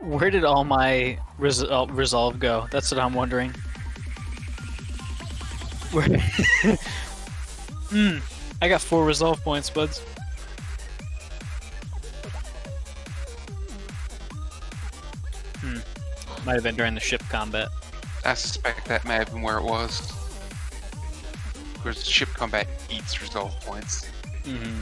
Where did all my resolve go? That's what I'm wondering. Where? I got 4 resolve points, buds. Might have been during the ship combat. I suspect that may have been where it was. Because ship combat eats resolve points. Mm-hmm.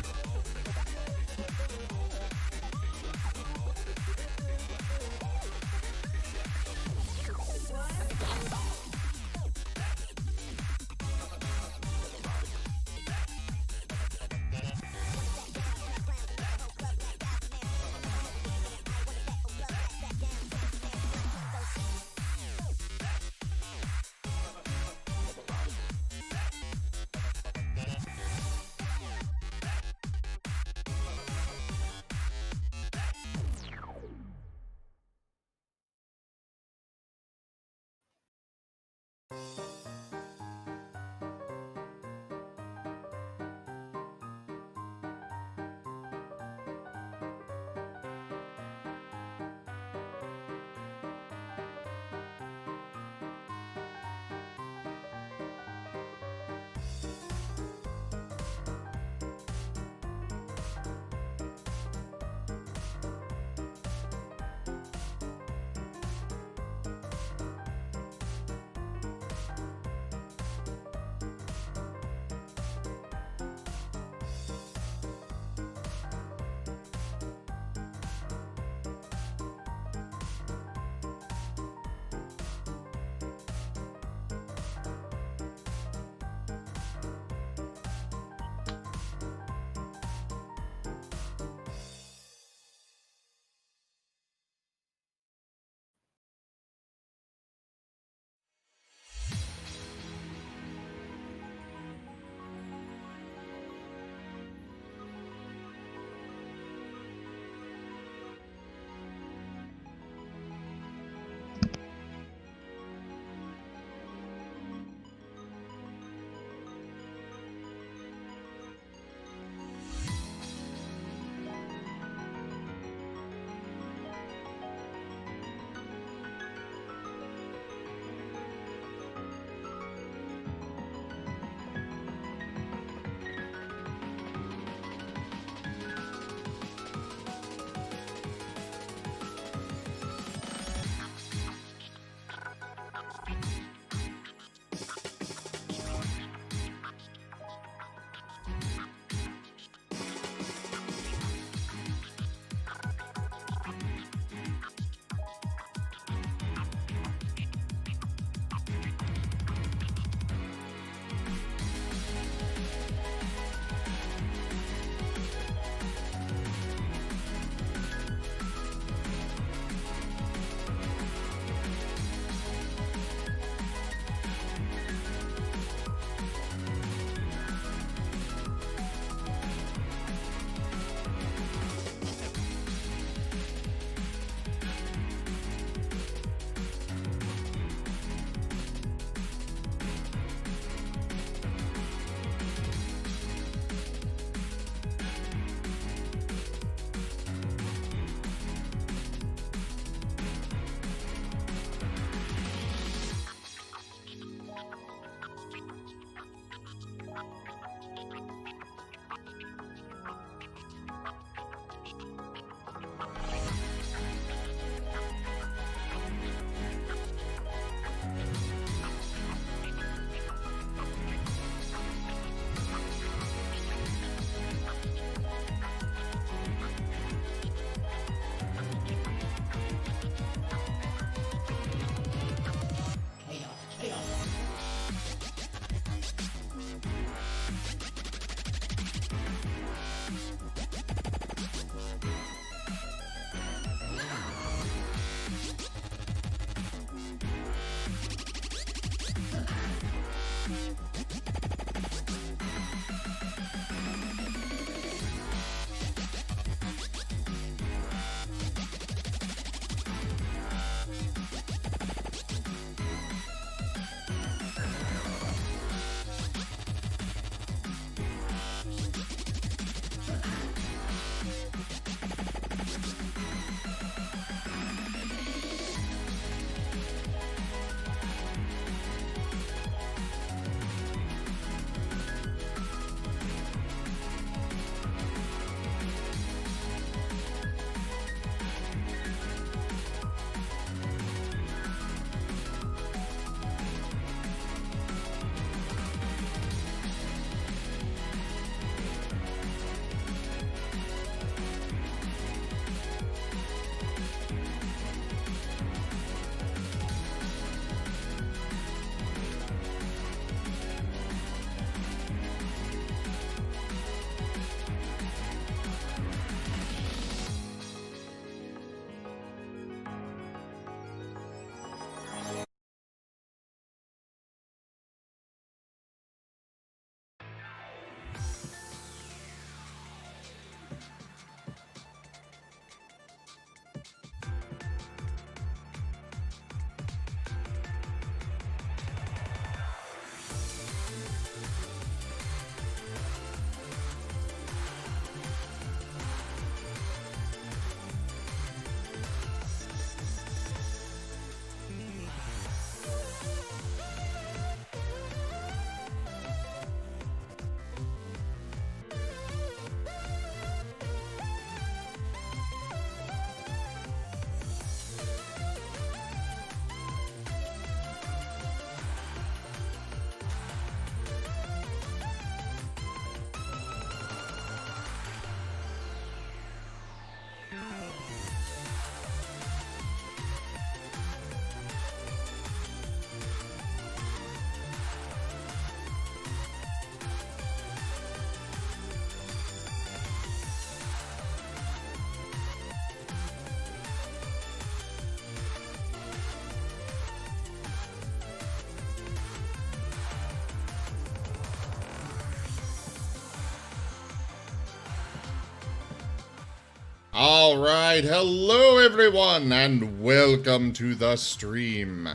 Alright, hello everyone, and welcome to the stream.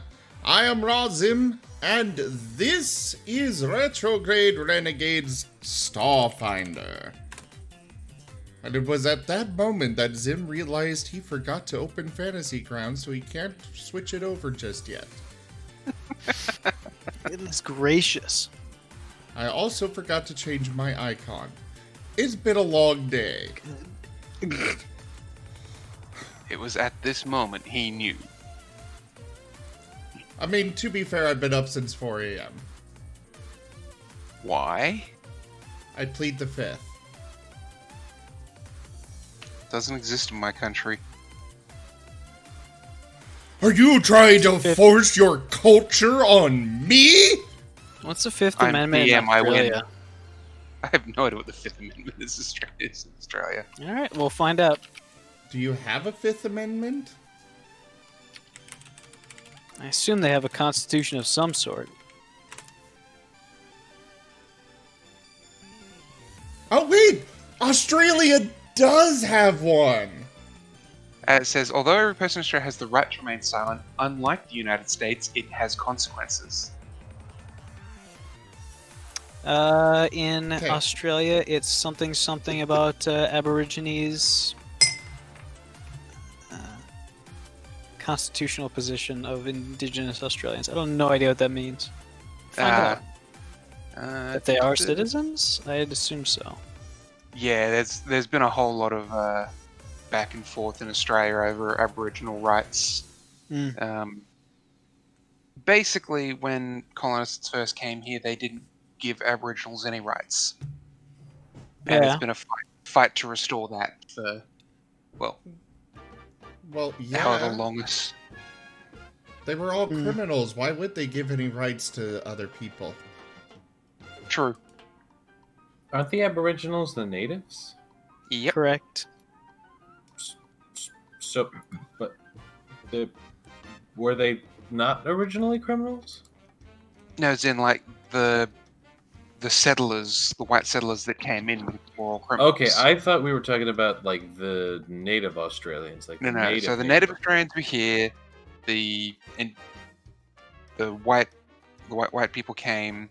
I am Razim, and this is Retrograde Renegades Starfinder. And it was at that moment that Zim realized he forgot to open Fantasy Grounds, so he can't switch it over just yet. Goodness gracious. I also forgot to change my icon. It's been a long day. It was at this moment he knew. I mean, to be fair, I've been up since 4 a.m. Why? I plead the fifth. Doesn't exist in my country. Are you trying to force your culture on me? What's the Fifth I'm Amendment in PM, I win. Australia? I have no idea what the Fifth Amendment is in Australia. All right, we'll find out. Do you have a Fifth Amendment? I assume they have a constitution of some sort. Oh wait! Australia does have one! It says, although every person in Australia has the right to remain silent, unlike the United States, it has consequences. In Okay. Australia, it's something about Aborigines. Constitutional position of Indigenous Australians. I don't no idea what that means. Find out. That they are citizens? I'd assume so. Yeah, there's been a whole lot of back and forth in Australia over Aboriginal rights. Basically, when colonists first came here, they didn't give Aboriginals any rights, and Yeah. it's been a fight to restore that for, well, Well, however yeah. long it's. They were all criminals. Why would they give any rights to other people? True. Aren't the Aboriginals the natives? Yep. Correct. So, but were they not originally criminals? No, as in like the settlers, the white settlers that came in were all criminals. Okay, I thought we were talking about like the native Australians, like No. native So the native Australians were here. The white people came,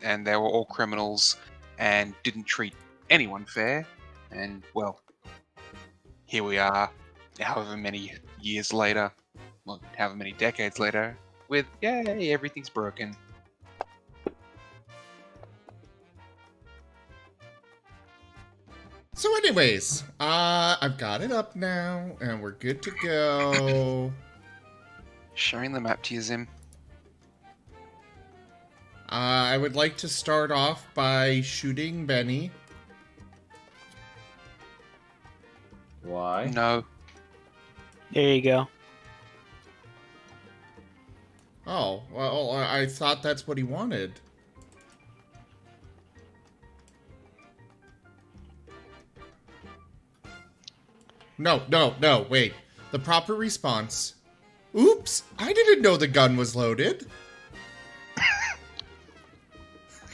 and they were all criminals and didn't treat anyone fair. And well, here we are, however many years later, well, however many decades later, with yay, everything's broken. So anyways, I've got it up now, and we're good to go. Showing the map to you, Zim. I would like to start off by shooting Benny. Why? No. There you go. Oh, well, I thought that's what he wanted. No, wait. The proper response. Oops, I didn't know the gun was loaded.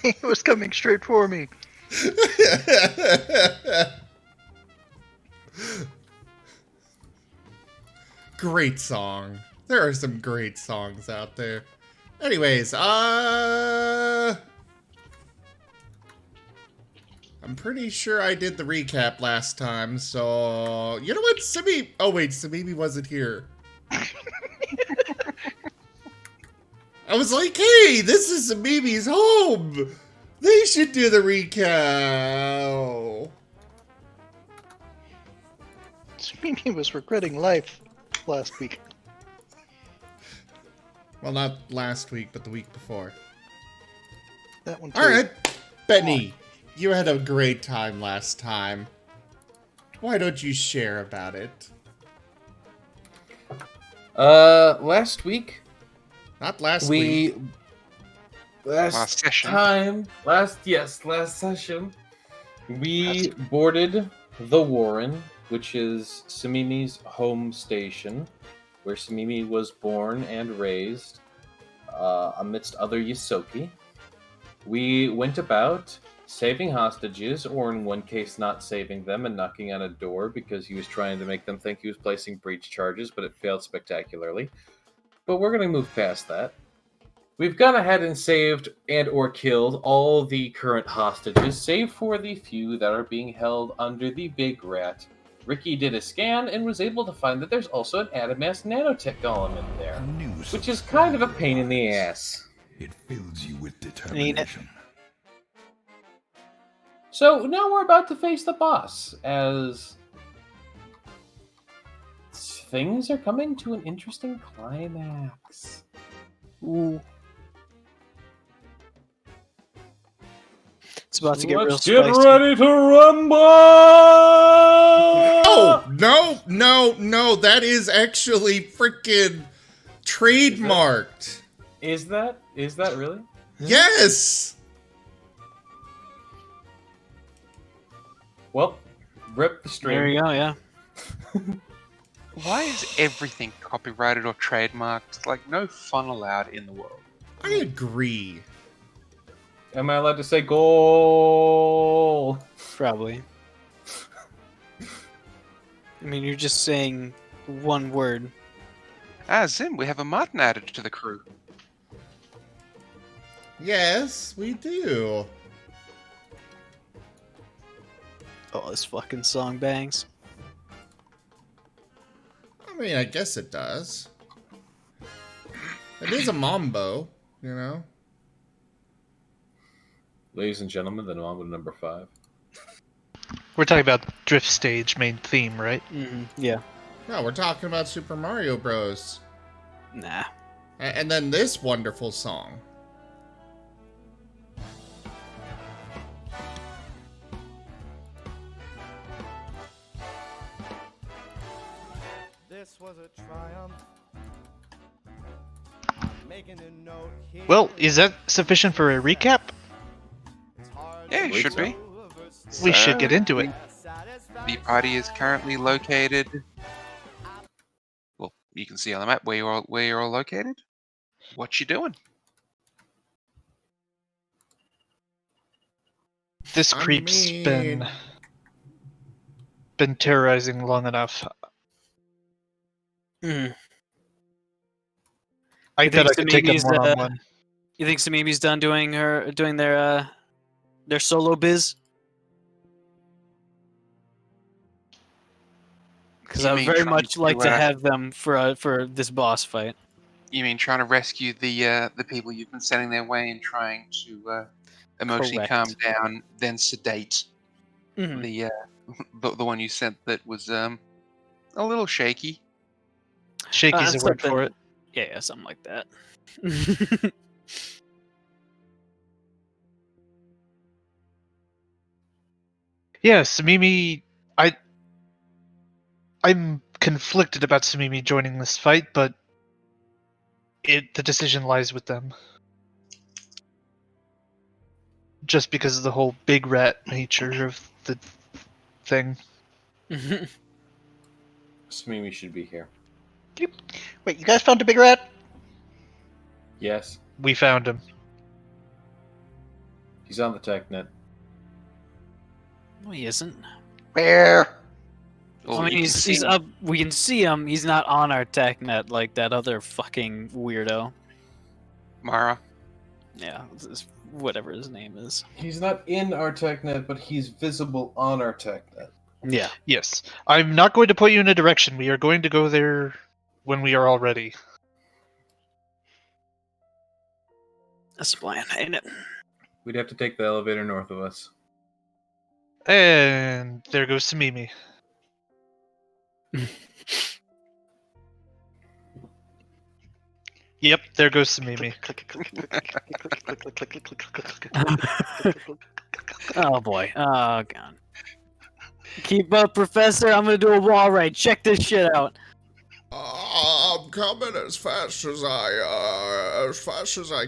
He was coming straight for me. Great song. There are some great songs out there. Anyways, I'm pretty sure I did the recap last time, so... You know what, Simi... Oh wait, Samimi wasn't here. I was like, hey, this is Samimi's home! They should do the recap! Mimi was regretting life last week. Well, not last week, but the week before. That one too. Alright, Benny, you had a great time last time. Why don't you share about it? Last week Not last week. Last session. Last session, we boarded the Warren, which is Samimi's home station, where Samimi was born and raised, amidst other Yosoki. We went about saving hostages, or in one case not saving them and knocking on a door because he was trying to make them think he was placing breach charges, but it failed spectacularly. But we're going to move past that. We've gone ahead and saved and or killed all the current hostages, save for the few that are being held under the Big Rat. Ricky did a scan and was able to find that there's also an Adamas nanotech golem in there, which is kind of a pain in the ass. It fills you with determination. So now we're about to face the boss, as things are coming to an interesting climax. Ooh. It's about to get real Let's spicy. get ready to rumble! Oh, no, that is actually freaking trademarked. Is that really? Yes! Well, rip the stream. There you go, yeah. Why is everything copyrighted or trademarked? Like, no fun allowed in the world. I agree. Am I allowed to say goal? Probably. I mean, you're just saying one word. Zim, we have a Martin added to the crew. Yes, we do. Oh, this fucking song bangs. I mean, I guess it does. It is a mambo, you know? Ladies and gentlemen, the Mambo number 5. We're talking about Drift Stage main theme, right? Mm-hmm. Yeah. No, we're talking about Super Mario Bros. Nah. And then this wonderful song. This was a triumph. Making a note here. Well, is that sufficient for a recap? It's hard Yeah, it to should be. know versus We should get into it. The party is currently located. Well, you can see on the map where you're all located. What you doing? This I creep's mean- been terrorizing long enough. Mm. I You bet I think could take him Samimi's, one-on-one. You think Samimi's done doing their solo biz? Because You I would mean very trying much to, like to have them for this boss fight. You mean trying to rescue the people you've been sending their way and trying to emotionally Correct. calm down, then sedate Mhm. the one you sent that was a little shaky. Shaky's a word something- for it. Yeah, something like that. Yeah, Samimi. I'm conflicted about Samimi joining this fight, but the decision lies with them. Just because of the whole big rat nature of the thing. Smimi should be here. Wait, you guys found a big rat? Yes, We found him. he's on the tech net. No, he isn't. Where? Or I you mean, can he's see- up. We can see him. He's not on our tech net like that other fucking weirdo. Mara. Yeah, whatever his name is. He's not in our tech net, but he's visible on our tech net. Yeah. Yes. I'm not going to put you in a direction. We are going to go there when we are all ready. That's the plan, ain't it? We'd have to take the elevator north of us. And there goes Samimi. Yep, there goes Samimi. Oh boy. Oh god. Keep up, Professor. I'm gonna do a wall ride. Check this shit out. I'm coming as fast as I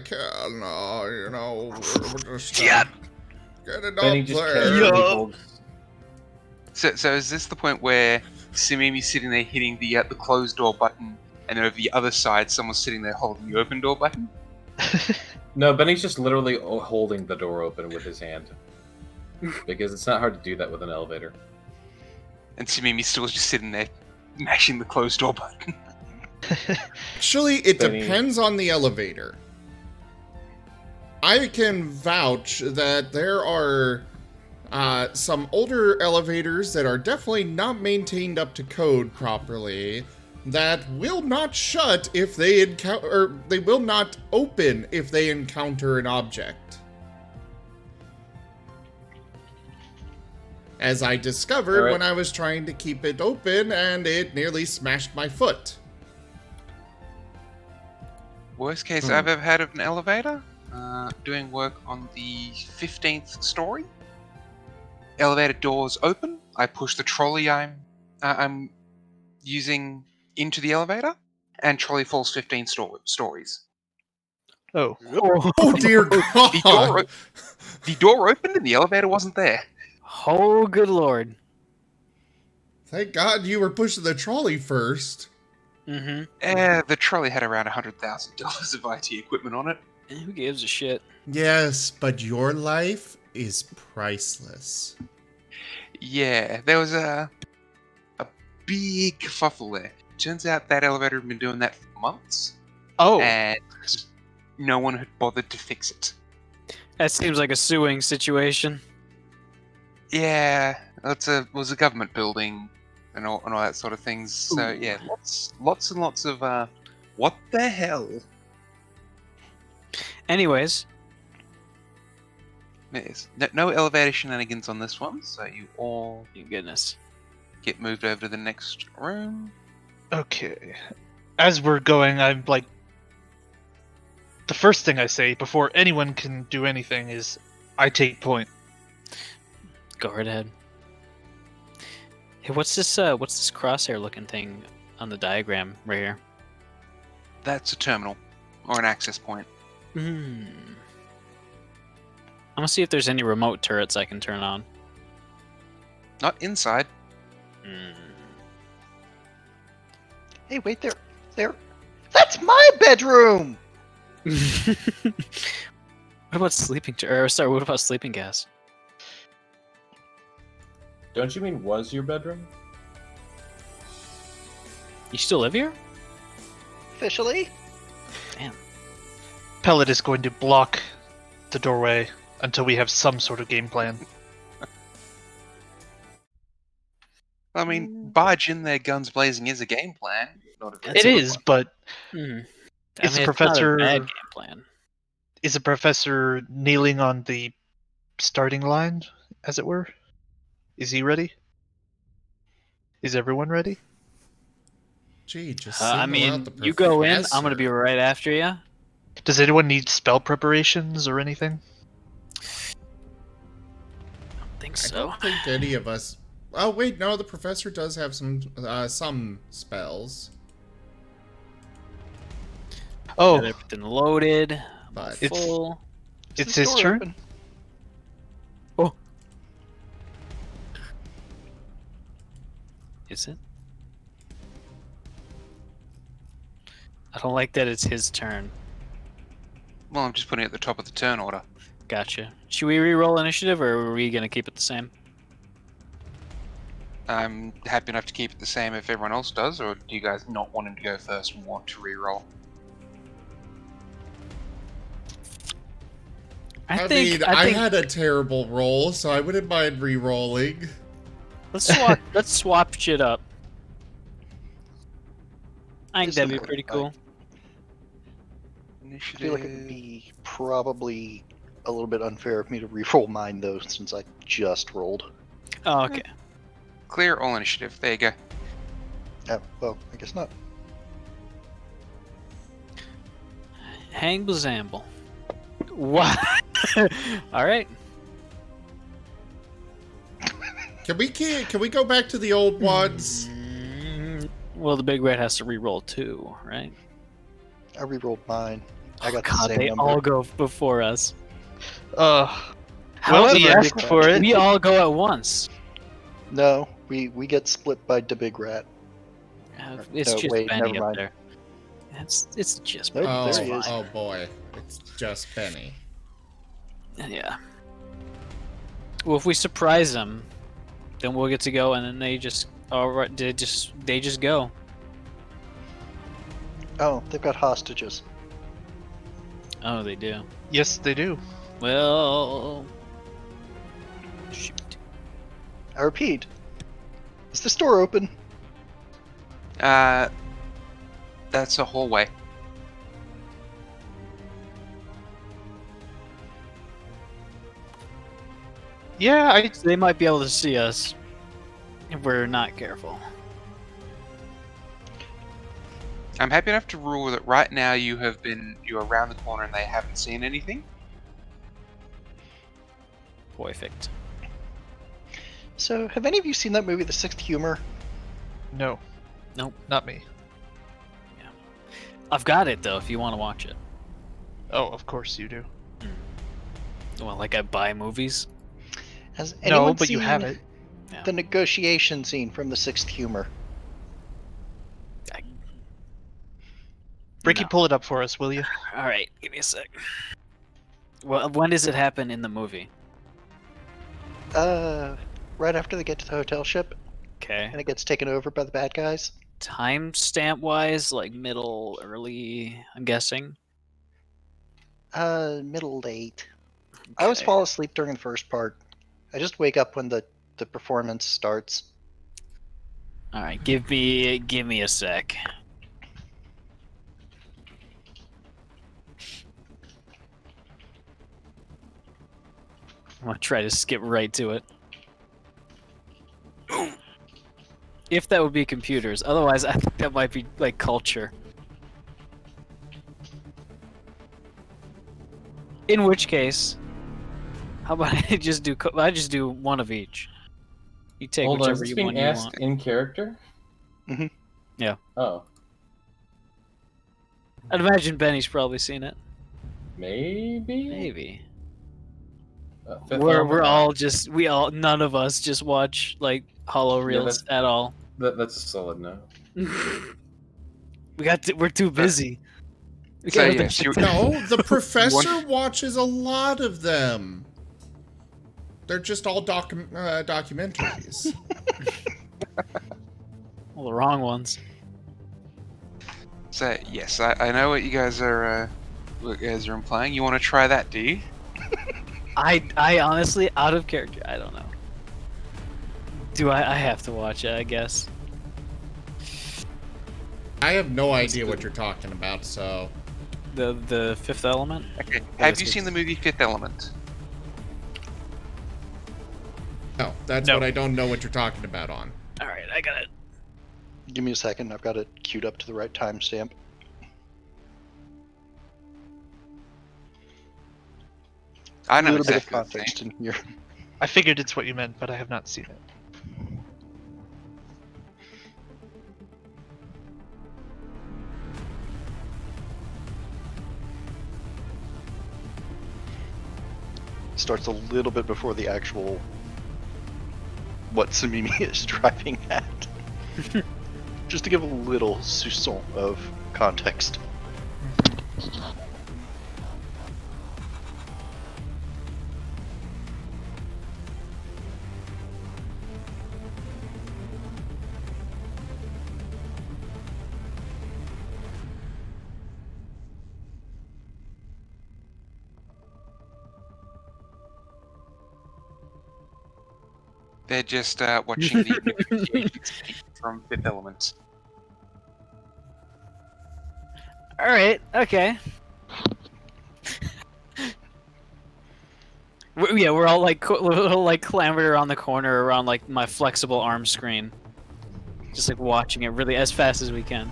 can. You know, we're just get it Benny up just there. casually holds. So is this the point where Simimi's sitting there hitting the closed door button, and then over the other side, someone's sitting there holding the open door button? No, Benny's just literally holding the door open with his hand. because it's not hard to do that with an elevator. And Samimi's still just sitting there, mashing the closed door button. Actually, it Benny. depends on the elevator. I can vouch that there are some older elevators that are definitely not maintained up to code properly that will not shut if they encounter, or they will not open if they encounter an object. As I discovered Alright. when I was trying to keep it open and it nearly smashed my foot. Worst case I've ever had of an elevator, doing work on the 15th story. Elevator doors open. I push the trolley I'm using into the elevator, and trolley falls 15 stories. Oh, Oh dear The door, God! the door opened and the elevator wasn't there. Oh, good lord. Thank God you were pushing the trolley first. Mm-hmm. The trolley had around $100,000 of IT equipment on it. Who gives a shit? Yes, but your life is priceless. Yeah, there was a big kerfuffle there. Turns out that elevator had been doing that for months, oh, and no one had bothered to fix it. That seems like a suing situation. Yeah, it was a government building and all that sort of things. So Ooh. yeah, lots and lots of what the hell? Anyways, Yes, no elevator shenanigans on this one. So you all thank goodness. get moved over to the next room. okay. As we're going, I'm like, the first thing I say before anyone can do anything is, I take point. Go right ahead. Hey, what's this crosshair looking thing on the diagram right here? That's a terminal or an access point. I'm gonna see if there's any remote turrets I can turn on. Not inside. Hey, wait there. That's my bedroom! What about sleeping? What about sleeping gas? Don't you mean was your bedroom? You still live here? Officially? Damn. Pellet is going to block the doorway until we have some sort of game plan. I mean, barge in there, guns blazing is a game plan. Not a That's It a- is, but I Is the mean, professor- It's not a bad game plan. is the professor kneeling on the starting line, as it were? Is he ready? Is everyone ready? Gee, just I single out mean, the you go in. I'm professor. gonna be right after you. Does anyone need spell preparations or anything? Think I so. don't think any of us. Oh wait, no, the professor does have some spells, Oh, Got everything loaded. but It's- Full. it's the his door turn? open? Is it? I don't like that it's his turn. Well, I'm just putting it at the top of the turn order. Gotcha. Should we re-roll initiative, or are we gonna keep it the same? I'm happy enough to keep it the same if everyone else does, or do you guys not want him to go first and want to re-roll? I mean, I had a terrible roll, so I wouldn't mind re-rolling. let's swap shit up. I think Just that'd be something pretty like- cool. I Initiative. feel like it'd be probably a little bit unfair of me to re-roll mine, though, since I just rolled. Oh, okay. Clear all initiative. There you go. Oh, well, I guess not. Hang Blazamble. What? All right. Can we go back to the old ones? Well, the big red has to re-roll too, right? I re-rolled mine. I got God, the same they number. all go before us. Well, How he the- asked for it. We all go at once. No, we get split by the big rat. It's No, just wait, Benny never up mind. there. It's just Nope, Oh, there he is. oh boy, it's just Benny. yeah. Well, if we surprise them, then we'll get to go, and then they just they just go. Oh, they've got hostages. Oh, they do. Yes, they do. Well, shoot. I repeat, is the store open? That's a hallway. Yeah, They might be able to see us if we're not careful. I'm happy enough to rule that right now you're around the corner and they haven't seen anything. Perfect. So, have any of you seen that movie, The Sixth Humor? No. Nope. Not me. I've got it though. If you want to watch it. Oh, of course you do. Well, like I buy movies. Has anyone No, but seen you have it. the negotiation scene from The Sixth Humor? Ricky, No. pull it up for us, will you? All right, give me a sec. Well, when does it happen in the movie? Right after they get to the hotel ship Okay. and it gets taken over by the bad guys. Timestamp wise, like middle, early. I'm guessing. Middle late. I always Okay. fall asleep during the first part. I just wake up when the performance starts. All right, give me a sec. I'm gonna try to skip right to it. If that would be computers, otherwise I think that might be like culture. In which case, how about I just do one of each. You take Hold on, is whichever this you being one you asked want. in character? Mhm. Yeah. Oh, I'd imagine Benny's probably seen it. maybe? Maybe. Fifth We're Element? all just none of us just watch like hollow Yeah, reels at all. That's a solid no. We're too busy. We So got other yes, shit you to- No, the professor watches a lot of them. They're just all documentaries. Well, the wrong ones. So yes, I know what you guys are implying. You want to try that, do you? I honestly, out of character, I don't know. Do I have to watch it, I guess. I have no idea what you're talking about, so... The Fifth Element? Okay. Oh, Have this you is- seen the movie Fifth Element? No, that's No. what I don't know what you're talking about on. Alright, I got it. Give me a second. I've got it queued up to the right timestamp. I A know little bit of exactly what you're context in here. I figured it's what you meant, but I have not seen it. Starts a little bit before the actual what Samimi is driving at. Just to give a little soupçon of context. They're just watching the negotiation scene from Fifth Element. Alright, okay. We're all like clamored around the corner around like my flexible arm screen. Just like watching it really as fast as we can.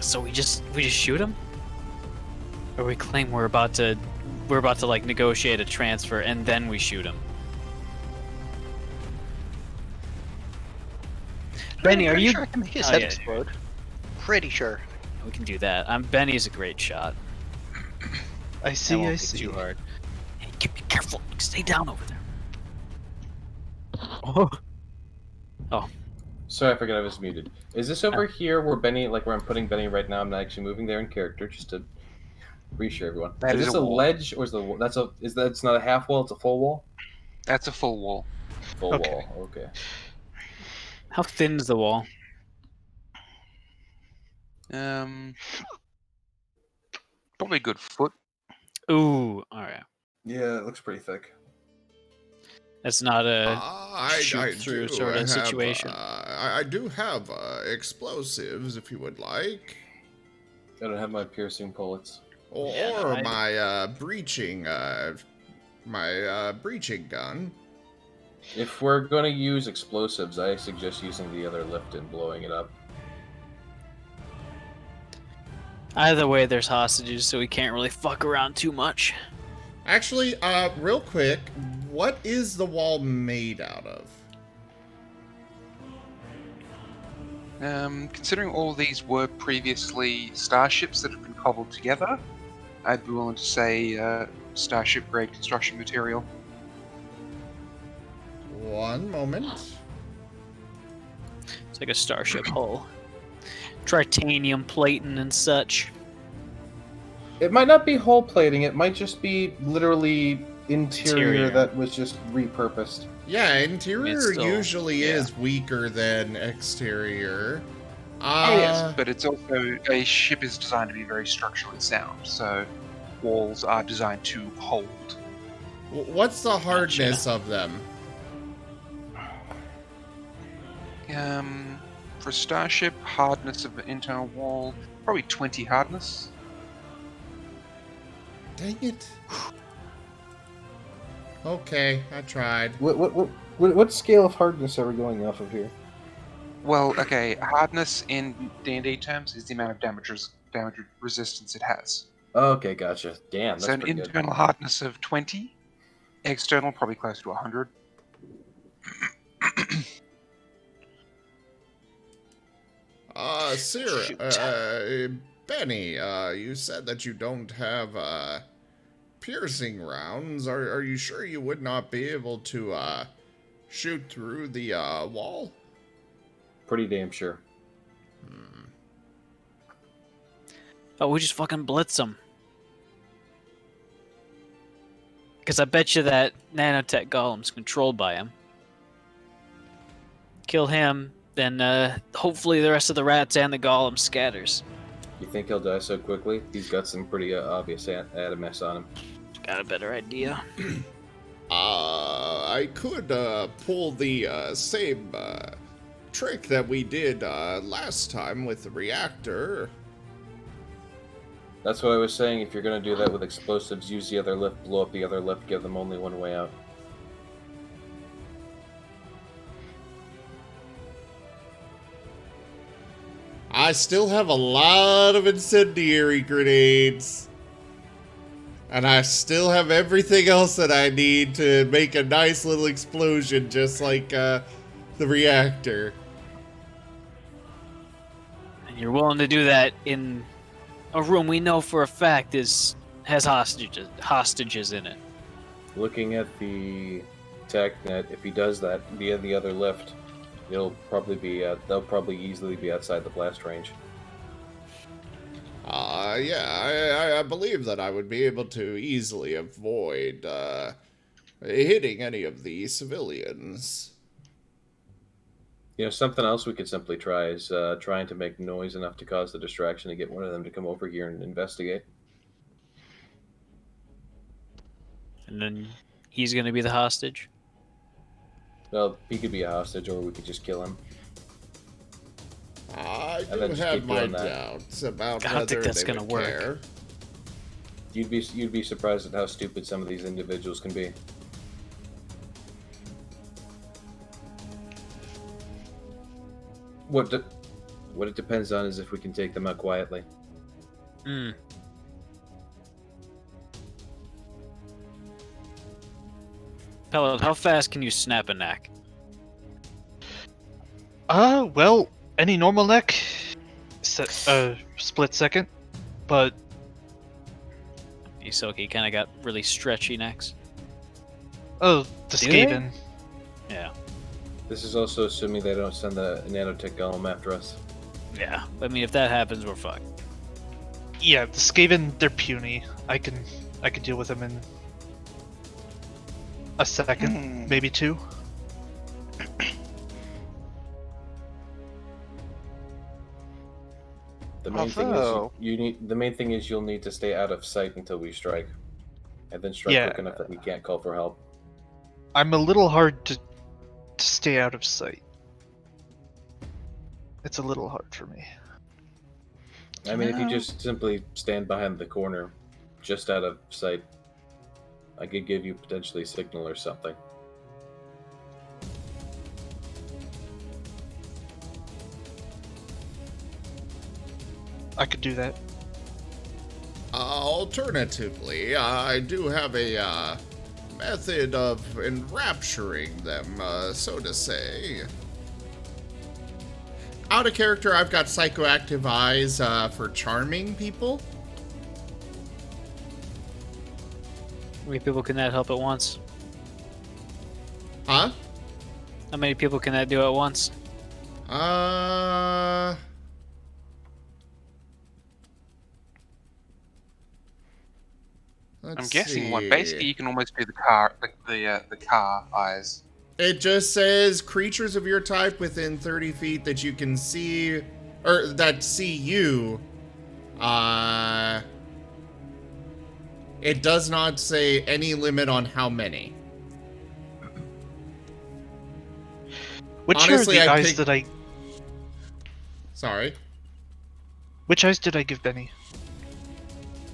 So we just shoot him? Or we claim we're about to like negotiate a transfer and then we shoot him. Benny, are Pretty you? sure I can make his Oh, head yeah. explode. Pretty sure. We can do that. Benny's a great shot. I That see, won't I be see. too hard. Hey, be careful. Stay down over there. Oh. Sorry, I forgot I was muted. Is this over here where Benny, like where I'm putting Benny right now? I'm not actually moving there in character, just to... Reassure everyone. That is is this a a wall. ledge or that's not a half wall? It's a full wall. That's a full wall. Full Okay. wall. Okay. How thin's the wall? Probably a good foot. Ooh, alright. Yeah, it looks pretty thick. That's not a I shoot through do sort of have, situation. I do have explosives if you would like, I don't have my piercing bullets. or, Yeah, no, or my breaching gun. If we're gonna use explosives, I suggest using the other lift and blowing it up. Either way, there's hostages, so we can't really fuck around too much. Actually, real quick, what is the wall made out of? Considering all these were previously starships that have been cobbled together, I'd be willing to say starship grade construction material. One moment. It's like a starship hull. Tritanium plating and such. It might not be hull plating. It might just be literally interior Interior. that was just repurposed. Yeah, interior It's still- usually yeah. is weaker than exterior. Yes, but it's also a ship is designed to be very structurally sound, so walls are designed to hold. What's the hardness of them? For a starship, hardness of the internal wall, probably 20 hardness. Dang it. Okay, I tried. What scale of hardness are we going off of here? Well, okay, hardness in D&D terms is the amount of damage resistance it has. Okay, gotcha. Damn, that's So an pretty good. internal hardness of 20, external probably close to 100. Sarah, Benny, you said that you don't have, piercing rounds. Are you sure you would not be able to, shoot through the, wall? Pretty damn sure. Oh, we just fucking blitz them. Because I bet you that nanotech golem's controlled by him. Kill him, then hopefully the rest of the rats and the golem scatters. You think he'll die so quickly? He's got some pretty obvious adamus on him. Got a better idea. I could, pull the, same, trick that we did, last time with the reactor. That's what I was saying. If you're gonna do that with explosives, use the other lift, blow up the other lift, give them only one way out. I still have a lot of incendiary grenades. And I still have everything else that I need to make a nice little explosion, just like the reactor. And you're willing to do that in a room we know for a fact has hostages in it. Looking at the tech net, if he does that via the other lift, they'll probably easily be outside the blast range. Yeah, I believe that I would be able to easily avoid hitting any of the civilians. You know, something else we could simply try is trying to make noise enough to cause the distraction to get one of them to come over here and investigate. And then he's gonna be the hostage. Well, he could be a hostage, or we could just kill him. I And do then just have keep my doing that. doubts about I don't whether think that's they gonna would work. care. You'd be surprised at how stupid some of these individuals can be. What it depends on is if we can take them out quietly. Hmm. Pellet, how fast can you snap a neck? Well, any normal neck, split second, but Isoki kind of got really stretchy necks. the Do they? Skaven. Yeah. This is also assuming they don't send the nanotech golem after us. Yeah. I mean, if that happens, we're fucked. Yeah, the Skaven, they're puny. I can deal with them in a second, maybe 2. The main thing is you need. The main thing is you'll need to stay out of sight until we strike, and then strike quick enough that we can't call for help. I'm a little hard to stay out of sight. It's a little hard for me. I mean, if you just simply stand behind the corner, just out of sight, I could give you potentially a signal or something. I could do that. Alternatively, I do have a method of enrapturing them, so to say. Out of character, I've got psychoactive eyes for charming people. How many people can that help at once? Huh? How many people can that do at once? I'm guessing one. Basically, you can almost do the car eyes. It just says creatures of your type within 30 feet that you can see, or that see you. It does not say any limit on how many. Which Honestly, are the I eyes picked- that I... Sorry. Which eyes did I give Benny?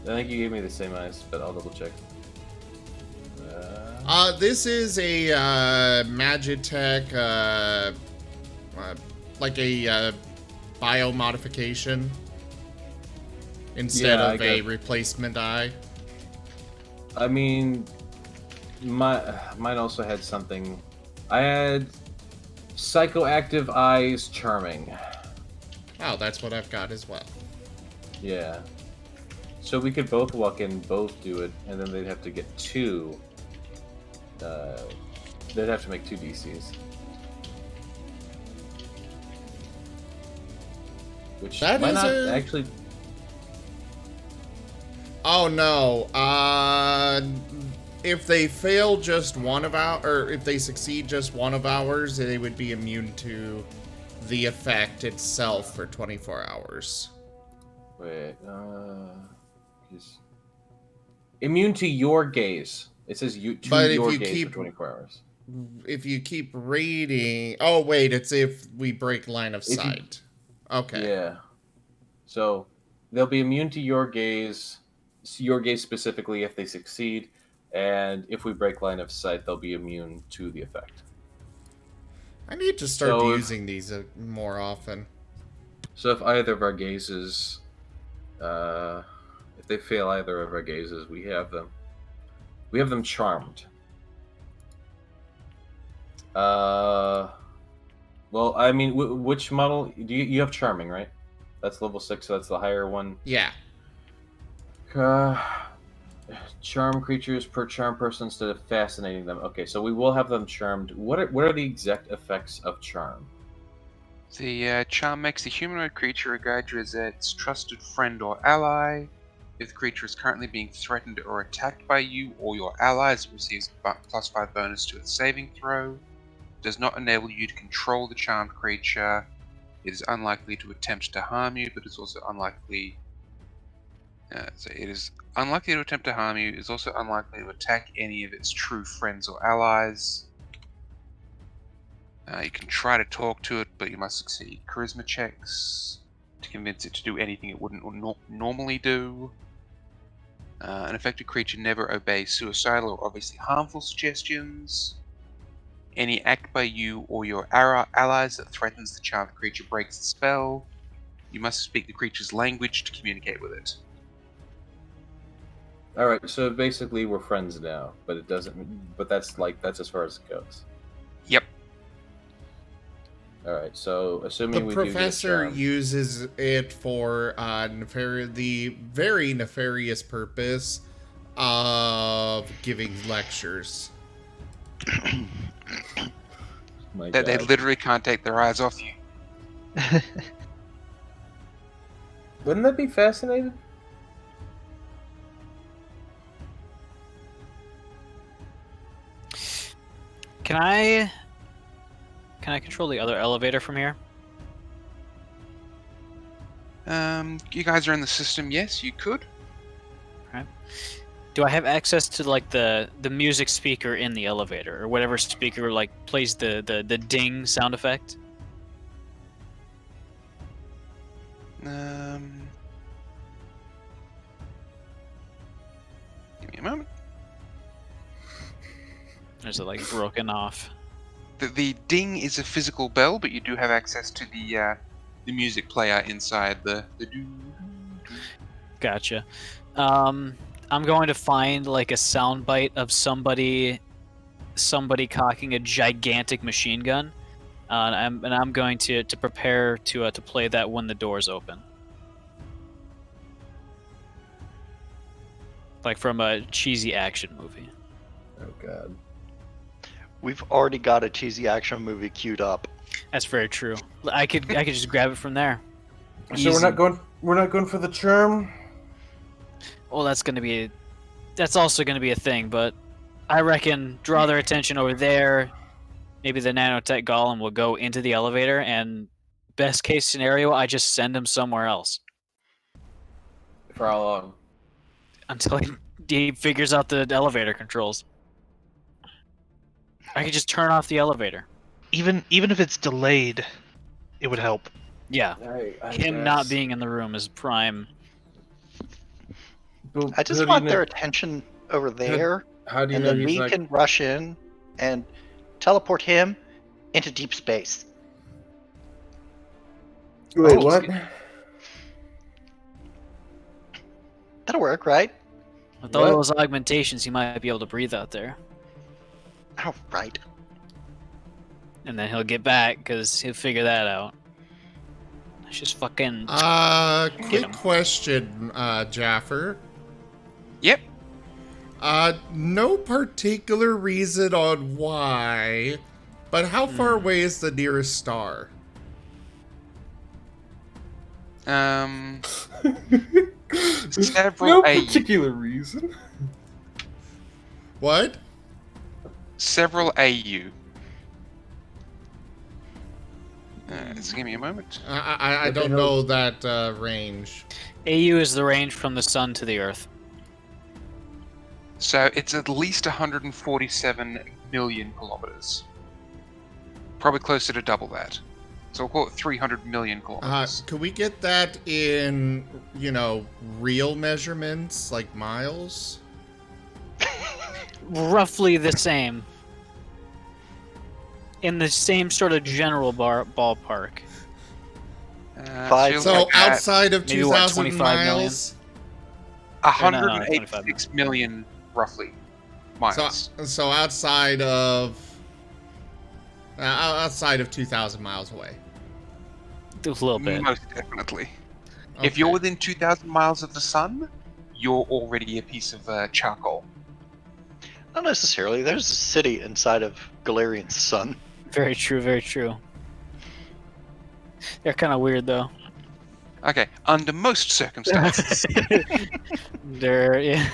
I think you gave me the same eyes, but I'll double check. This is a Magitech, like a biomodification instead of a replacement eye. I mean, mine also had something. I had psychoactive eyes, charming. Oh, that's what I've got as well. Yeah. So we could both walk in, both do it, and then they'd have to get 2. They'd have to make 2 DCs. Which That might is not a- actually. Oh no. If they fail just one of our, or if they succeed just one of ours, they would be immune to the effect itself for 24 hours. Wait. Immune to your gaze. It says you to But if your you gaze keep- for 24 hours. If you keep reading, oh wait, it's if we break line of If you- sight. Okay. Yeah. So they'll be immune to your gaze specifically if they succeed, and if we break line of sight, they'll be immune to the effect. I need to start So if- using these more often. So if either of our gazes, if they fail either of our gazes, we have them. We have them charmed. Well, I mean, which model do you have? Charming, right? That's level 6, so that's the higher one. Yeah. Charm creatures per charm person instead of fascinating them. Okay, so we will have them charmed. What are the exact effects of charm? The charm makes the humanoid creature regard you as its trusted friend or ally. If the creature is currently being threatened or attacked by you or your allies, it receives a +5 bonus to its saving throw. Does not enable you to control the charmed creature. It is unlikely to attempt to harm you, but it's also unlikely. So it is unlikely to attempt to harm you. It is also unlikely to attack any of its true friends or allies. You can try to talk to it, but you must succeed charisma checks to convince it to do anything it wouldn't normally do. An affected creature never obeys suicidal or obviously harmful suggestions. Any act by you or your allies that threatens the charmed creature breaks the spell. You must speak the creature's language to communicate with it. All right, so basically we're friends now, but it doesn't. But that's as far as it goes. Yep. All right, so assuming The we do get professor charmed, uses it for the very nefarious purpose of giving lectures. my That they God. literally can't take their eyes off you. Wouldn't that be fascinating? Can I control the other elevator from here? You guys are in the system. Yes, you could. Do I have access to like the music speaker in the elevator or whatever speaker like plays the ding sound effect? Give me a moment. Or is it like broken off? The ding is a physical bell, but you do have access to the music player inside the doo. Gotcha. I'm going to find like a soundbite of somebody cocking a gigantic machine gun, and I'm going to prepare to play that when the doors open, like from a cheesy action movie. Oh god. We've already got a cheesy action movie queued up. That's very true. I could just grab it from there. So Easy. we're not going for the charm? Well, that's also gonna be a thing, but I reckon draw their attention over there. Maybe the nanotech golem will go into the elevator, and best case scenario, I just send him somewhere else For how long? until he figures out the elevator controls. I could just turn off the elevator. Even if it's delayed, it would help. Yeah, I him not being in the room is prime. But I just want their attention over there, How do you and know then he's we not... can rush in and teleport him into deep space. Wait, Oh, what? That'll work, right? With all What? those augmentations, he might be able to breathe out there, Oh, right. and then he'll get back because he'll figure that out. It's just fucking. Quick him. question, Jaffer. Yep. No particular reason on why, but how far away is the nearest star? Several No AU. particular reason. What? Several AU. So give me a moment. I What the don't hell? know that range. AU is the range from the sun to the earth. So it's at least 147 million kilometers. Probably closer to double that. So we'll call it 300 million kilometers. Could we get that in, real measurements, like miles? Roughly the same. In the same sort of general ballpark. Five. you're So looking at outside of maybe, what, 2,000 25 million? miles? 186 million, roughly, miles. So outside of 2,000 miles away. A little bit. Most definitely. Okay. If you're within 2,000 miles of the sun, you're already a piece of charcoal. Not necessarily. There's a city inside of Galarian's sun. Very true, very true. They're kind of weird, though. Okay, under most circumstances. Yeah.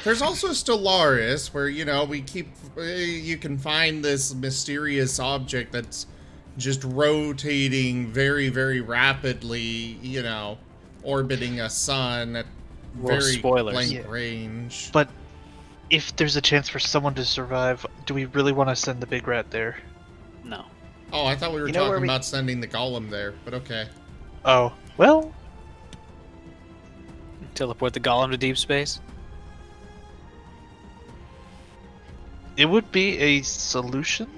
There's also Stellaris, where, you can find this mysterious object that's just rotating very, very rapidly, orbiting a sun at Well, very spoilers. blank Yeah. range. But if there's a chance for someone to survive, do we really want to send the big rat there? No. Oh, I thought we were You know where talking we- about sending the golem there, but okay. Oh, well, Teleport the golem to deep space? it would be a solution.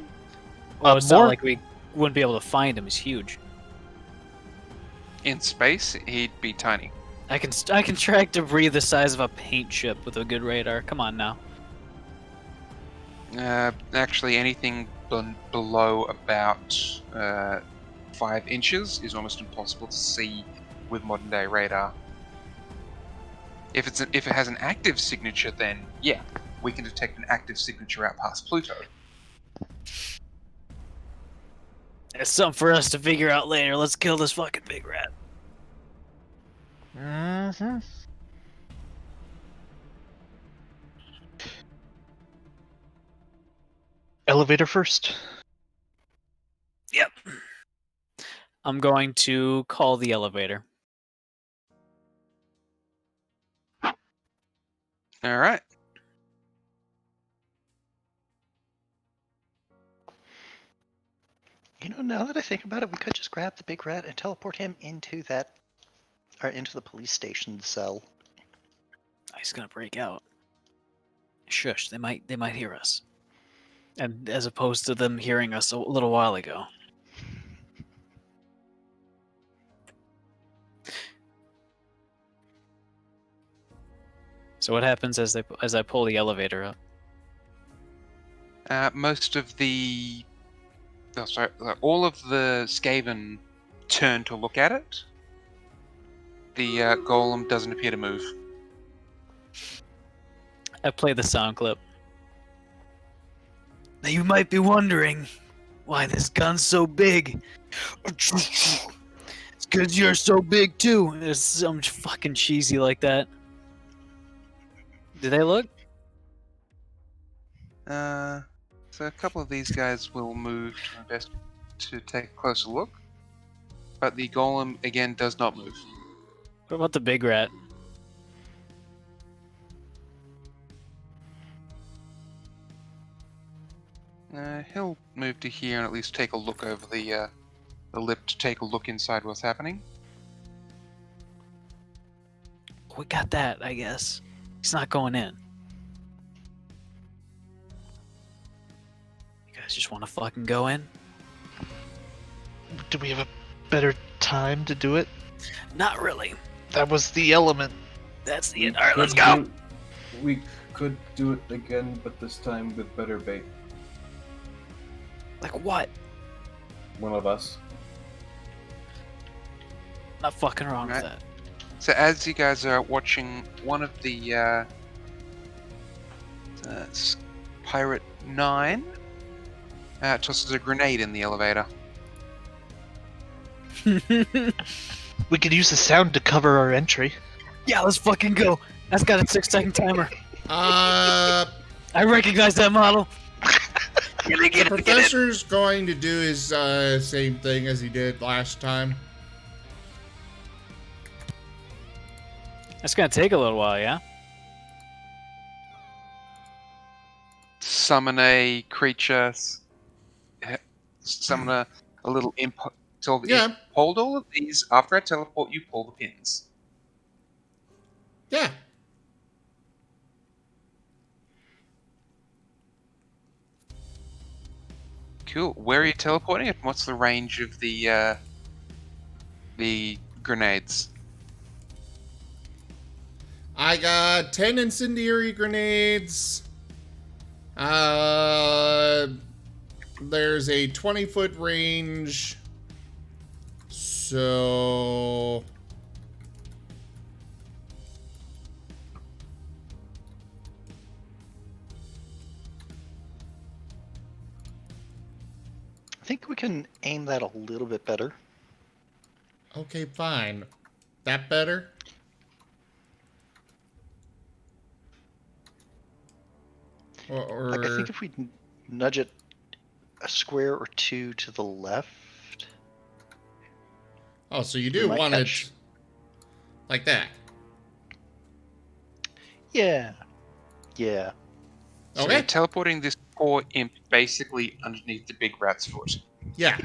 Well, it's more- not like we wouldn't be able to find him. He's huge. In space, he'd be tiny. I can track debris the size of a paint chip with a good radar. Come on now. Actually, anything below about 5 inches is almost impossible to see with modern day radar. If it has an active signature, then yeah, we can detect an active signature out past Pluto. It's something for us to figure out later. Let's kill this fucking big rat. Mm-hmm. Elevator first. Yep. I'm going to call the elevator. All right. You know, now that I think about it, we could just grab the big rat and teleport him into that, or into the police station cell. He's gonna break out. Shush! They might hear us. And as opposed to them hearing us a little while ago. So what happens as I pull the elevator up? Most of the, all of the Skaven turn to look at it. The golem doesn't appear to move. I play the sound clip. Now you might be wondering why this gun's so big. It's because you're so big too. It's some fucking cheesy like that. Do they look? So a couple of these guys will move to to take a closer look, but the golem again does not move. What about the big rat? He'll move to here and at least take a look over the lip to take a look inside what's happening. We got that, I guess. He's not going in. You guys just want to fucking go in? Do we have a better time to do it? Not really. That was the element. That's the end. All right, let's go. We could do it again, but this time with better bait. Like what? One of us. Not fucking wrong Right. with that. So as you guys are watching, one of the Pirate 9 tosses a grenade in the elevator. We could use the sound to cover our entry. Yeah, let's fucking go. That's got a 6-second timer. I recognize that model. The professor's going to do his same thing as he did last time. That's gonna take a little while, yeah? Summon a creature. Summon a little imp. Tell the imp, hold all of these. After I teleport, you pull the pins. Yeah. Cool. Where are you teleporting it? What's the range of the grenades? I got 10 incendiary grenades. There's a 20-foot range. So... I think we can aim that a little bit better. Okay, fine. That better? Like, I think if we nudge it a square or two to the left. Oh, so you do might want catch- it like that. Yeah. Yeah. So Okay. you're teleporting this poor imp basically underneath the big rat's foot. Yeah.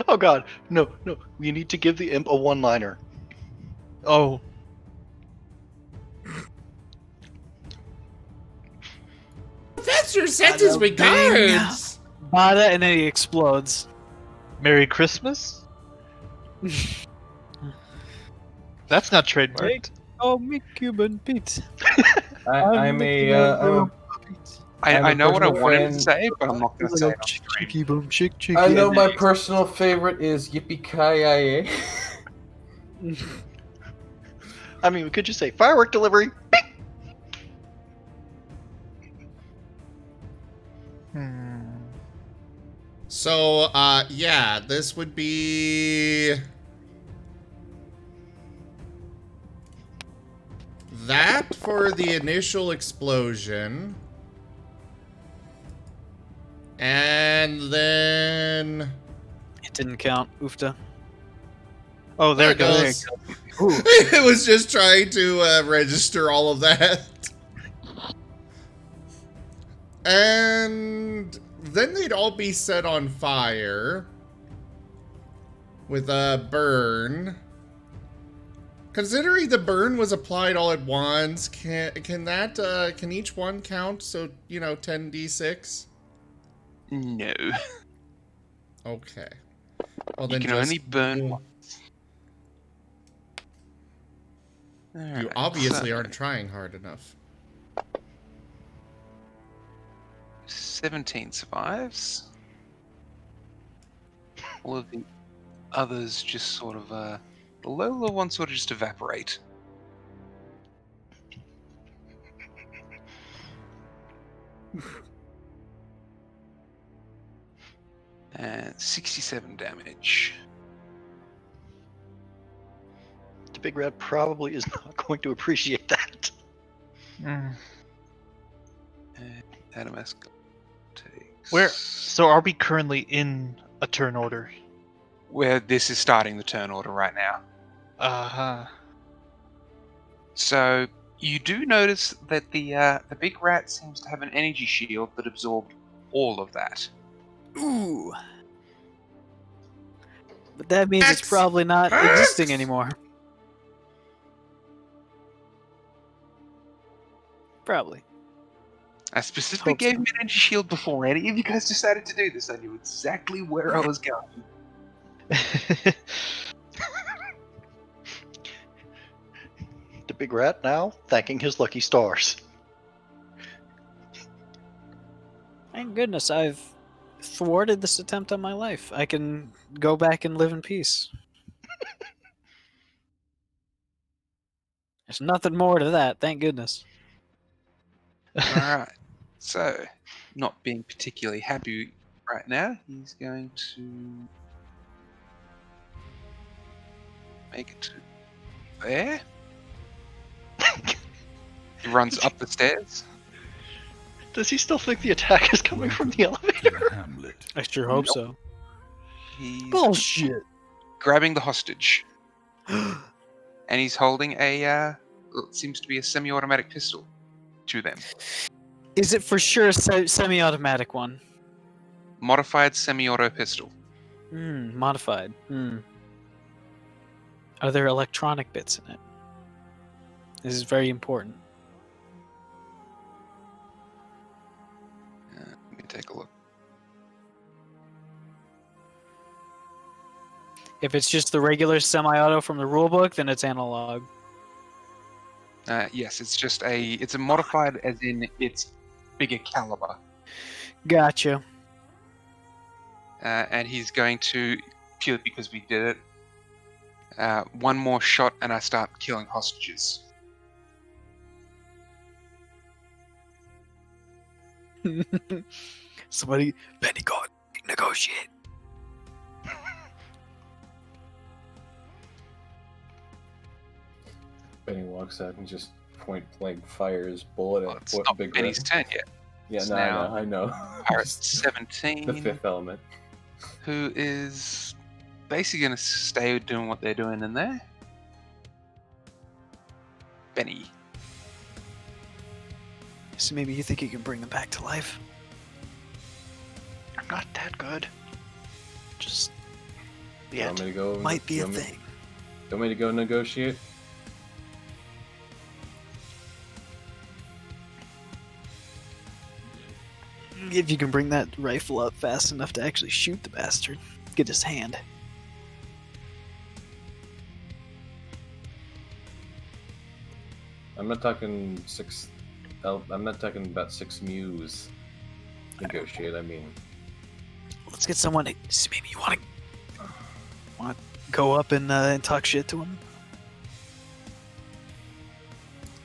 Oh god, no, no. We need to give the imp a one-liner. Oh, Professor sends his regards! Bada, and then he explodes. Merry Christmas? That's not trademarked. Oh, me Cuban Pete. I'm a I know what I personal wanted to fan. say, but I'm not going to say it on stream. Cheeky boom, chick, cheeky. I know my personal favorite is Yippee Ki I mean, we could just say firework delivery. Beep! So, yeah, this would be... that for the initial explosion. And then... It didn't count. Oofta. Oh, there it There it goes. goes. It was just trying to register all of that. And then they'd all be set on fire with a burn. Considering the burn was applied all at once, can each one count? So, 10d6? No. Okay. Well, You then can just- only burn once. You Alright, obviously so aren't trying hard enough. 17 survives. All of the others just sort of, the low level ones sort of just evaporate. And 67 damage. The big rat probably is not going to appreciate that. Mm. And Adamas takes... Where? So are we currently in a turn order? Where this is starting the turn order right now. Uh-huh. So you do notice that the big rat seems to have an energy shield that absorbed all of that. Ooh. But that means it's probably not existing anymore. Probably. I specifically Hope gave so. him an energy shield before any of you guys decided to do this. I knew exactly where I was going. The big rat now thanking his lucky stars. Thank goodness I've thwarted this attempt on my life. I can go back and live in peace. There's nothing more to that, thank goodness. Alright. So, not being particularly happy right now, he's going to make it to there. He runs up the stairs. Does he still think the attack is coming from the elevator? Hamlet. I sure hope Nope. so. He's Bullshit! grabbing the hostage. And he's holding a, what seems to be a semi-automatic pistol to them. Is it for sure a semi-automatic one? Modified semi-auto pistol. Modified. Are there electronic bits in it? This is very important. Let me take a look. If it's just the regular semi-auto from the rulebook, then it's analog. Yes, it's a modified as in it's bigger caliber. Gotcha. And he's going to, purely because we did it, one more shot and I start killing hostages. Somebody, Benny, go negotiate. Benny walks out and just point blank fires bullet Well, at it's not big Benny's red. turn yet. Yeah, It's no, now I know. Pirate Just 17, the fifth element. who is basically going to stay doing what they're doing in there. Benny. So maybe you think you can bring them back to life? I'm not that good. Just You want me to go? might be you a want me- thing. You want me to go negotiate? If you can bring that rifle up fast enough to actually shoot the bastard, get his hand. I'm not talking six. I'm not talking about 6 mews. Negotiate. I mean, Let's get someone. So maybe you want to go up and talk shit to him.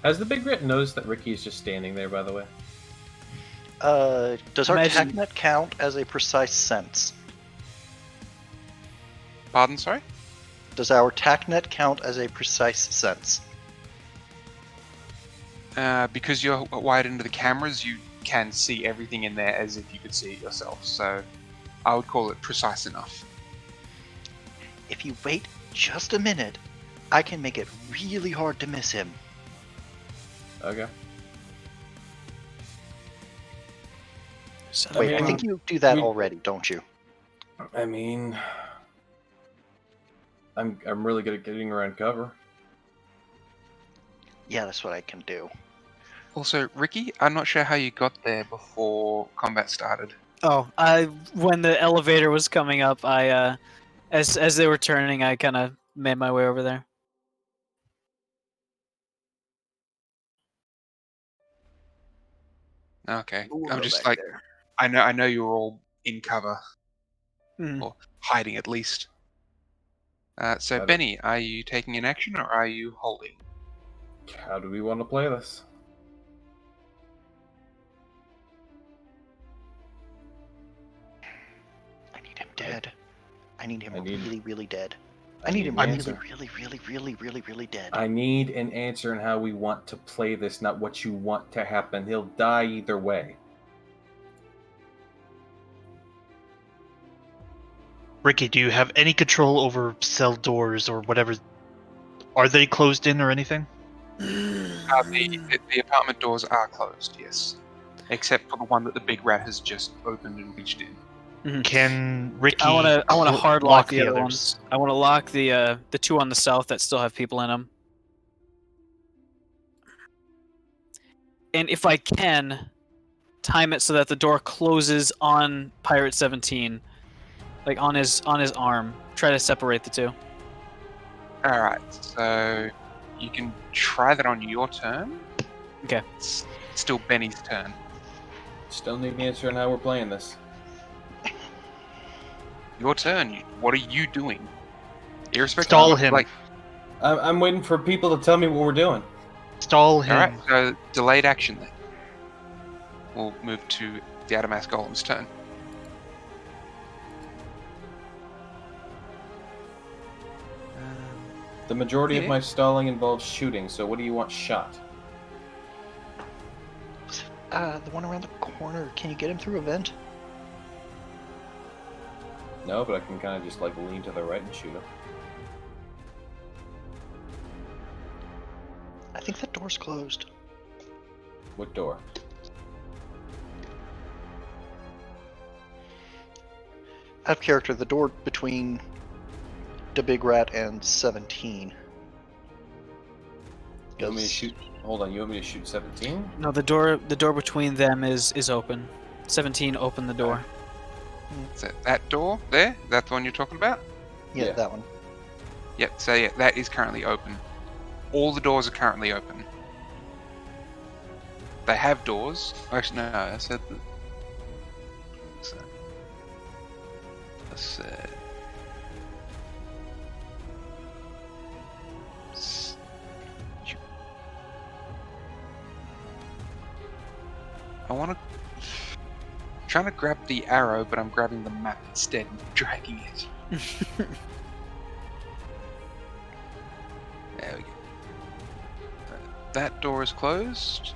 has the big rat noticed that Ricky is just standing there? By the way, Does our Imagine- TACnet count as a precise sense? Pardon, sorry? Does our TACnet count as a precise sense? Because you're wired into the cameras, you can see everything in there as if you could see it yourself. So I would call it precise enough. If you wait just a minute, I can make it really hard to miss him. Okay. Son I of Wait, a I mean, think you do that we- already, don't you? I mean, I'm really good at getting around cover. Yeah, that's what I can do. Also, Ricky, I'm not sure how you got there before combat started. Oh, when the elevator was coming up, as they were turning, I kind of made my way over there. Okay, We'll I'm go just back like, there. I know you were all in cover Mhm. or hiding at least. So don't- Benny, are you taking an action or are you holding? How do we want to play this? I need him dead. I need him I need- really, really dead. I I need need him an really, answer. really, really, really, really, really dead. I need an answer on how we want to play this, not what you want to happen. He'll die either way. Ricky, do you have any control over cell doors or whatever? Are they closed in or anything? The apartment doors are closed, yes, except for the one that the big rat has just opened and reached in. Mhm. Can Ricky I want to hard lock the other others? ones. I want to lock the two on the south that still have people in them. And if I can, time it so that the door closes on Pirate 17, like on his arm. Try to separate the two. All right, so you can try that on your turn. Okay. It's still Benny's turn. Still need an answer on how we're playing this. Your turn. What are you doing? Irrespective Stall of, him. like, I'm waiting for people to tell me what we're doing. Stall all him. right, so delayed action then. We'll move to the Adamas Golem's turn. The majority of Yeah. my stalling involves shooting, so what do you want shot? The one around the corner. Can you get him through a vent? No, but I can kind of just like lean to the right and shoot him. I think that door's closed. What door? Out of character, the door between the big rat and 17. You want me to Yes. shoot? Hold on, you want me to shoot 17? No, the door between them is open. 17 opened the door. So that door there, that's the one you're talking about? Yeah, Yeah. that one. Yep, so yeah, that is currently open. All the doors are currently open. They have doors. Actually, no, I said that. So, I said. I want to. Trying to grab the arrow, but I'm grabbing the map instead and dragging it. There we go. That door is closed.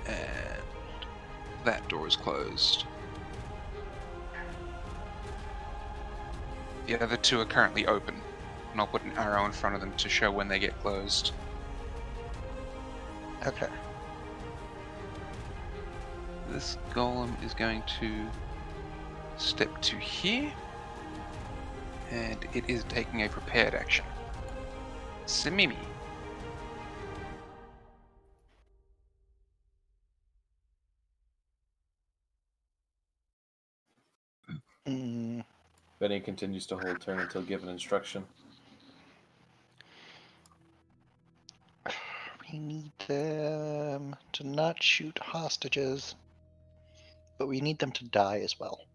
And that door is closed. The other two are currently open, and I'll put an arrow in front of them to show when they get closed. Okay. This golem is going to step to here, and it is taking a prepared action. Simimi. Mm, Benny continues to hold turn until given instruction. we need them to not shoot hostages, but we need them to die as well.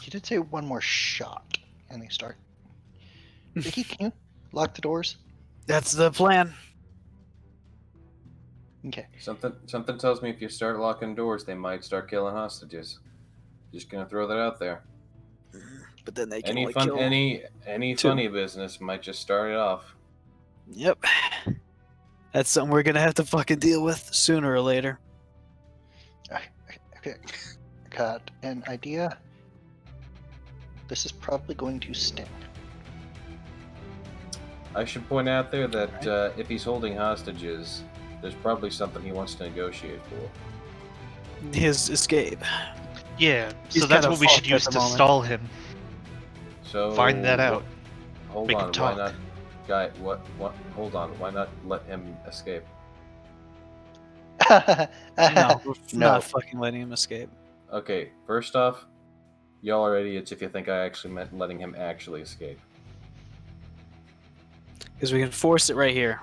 You did say one more shot, and they start. Ricky, can you lock the doors? That's the plan. Okay. Something tells me if you start locking doors, they might start killing hostages. Just gonna throw that out there. But then they can Any only fun, kill. any two. funny business might just start it off. Yep. That's something we're gonna have to fucking deal with sooner or later. Okay. Got an idea. This is probably going to sting. I should point out there that if he's holding hostages, there's probably something he wants to negotiate for. His escape. Yeah, He's so that's kinda what we should fucked at use the to moment. stall him. So Find that out. Hold Make him on, why talk. not, guy? What? Hold on, why not let him escape? No, we're No. not fucking letting him escape. Okay, first off, y'all are idiots if you think I actually meant letting him actually escape. Because we can force it right here.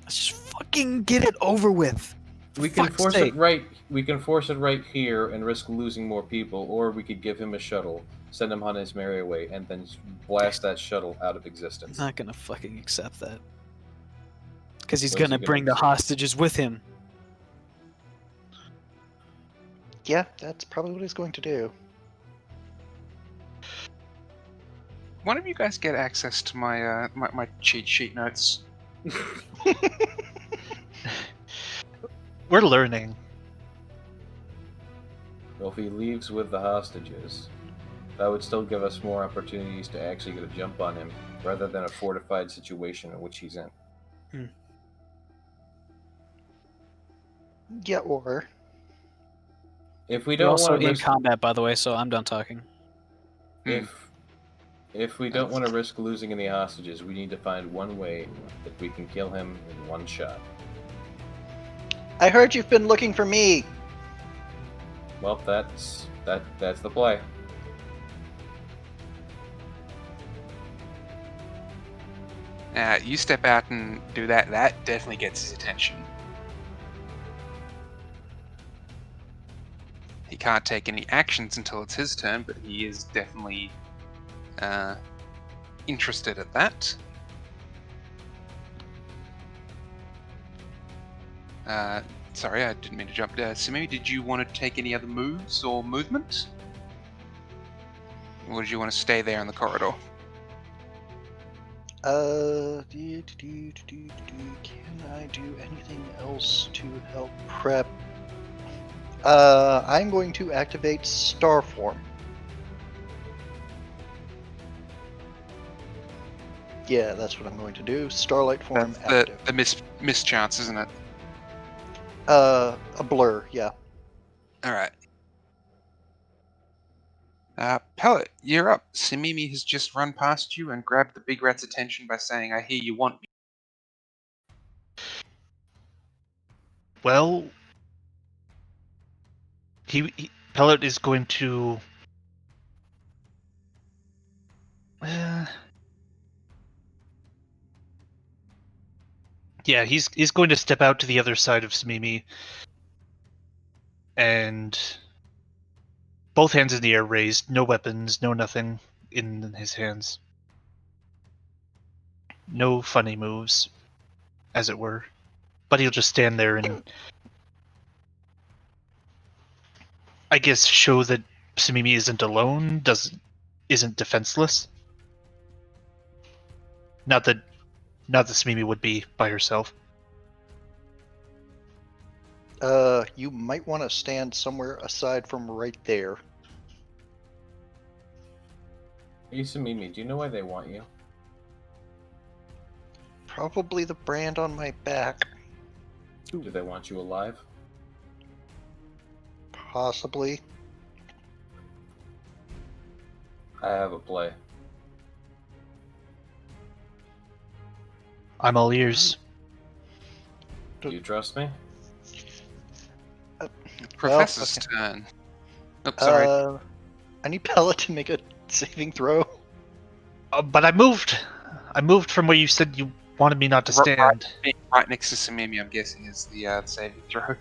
Let's just fucking get it over with. We can Fuck's force sake. it right. We can force it right here and risk losing more people, or we could give him a shuttle, send him on his merry way, and then blast that shuttle out of existence. I'm not gonna fucking accept that. Because he's What is he gonna gonna bring the accept? hostages with him. Yeah, that's probably what he's going to do. One of you guys get access to my my cheat sheet notes? We're learning. Well, if he leaves with the hostages, that would still give us more opportunities to actually get a jump on him, rather than a fortified situation in which he's in. Yeah, or If we We're don't also want to in risk, combat, by the way, so I'm done talking. if we don't want to risk losing any hostages, we need to find one way that we can kill him in one shot. I heard you've been looking for me. Well, that's the play. You step out and do that. That definitely gets his attention. He can't take any actions until it's his turn, but he is definitely interested at that. Sorry, I didn't mean to jump. Simi, did you want to take any other moves or movement? Or did you want to stay there in the corridor? Can I do anything else to help prep? I'm going to activate Starform. Yeah, that's what I'm going to do. Starlight form That's the active. miss chance, isn't it? A blur, yeah. Alright. Pellet, you're up. Simimi has just run past you and grabbed the big rat's attention by saying, I hear you want me. Well, Pellet is going to. Yeah, he's going to step out to the other side of Smimi, and both hands in the air raised, no weapons, no nothing in his hands. No funny moves, as it were. But he'll just stand there and, I guess, show that Smimi isn't alone, isn't defenseless. Not that Smimi would be by herself. You might want to stand somewhere aside from right there. Issa Mimi, do you know why they want you? Probably the brand on my back. Do they want you alive? Possibly. I have a play. I'm all ears. Do you trust me? Professor's turn. Oh, sorry. I need Pellet to make a saving throw. But I moved. I moved from where you said you wanted me not to stand. Right next to Simimi, I'm guessing, is the saving throw.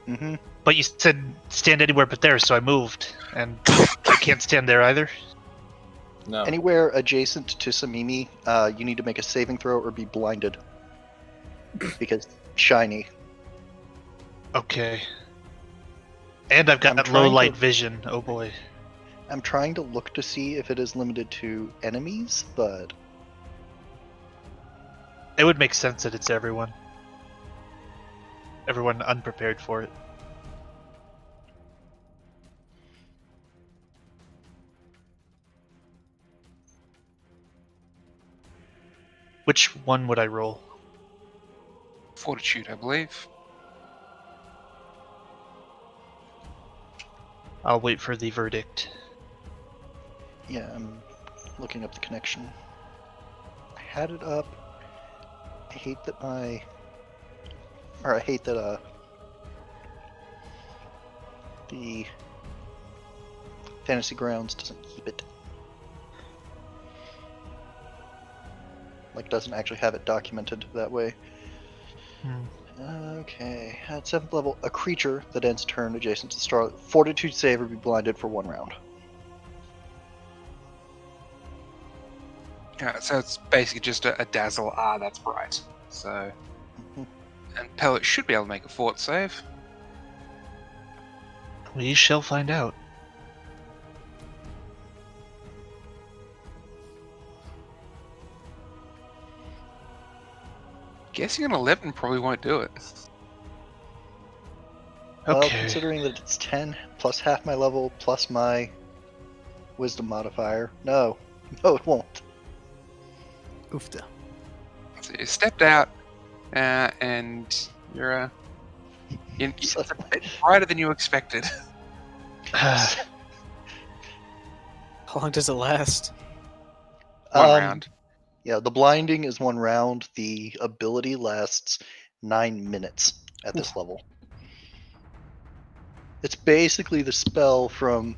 Mm-hmm. But you said stand anywhere but there, so I moved. And I can't stand there either. No. Anywhere adjacent to Samimi, you need to make a saving throw or be blinded. Because shiny. Okay. And I've got I'm low trying light to- vision. Oh boy. I'm trying to look to see if it is limited to enemies, but It would make sense that it's everyone. Everyone unprepared for it. Which one would I roll? Fortitude, I believe. I'll wait for the verdict. yeah, I'm looking up the connection. I had it up. I hate that the Fantasy Grounds doesn't keep it. Like, doesn't actually have it documented that way. Okay, at 7th level, a creature that ends turn adjacent to the star Fortitude save or be blinded for 1 round. So it's basically just a dazzle. Ah, that's bright. So, Mhm. and Pellet should be able to make a fort save. We shall find out. Guessing an 11 probably won't do it. Well, Okay. considering that it's 10 plus half my level plus my wisdom modifier, no, it won't. Oofta. So you stepped out, and you're it's a bit brighter than you expected. How long does it last? One Um, round. Yeah, the blinding is 1 round. The ability lasts 9 minutes at this level. It's basically the spell from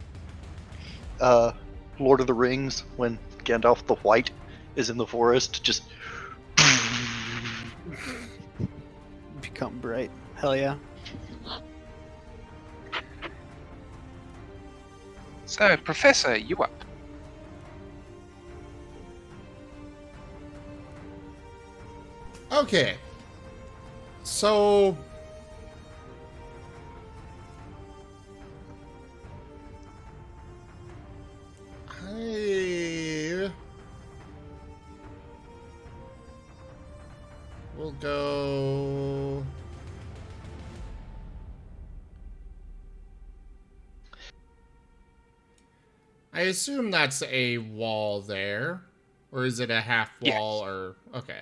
Lord of the Rings when Gandalf the White is in the forest. Just Become bright. Hell yeah. So, Professor, you up? Okay. So I will go. I assume that's a wall there, or is it a half wall? Yes. Or okay.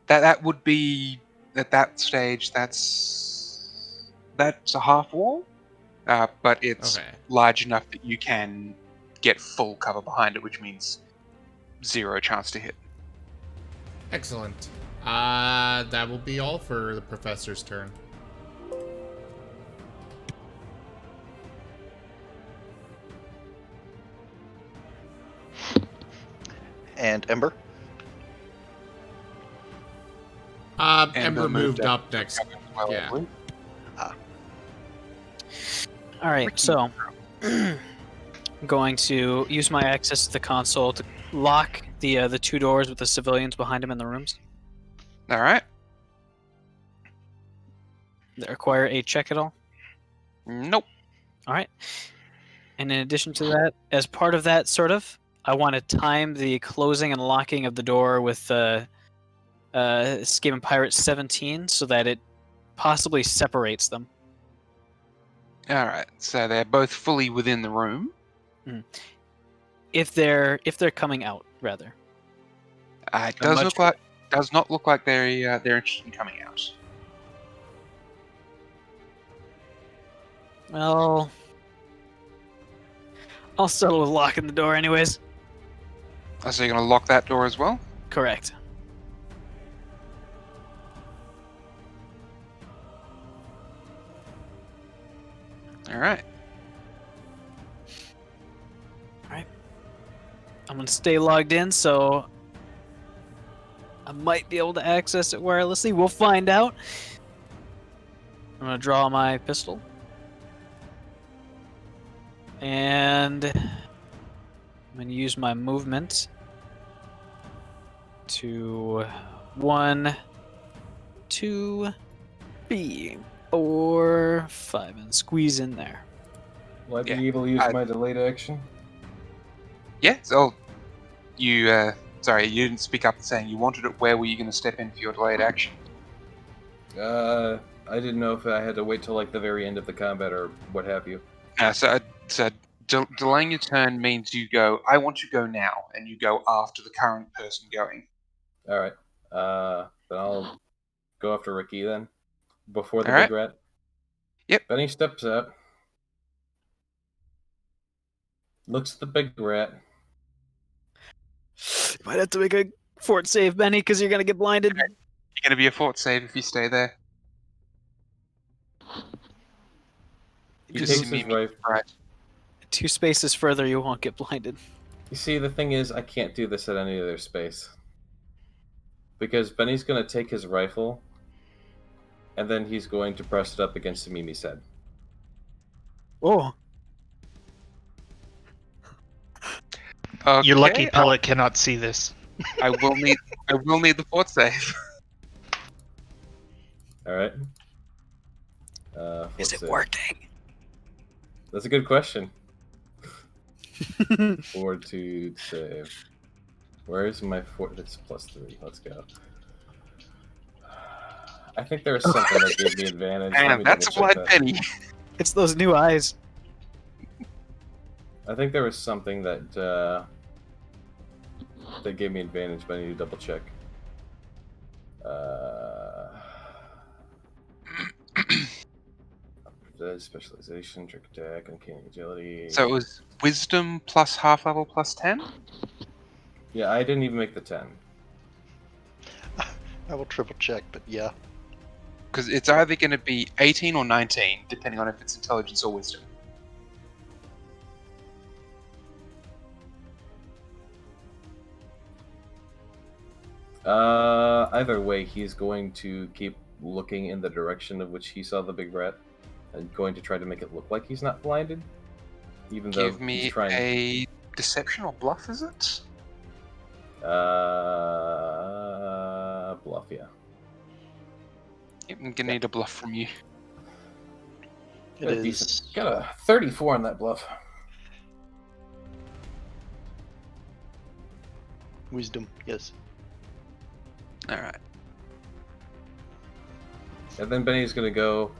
That would be at that stage. That's a half wall, but it's Okay. large enough that you can get full cover behind it, which means 0 chance to hit. Excellent. That will be all for the professor's turn. and Ember. Ember moved up next. Well, Yeah. All right, so I'm going to use my access to the console to lock the 2 doors with the civilians behind them in the rooms All right. that require a check at all. Nope. All right. And in addition to that, as part of that, sort of, I want to time the closing and locking of the door with Escape and Pirate 17 so that it possibly separates them. All right. So they're both fully within the room. If they're coming out, rather. It How much- does not look like they're interested in coming out. Well, I'll settle with locking the door anyways. So you're gonna lock that door as well? Correct. All right. I'm going to stay logged in, so I might be able to access it wirelessly. We'll find out. I'm going to draw my pistol. And I'm going to use my movement to 1, 2, 3. 4, 5, and squeeze in there. Will I be Yeah, able to use I- my delayed action? Yeah. So you sorry, you didn't speak up saying you wanted it. Where were you going to step in for your delayed action? I didn't know if I had to wait till like the very end of the combat or what have you. So delaying your turn means you go. I want to go now, and you go after the current person going. All right. Then I'll go after Ricky then. Before the All big right. rat. Yep. Benny steps up. Looks at the big rat. You might have to make a fort save, Benny, because you're gonna get blinded. You're going to be a fort save if you stay there. He Because takes you his mean me, rifle. right? 2 spaces further, you won't get blinded. You see, the thing is, I can't do this at any other space. Because Benny's going to take his rifle, and then he's going to press it up against Mimi's head. Oh, Okay, Your lucky pellet cannot see this. I will need the fort save. All right. is fort it save. working? That's a good question. Fortitude save. Where's my fort? It's +3. Let's go. I think there was something that gave me advantage. Let Man, me that's a double check blind that. penny. It's those new eyes. I think there was something that that gave me advantage, but I need to double check. Specialization, trick attack, uncanny agility. So it was wisdom plus half level plus 10? Yeah, I didn't even make the 10. I will triple check, but yeah. Because it's either going to be 18 or 19, depending on if it's intelligence or wisdom. Either way, he's going to keep looking in the direction of which he saw the big rat, and going to try to make it look like he's not blinded, even though Give me he's trying. a deception or bluff, is it? Bluff, yeah. Yep, I'm going to need a bluff from you. It Got a is. decent- got a 34 on that bluff. Wisdom, yes. Alright. And then Benny's gonna go.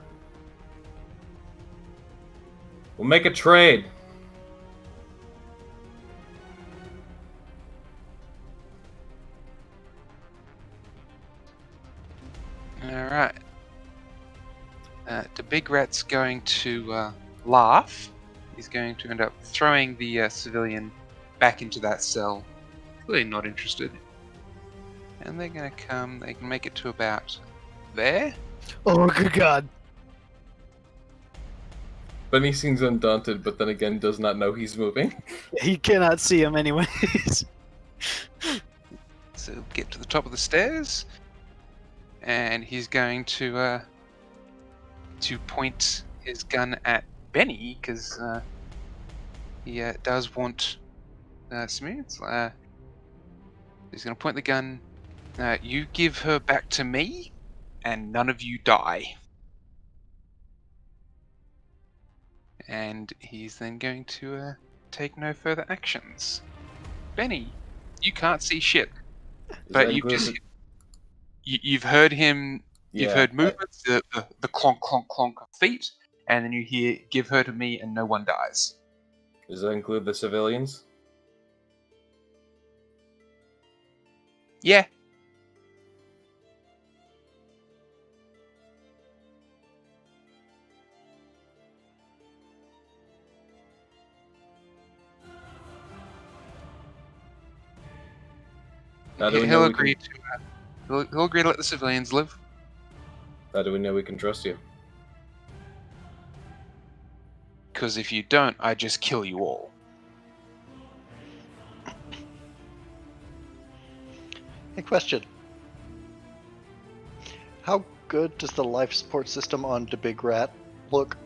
We'll make a trade. Alright. The big rat's going to laugh. He's going to end up throwing the civilian back into that cell. Clearly not interested. And they're going to come, they can make it to about there. Oh, good God. Benny seems undaunted, but then again does not know he's moving. He cannot see him anyways. So get to the top of the stairs. And he's going to point his gun at Benny, because he does want smooth. He's going to point the gun. You give her back to me, and none of you die. And he's then going to take no further actions. Benny, you can't see shit, but you've just you've heard him. You've heard movements, the clonk clonk clonk of feet, and then you hear "give her to me" and no one dies. Does that include the civilians? Yeah. How do we know He'll we agree can, to. He'll agree to let the civilians live. How do we know we can trust you? Because if you don't, I just kill you all. A question. How good does the life support system on the Big Rat look?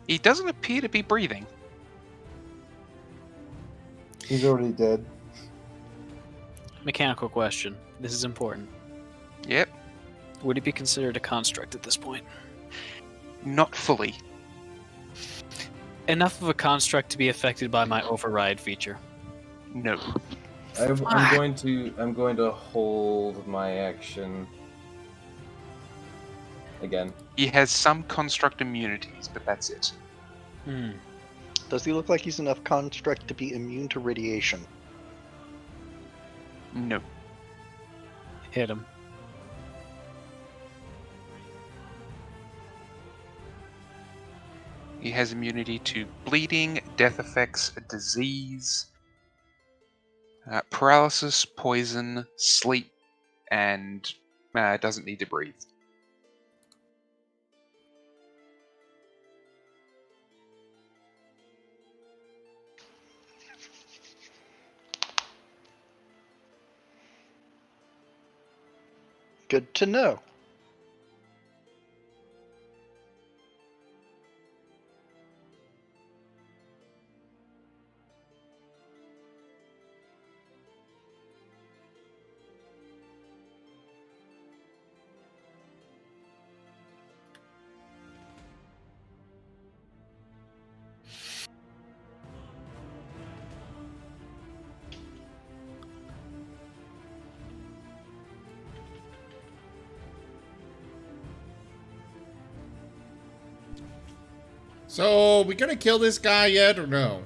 He doesn't appear to be breathing. He's already dead. Mechanical question. This is important. Yep. Would it be considered a construct at this point? Not fully. Enough of a construct to be affected by my override feature. No. I'm going to hold my action again. He has some construct immunities, but that's it. Hmm. Does he look like he's enough construct to be immune to radiation? No. Hit him. He has immunity to bleeding, death effects, disease, paralysis, poison, sleep, and doesn't need to breathe. Good to know. So, we gonna kill this guy yet or no?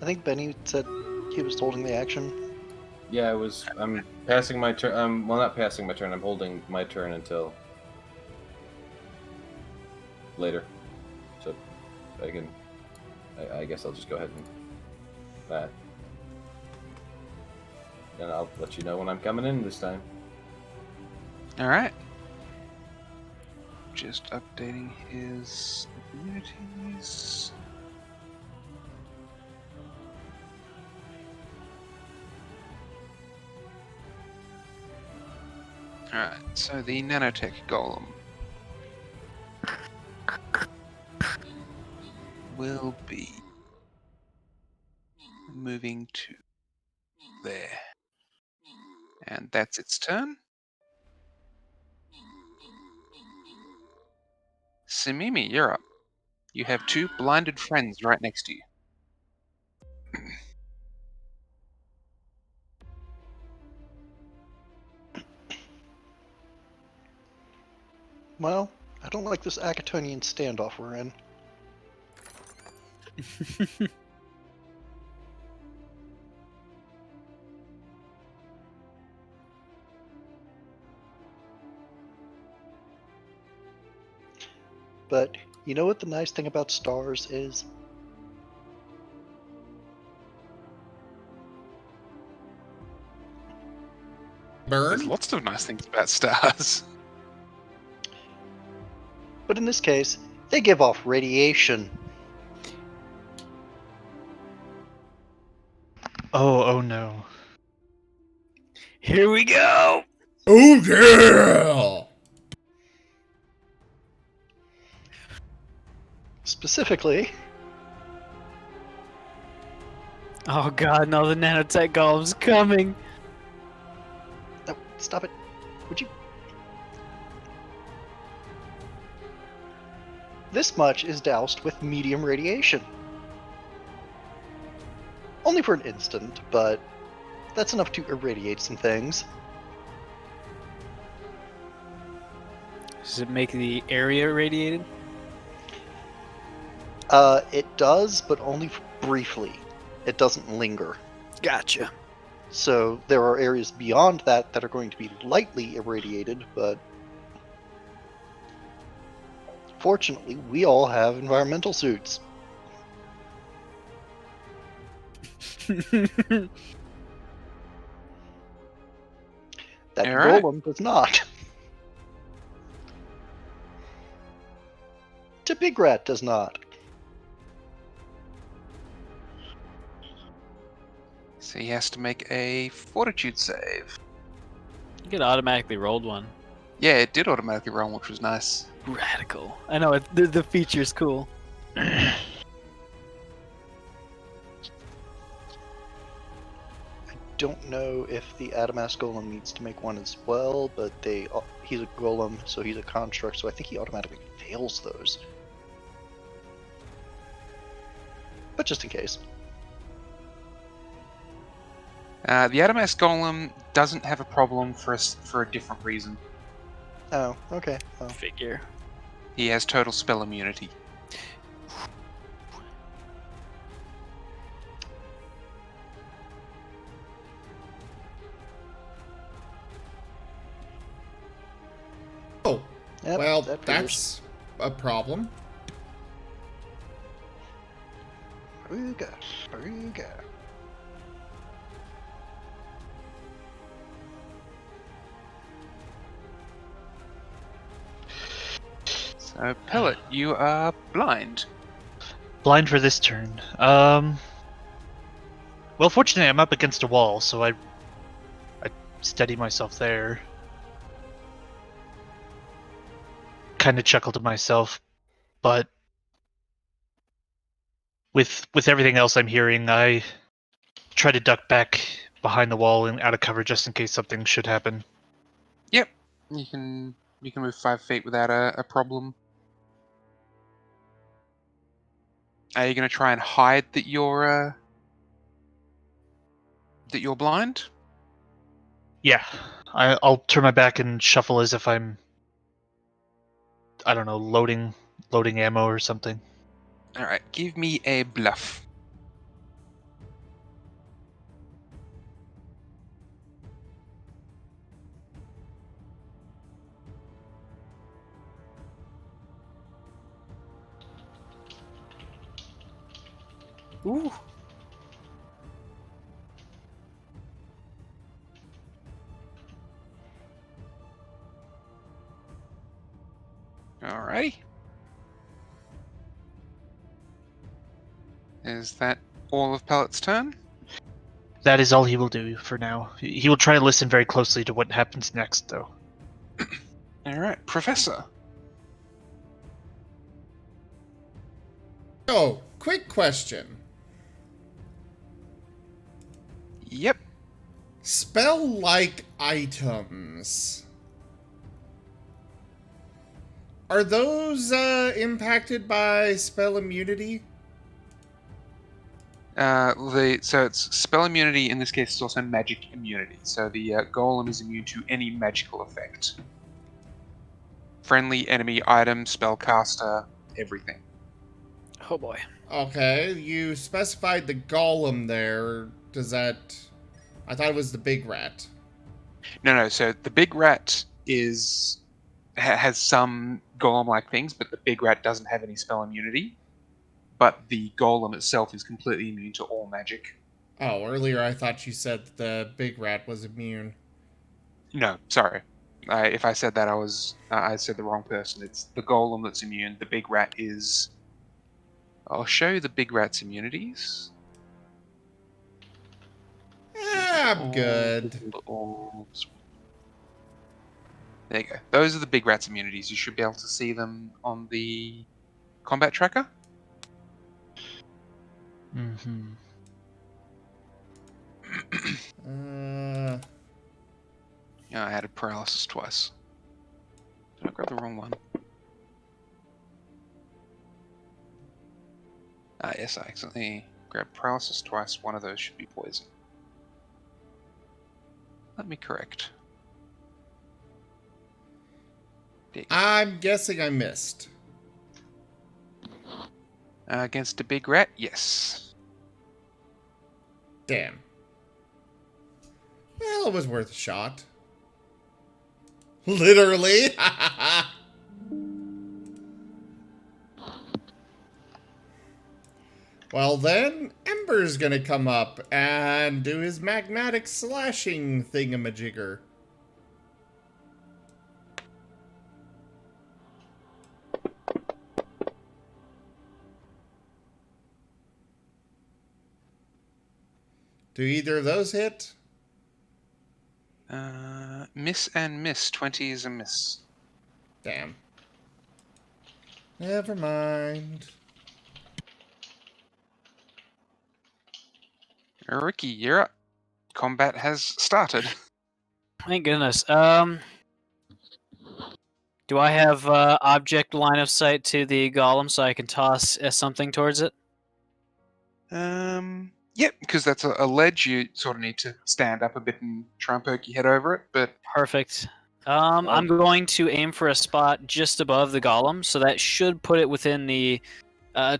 I think Benny said he was holding the action. Yeah, I'm passing my turn. Well, not passing my turn. I'm holding my turn until later. So I can. I guess I'll just go ahead and that. And I'll let you know when I'm coming in this time. Alright. Just updating his immunities. Alright, so the nanotech golem will be moving to there. And that's its turn. Simimi, you're up. You have two blinded friends right next to you. Well, I don't like this Akatonian standoff we're in. But you know what the nice thing about stars is? There's Burn? lots of nice things about stars. But in this case, they give off radiation. Oh no. Here we go! Oh yeah! Specifically, Oh god, no, the nanotech golem's coming! no, stop it. Would you? This much is doused with medium radiation. Only for an instant, but that's enough to irradiate some things. Does it make the area irradiated? It does, but only briefly. It doesn't linger. Gotcha. So there are areas beyond that that are going to be lightly irradiated, but fortunately, we all have environmental suits. That Alright. golem does not. To Big Rat does not. So he has to make a fortitude save. You get automatically rolled one. Yeah, it did automatically roll, which was nice. Radical. I know, the feature's cool. don't know if the Adamas Golem needs to make one as well, but he's a Golem, so he's a construct, so I think he automatically fails those. But just in case. The Adamas Golem doesn't have a problem for a different reason. Oh, okay. Well, Figure. He has total spell immunity. Oh, yep, well, that figures. that's a problem. Aruga, Aruga. So, Pellet, you are blind. Blind for this turn. Well, fortunately, I'm up against a wall, so I steady myself there. Kind of chuckle to myself, but with everything else I'm hearing, I try to duck back behind the wall and out of cover just in case something should happen. Yep, you can move 5 feet without a problem. Are you going to try and hide that you're blind? Yeah, I'll turn my back and shuffle as if I'm, I don't know, loading ammo or something. All right, give me a bluff. Ooh. Alrighty. Is that all of Pellet's turn? That is all he will do for now. He will try to listen very closely to what happens next, though. Alright, Professor. Oh, quick question. Yep. Spell-like items. Are those impacted by spell immunity? So it's spell immunity, in this case it's also magic immunity. So the golem is immune to any magical effect. Friendly, enemy, item, spellcaster, everything. Oh boy. Okay, you specified the golem there. Does that... I thought it was the big rat. No, so the big rat has some golem-like things, but the big rat doesn't have any spell immunity. But the golem itself is completely immune to all magic. Oh, earlier I thought you said the big rat was immune. No, sorry. If I said that, I said the wrong person. It's the golem that's immune. The big rat is... I'll show you the big rat's immunities. I'm good. There you go. Those are the big rat's immunities. You should be able to see them on the combat tracker. Mm-hmm. Yeah, I added paralysis twice. Did I grab the wrong one? Yes, I accidentally grabbed paralysis twice. One of those should be poison. Let me correct. I'm guessing I missed. Against a big rat? Yes. Damn. Well, it was worth a shot. Literally. Well then, Ember's gonna come up and do his magmatic slashing thingamajigger. Do either of those hit? Miss and miss. 20 is a miss. Damn. Never mind. Ricky, you're up. combat has started. Thank goodness. Do I have object line of sight to the golem so I can toss something towards it? Yep, because that's a ledge. You sort of need to stand up a bit and try and poke your head over it. But Perfect. I'm going to aim for a spot just above the golem, so that should put it within the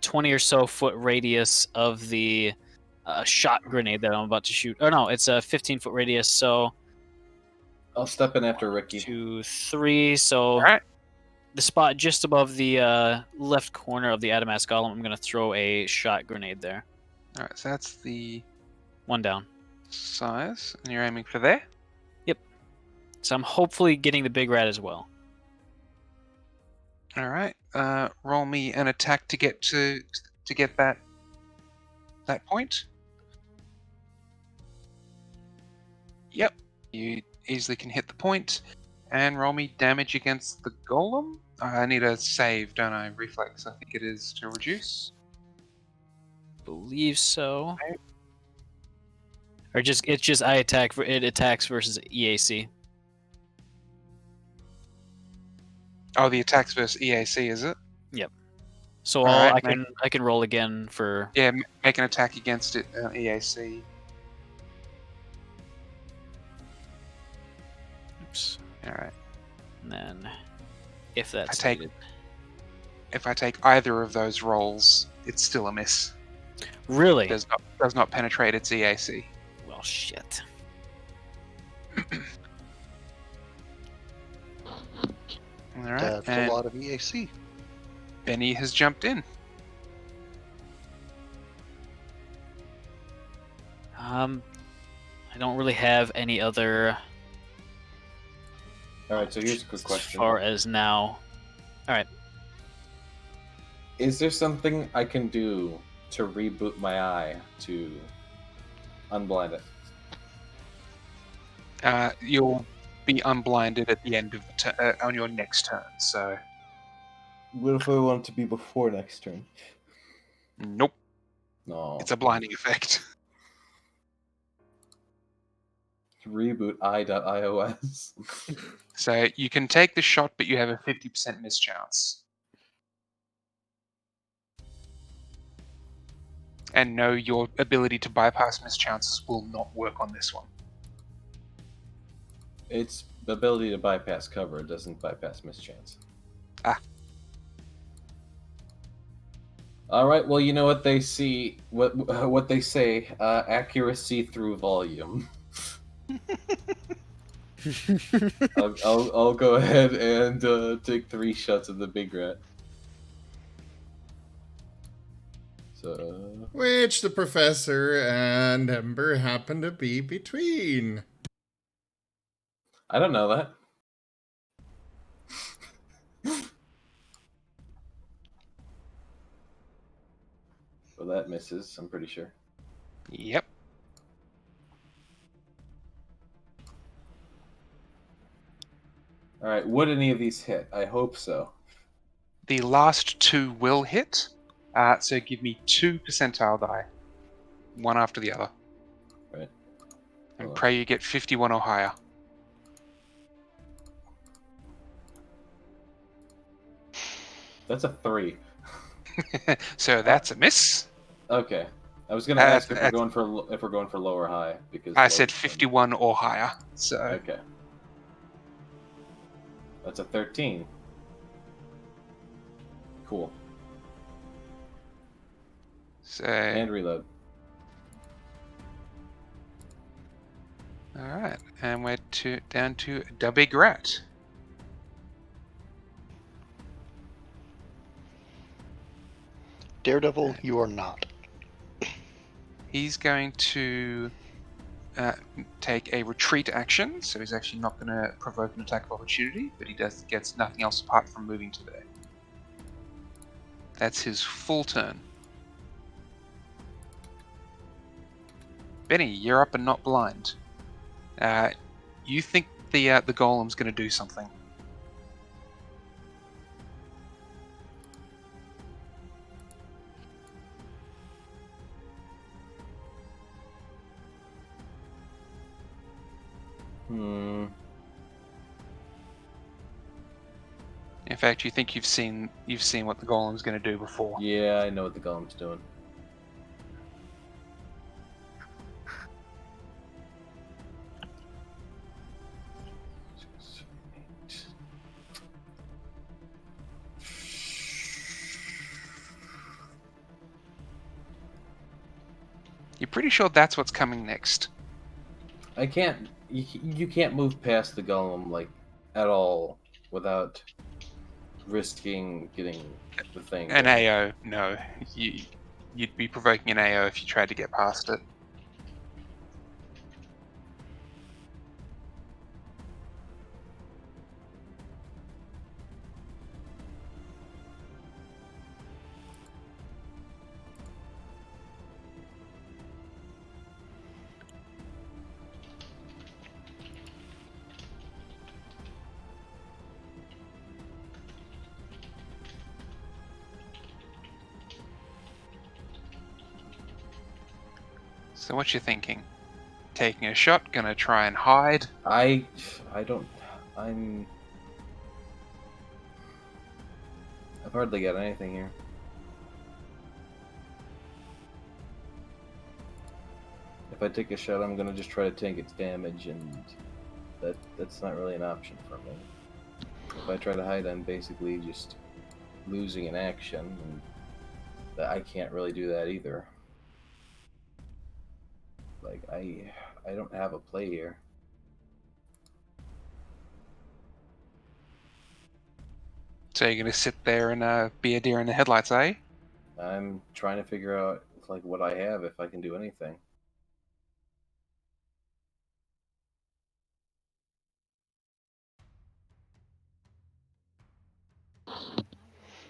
20 or so foot radius of the shot grenade that I'm about to shoot. Oh no, it's a 15-foot radius, so I'll step in after Ricky. 2, 3. So all right, the spot just above the left corner of the Adamas golem, I'm going to throw a shot grenade there. all right. So that's the One down. size, and you're aiming for there. So I'm hopefully getting the big rat as well. All right. Roll me an attack to get that point. Yep, you easily can hit the point. And roll me damage against the golem. I need a save, don't I? Reflex, I think it is, to reduce. Believe so. Or just it's just it attacks versus EAC. Oh, the attacks versus EAC, is it? So Alright, I can roll again for Yeah, make an attack against it, EAC. oops. Alright. And then if that's take- needed. If I take either of those rolls, it's still a miss. Really? Does not penetrate its EAC. Well, shit. Alright, That's a and lot of EAC. Benny has jumped in. I don't really have any other All right, so here's a quick as question. far as now. Is there something I can do to reboot my eye to unblind it? You'll be unblinded at the end of on your next turn, so What if I want it to be before next turn? nope, No. it's a blinding effect. Reboot i.ios. So you can take the shot, but you have a 50% miss chance. And no, your ability to bypass miss chances will not work on this one. It's the ability to bypass cover. It doesn't bypass mischance. Ah. All right. Well, you know what they see. What they say. Accuracy through volume. I'll go ahead and take 3 shots of the big rat. So Which the professor and Ember happen to be between. I don't know that. Well, that misses. I'm pretty sure. Yep. All right. Would any of these hit? I hope so. The last 2 will hit. So give me 2 percentile die. One after the other. Right. And Cool. pray you get 51 or higher. That's a 3. So that's a miss. Okay. I was gonna ask if we're that's- going for low or high because I low said is fun. 51 or higher. So Okay. That's a 13. Cool. And reload. All right, and we're down to the big rat. Daredevil, you are not. He's going to take a retreat action, so he's actually not going to provoke an attack of opportunity, but he gets nothing else apart from moving to there. That's his full turn. Benny, you're up and not blind. You think the golem's going to do something. Hmm. In fact, you think you've seen what the golem's going to do before. Yeah, I know what the golem's doing. You're pretty sure that's what's coming next. I can't. You can't move past the golem like at all without risking getting the thing. An going. AO, no. You'd be provoking an AO if you tried to get past it. So what you thinking? Taking a shot, gonna try and hide? I don't. I've hardly got anything here. If I take a shot, I'm gonna just try to tank its damage, and that's not really an option for me. If I try to hide, I'm basically just losing an action, and I can't really do that either. Like I don't have a play here. So you're gonna sit there and be a deer in the headlights, eh? I'm trying to figure out like what I have if I can do anything.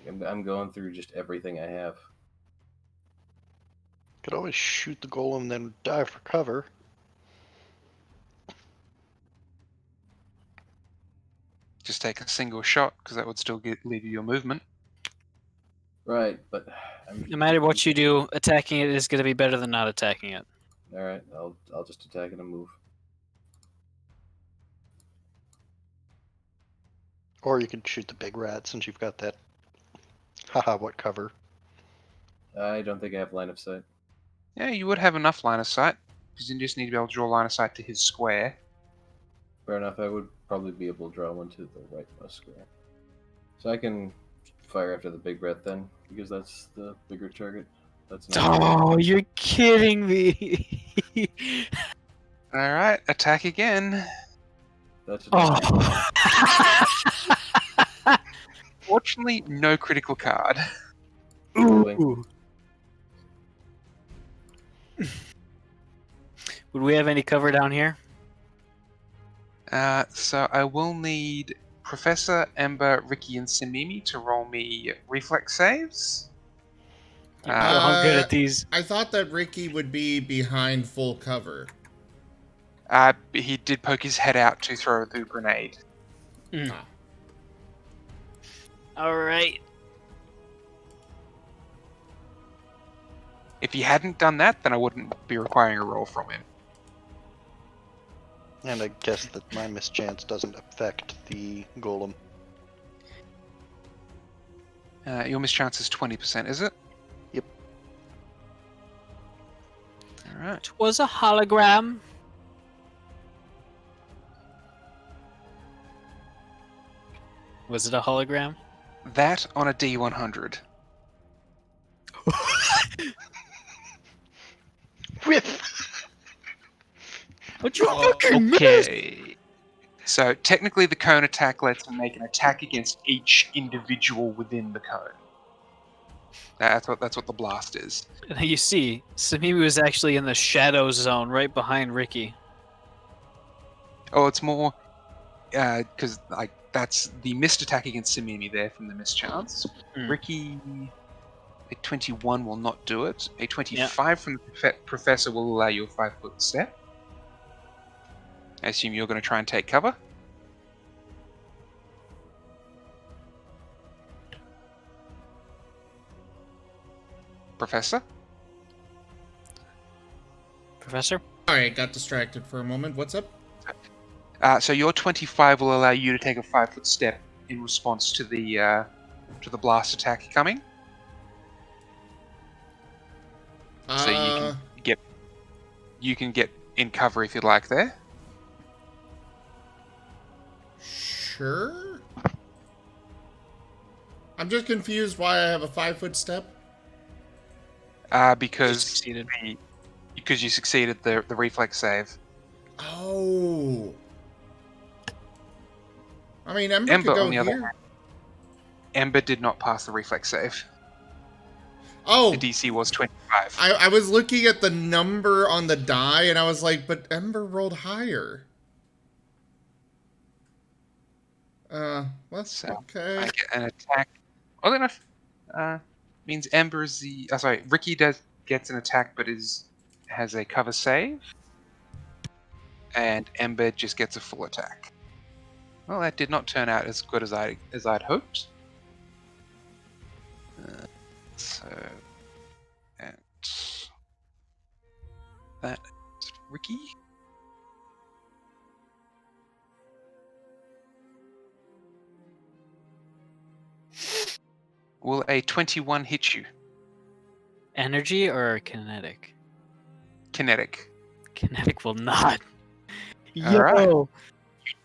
I'm going through just everything I have. Could always shoot the golem, then dive for cover. Just take a single shot, because that would still leave you your movement. Right, but No matter what you do, attacking it is going to be better than not attacking it. All right, I'll just attack and move. Or you could shoot the big rat since you've got that. Haha, what cover? I don't think I have line of sight. Yeah, you would have enough line of sight, because you just need to be able to draw line of sight to his square. Fair enough. I would probably be able to draw one to the rightmost square. So I can fire after the big rat then, because that's the bigger target. That's not. Oh, you're kidding me! Alright, attack again. That's Oh. Fortunately, no critical card. Ooh. Would we have any cover down here? So I will need Professor, Ember, Ricky, and Simimi to roll me reflex saves. You know I'm good at these. I thought that Ricky would be behind full cover. He did poke his head out to throw the grenade. Mm. All right. If he hadn't done that, then I wouldn't be requiring a roll from him. And I guess that my mischance doesn't affect the golem. Your mischance is 20%, is it? Yep. Alright. It was a hologram. Was it a hologram? That on a D100. Whiff! What you fucking miss? Okay. So technically the cone attack lets him make an attack against each individual within the cone. That's what the blast is. You see, Samimi was actually in the shadow zone right behind Ricky. Oh, it's more because like that's the missed attack against Simimi there from the mischance. Mm. Ricky, a 21 will not do it. A 25 from the professor will allow you a 5-foot step. I assume you're going to try and take cover. Professor? Professor? Alright, got distracted for a moment. What's up? So your 25 will allow you to take a 5-foot step in response to the blast attack coming. So you can get in cover if you'd like there. Sure. I'm just confused why I have a 5-foot step. Because you succeeded the reflex save. Oh. I mean, Ember Ember, could go on the other here. hand, Ember did not pass the reflex save. Oh, The DC was 25. I was looking at the number on the die, and I was like, but Ember rolled higher. Well, So okay. I get an attack. Oddly enough, means Ember is the. Sorry, Ricky gets an attack, but has a cover save, and Ember just gets a full attack. Well, that did not turn out as good as I'd hoped. So, and that is Ricky. Will a 21 hit you? Energy or kinetic? Kinetic. Kinetic will not. All right. You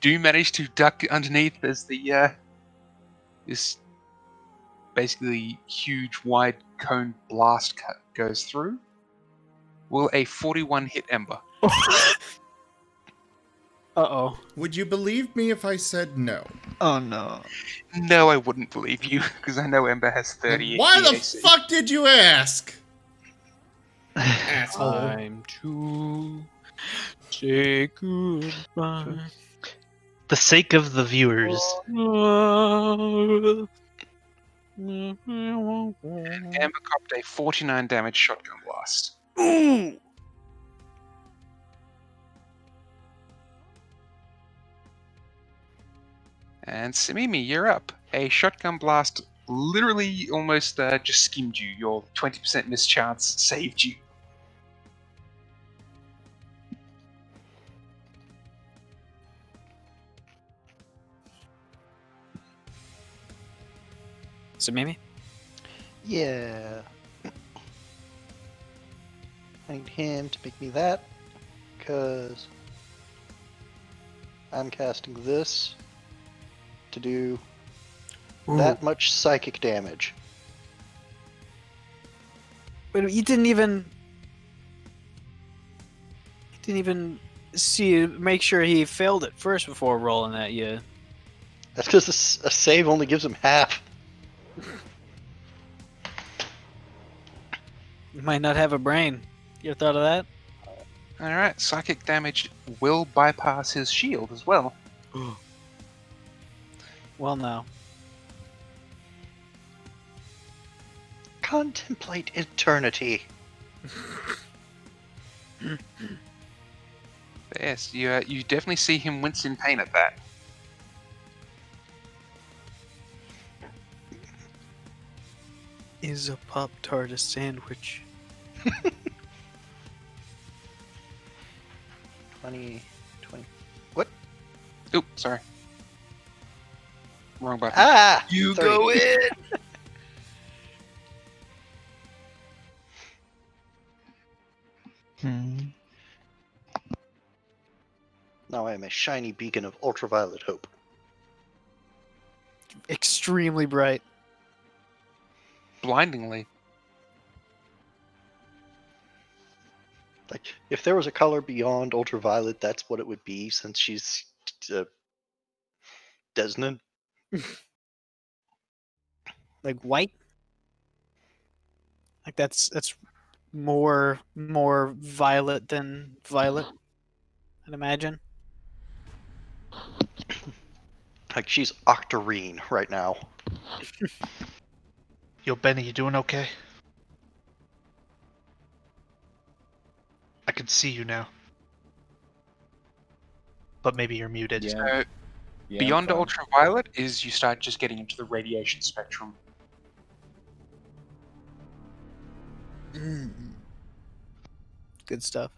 do manage to duck underneath as the this basically huge wide cone blast goes through. Will a 41 hit Ember? Uh-oh. Would you believe me if I said no? Oh no. No, I wouldn't believe you, because I know Ember has 30. Why the AC. fuck did you ask? Asshole. Time to say goodbye. The sake of the viewers. Ember copped a 49 damage shotgun blast. And Samimi, you're up. A shotgun blast literally almost just skimmed you. Your 20% mischance saved you. So maybe? Yeah. I need him to make me that, because I'm casting this to do that much psychic damage. But you didn't even make sure he failed it first before rolling at you. That's because a save only gives him half. You might not have a brain. You ever thought of that? Alright, psychic damage will bypass his shield as well. Well, no. Contemplate eternity. Yes, you definitely see him wince in pain at that. Is a Pop-Tart a sandwich? 20. Oop, sorry. Wrong button. Ah! You 30. go in! Now I am a shiny beacon of ultraviolet hope. Extremely bright. Blindingly. Like, if there was a color beyond ultraviolet, that's what it would be, since she's Desnan. Like white? Like that's more violet than violet, I'd imagine. Like, she's octarine right now. Yo, Benny, you doing okay? I can see you now. But maybe you're muted. Yeah. So, Yeah, beyond I'm fine. ultraviolet is you start just getting into the radiation spectrum. Good stuff.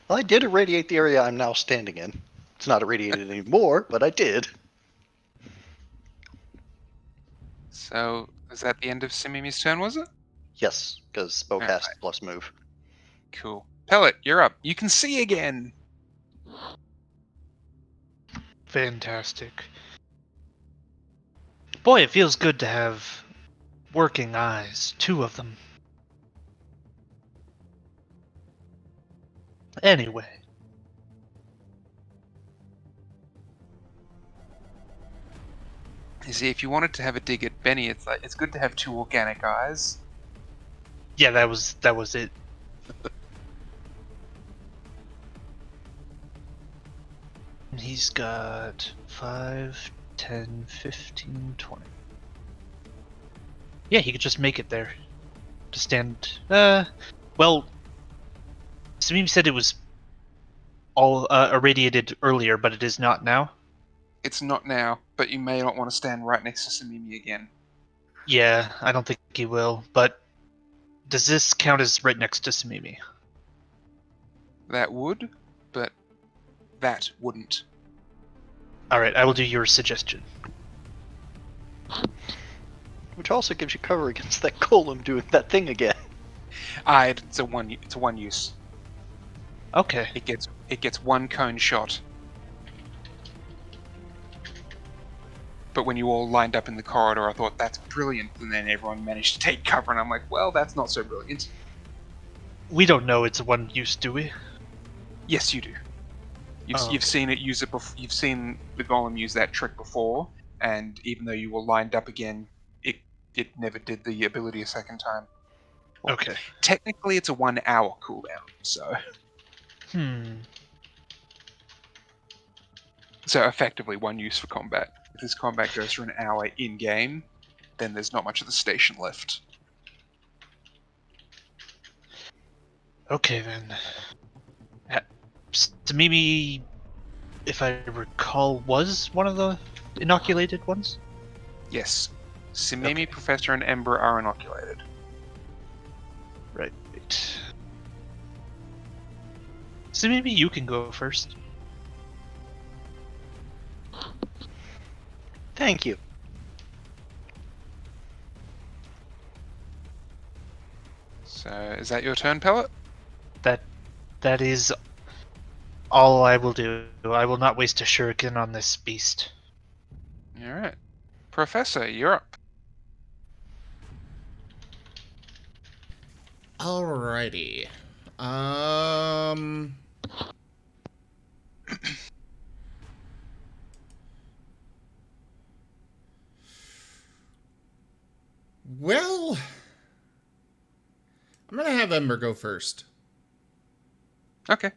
Well, I did irradiate the area I'm now standing in. It's not irradiated anymore, but I did. So, is that the end of Simimi's turn, was it? Yes, because spellcast Alright. plus move. Cool. Pellet, you're up. You can see again. Fantastic. Boy, it feels good to have working eyes. 2 of them. Anyway. You see, if you wanted to have a dig at Benny, it's like it's good to have 2 organic eyes. Yeah, that was it. He's got 5, 10, 15, 20. Yeah, he could just make it there. To stand. Well, Samim said it was all irradiated earlier, but it is not now. It's not now, but you may not want to stand right next to Simimi again. Yeah, I don't think he will, but does this count as right next to Samimi? That would, but that wouldn't. Alright, I will do your suggestion. Which also gives you cover against that golem doing that thing again. It's a one use. Okay. It gets 1 cone shot. But when you all lined up in the corridor, I thought that's brilliant, and then everyone managed to take cover, and I'm like, well, that's not so brilliant. We don't know it's one use, do we? Yes, you do. You've seen it use it. You've seen the golem use that trick before, and even though you were lined up again, it never did the ability a second time. Well, Okay. technically, it's a 1 hour cooldown, so effectively 1 use for combat. If this combat goes for an hour in game, then there's not much of the station left. Okay then. Samimi, if I recall, was one of the inoculated ones? Yes, Simimi, Okay. Professor, and Ember are inoculated. Right. Samimi, you can go first. Thank you. So, is that your turn, Pellet? That is all I will do. I will not waste a shuriken on this beast. Alright. Professor, you're up. Alrighty. Well, I'm gonna have Ember go first. Okay.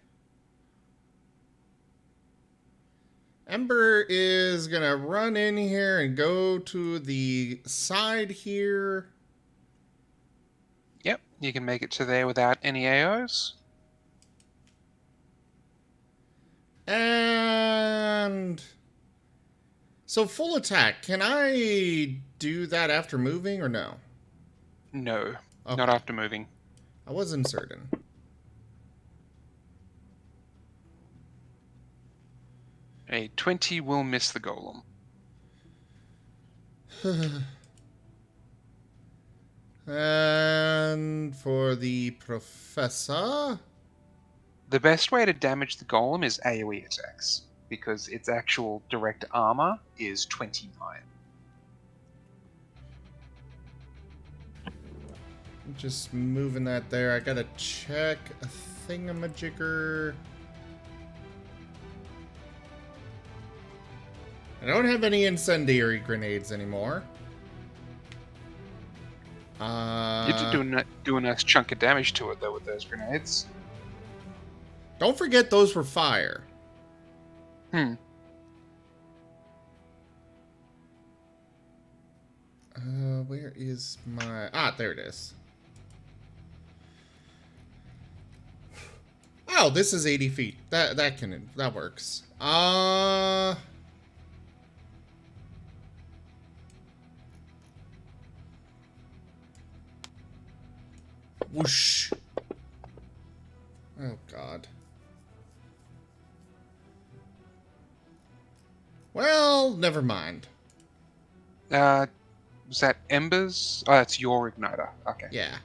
Ember is gonna run in here and go to the side here. Yep, you can make it to there without any AOs. And so full attack, can I do that after moving or no? No, Okay. not after moving. I wasn't certain. A 20 will miss the golem. And for the professor, The best way to damage the golem is AoE attacks, because its actual direct armor is 29. just moving that there. I gotta check a thingamajigger. I don't have any incendiary grenades anymore. You did do a nice chunk of damage to it, though, with those grenades. Don't forget those were fire. Where is my... Ah, there it is. Oh, this is 80 feet. That works. Whoosh. Oh, God. Well, never mind. Was that Embers? Oh, that's your igniter. Okay. Yeah.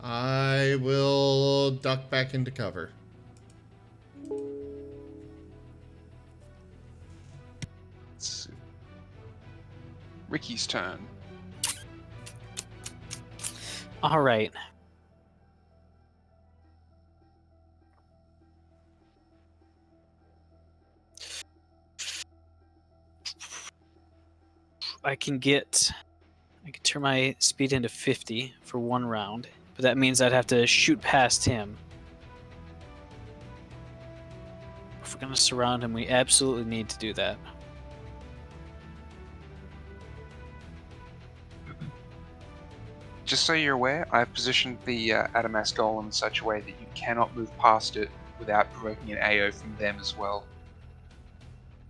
I will duck back into cover. Let's see. Ricky's turn. All right. I can turn my speed into 50 for one round, but that means I'd have to shoot past him. If we're gonna surround him, we absolutely need to do that. Just so you're aware, I've positioned the Adamas Golem in such a way that you cannot move past it without provoking an AO from them as well.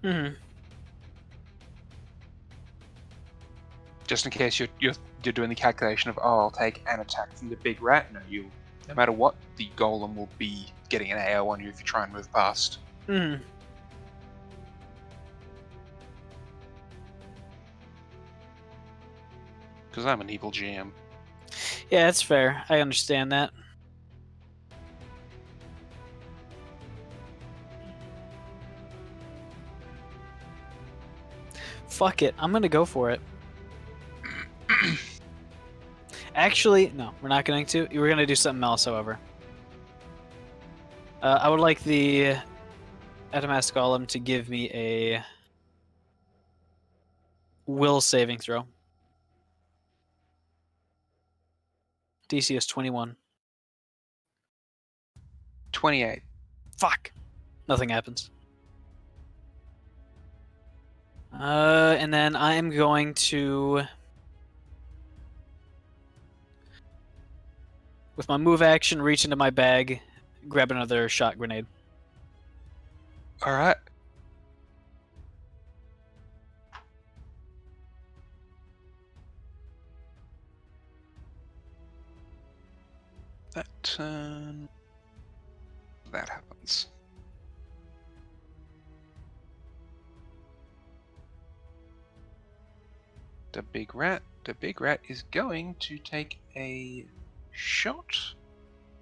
Mm-hmm. Just in case you're doing the calculation of, oh, I'll take an attack from the big rat. No, no matter what, the Golem will be getting an AO on you if you try and move past. Mm-hmm. Because I'm an evil GM. Yeah, that's fair. I understand that. Fuck it. I'm gonna go for it. Actually, no, we're not going to. We're going to do something else, however. I would like the Adamas Golem to give me a will saving throw. DC is 21. 28. Fuck. Nothing happens. And then I am going to, with my move action, reach into my bag, grab another shot grenade. Alright. That turn... that happens. The big rat is going to take a shot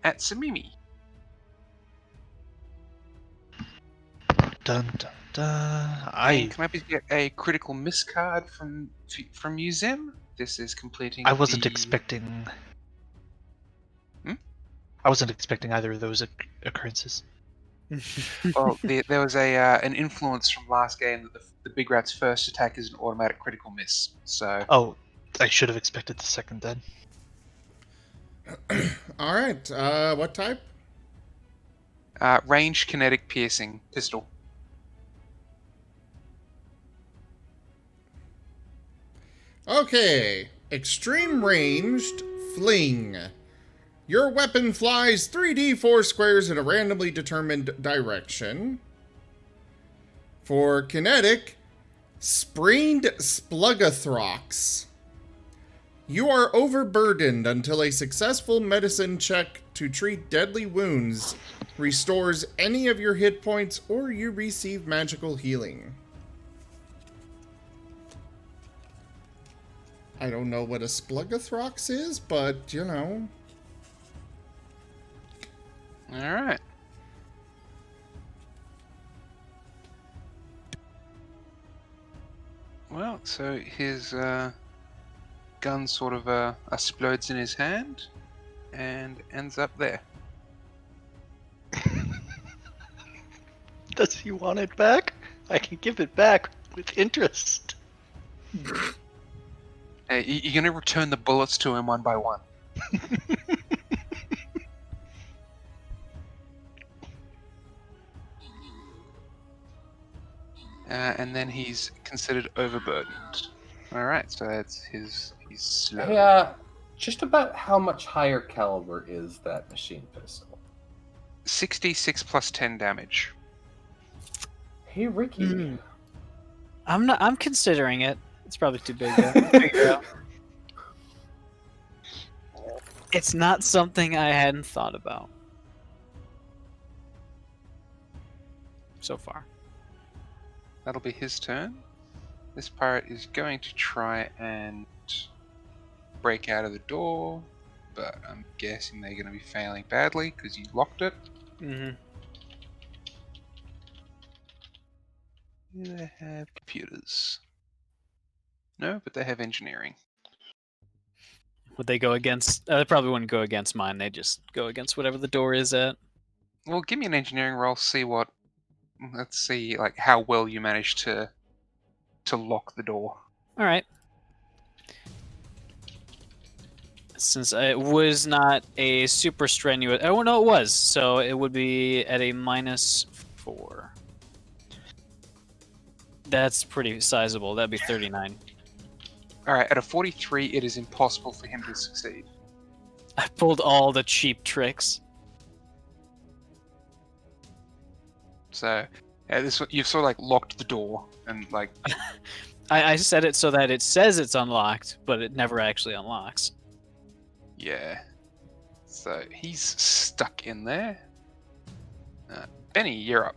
at Samimi. Dun dun dun. And can I please get a critical miss card from you, Zim? This is completing. I wasn't expecting. Hmm? I wasn't expecting either of those occurrences. Well, there was an influence from last game that the big rat's first attack is an automatic critical miss. So. Oh, I should have expected the second then. All right. What type? Ranged kinetic piercing pistol. Okay. Extreme ranged fling. Your weapon flies 3d4 squares in a randomly determined direction. For kinetic, sprained Splugathrox. You are overburdened until a successful medicine check to treat deadly wounds restores any of your hit points or you receive magical healing. I don't know what a Splugathrox is, but, you know. Alright. Well, so his gun sort of explodes in his hand and ends up there. Does he want it back? I can give it back with interest. Hey, you're going to return the bullets to him one by one. And then he's considered overburdened. Alright, so that's he's slow. Hey, just about how much higher caliber is that machine pistol? 66 plus 10 damage. Hey, Ricky. I'm considering it. It's probably too big to figure out. It's not something I hadn't thought about so far. That'll be his turn. This pirate is going to try and break out of the door, but I'm guessing they're going to be failing badly because you locked it. Mm-hmm. Do they have computers? No, but they have engineering. Would they go against? They probably wouldn't go against mine. They just go against whatever the door is at. Well, give me an engineering roll. See what. Let's see, like how well you manage to lock the door. All right. Since it was not a super strenuous. Oh no, it was. So it would be at a -4. That's pretty sizable. That'd be 39. All right, at a 43, it is impossible for him to succeed. I pulled all the cheap tricks. So, yeah, this you've sort of like locked the door and like. I set it so that it says it's unlocked, but it never actually unlocks. Yeah. So he's stuck in there. Benny, you're up.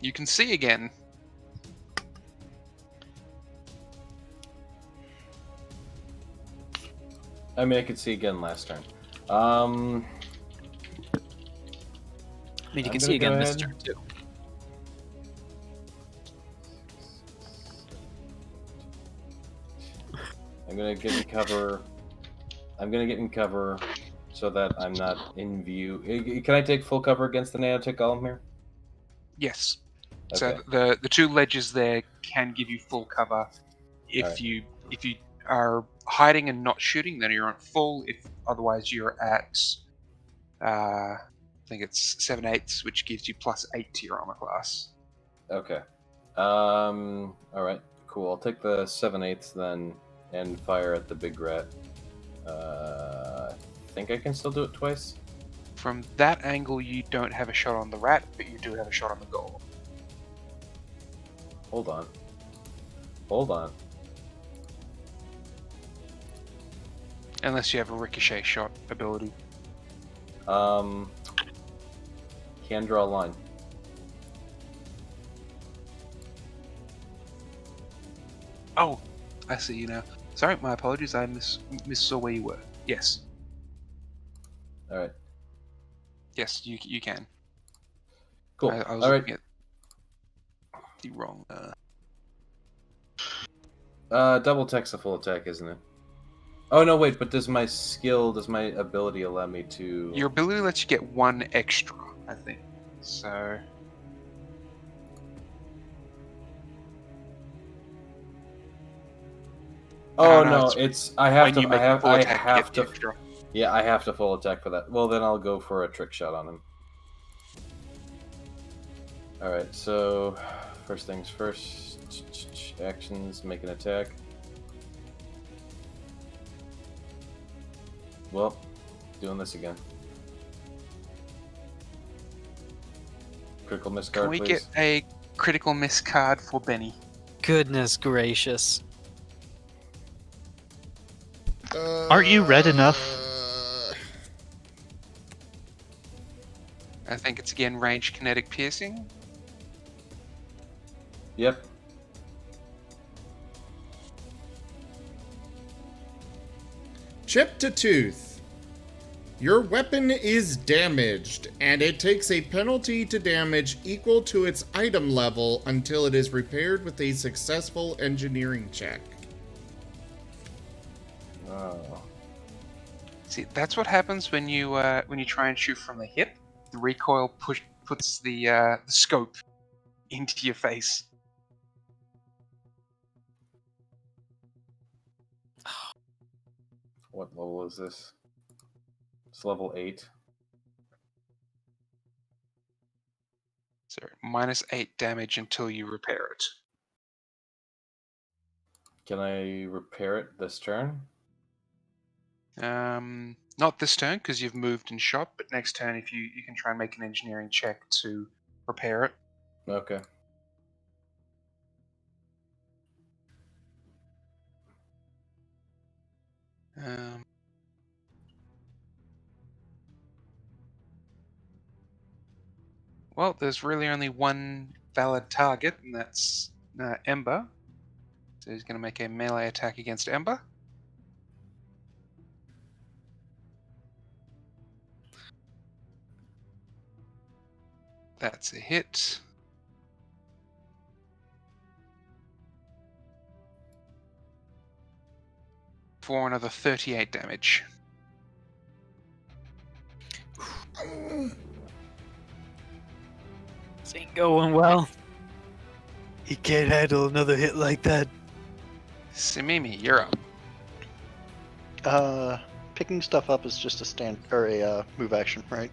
You can see again. I mean, I could see again last turn. I mean, you I'm can gonna see again go this ahead. turn too. I'm gonna get in cover. I'm gonna get in cover so that I'm not in view. Can I take full cover against the nanotech golem here? Yes. Okay. So the two ledges there can give you full cover. If Alright. you are hiding and not shooting, then you're on full. If otherwise you're at I think it's 7/8, which gives you +8 to your armor class. Okay. All right. Cool. I'll take the 7/8 then and fire at the big rat. I think I can still do it twice. From that angle, you don't have a shot on the rat, but you do have a shot on the golem. Hold on. Hold on. Unless you have a ricochet shot ability. Can draw a line. Oh, I see you now. Sorry, my apologies. I saw where you were. Yes, All right. yes, you can. Cool. I was All right. looking at the wrong. Double tech's a full attack, isn't it? Oh no, wait. But does my ability allow me to? Your ability lets you get one extra, I think. So. Oh no, no, it's I have when to. you make I a have. full I attack, you have get the to. extra. Yeah, I have to full attack for that. Well, then I'll go for a trick shot on him. All right. So, first things first. Actions. Make an attack. Well, doing this again. Critical miss card, Can we please. get a critical miss card for Benny? Goodness gracious. Aren't you red enough? I think it's again range kinetic piercing. Yep. Chip to tooth. Your weapon is damaged, and it takes a penalty to damage equal to its item level until it is repaired with a successful engineering check. Oh. See, that's what happens when you try and shoot from the hip. The recoil puts the scope into your face. What level is this? It's level 8. So -8 damage until you repair it. Can I repair it this turn? Not this turn because you've moved and shot, but next turn if you can try and make an engineering check to repair it. Okay. Well, there's really only one valid target, and that's Ember. So he's going to make a melee attack against Ember. That's a hit. For another 38 damage. This ain't going well. He can't handle another hit like that. Simimi, you're up. Picking stuff up is just a stand or a move action, right?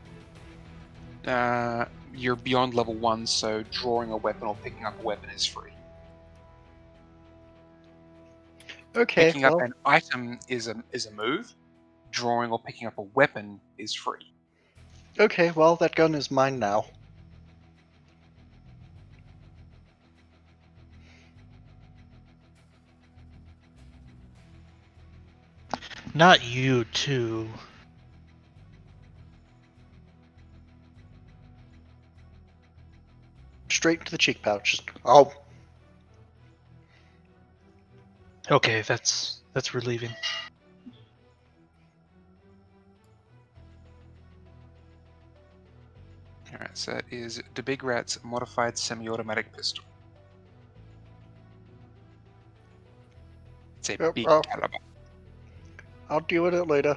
You're beyond level 1, so drawing a weapon or picking up a weapon is free. Okay, Picking well, up an item is a move. Drawing or picking up a weapon is free. okay, well, that gun is mine now. Not you, too. Straight into the cheek pouch. Just, oh, Okay, that's relieving. Alright, so that is the Big Rat's modified semi-automatic pistol. It's a Yep, big oh. caliber. I'll deal with it later.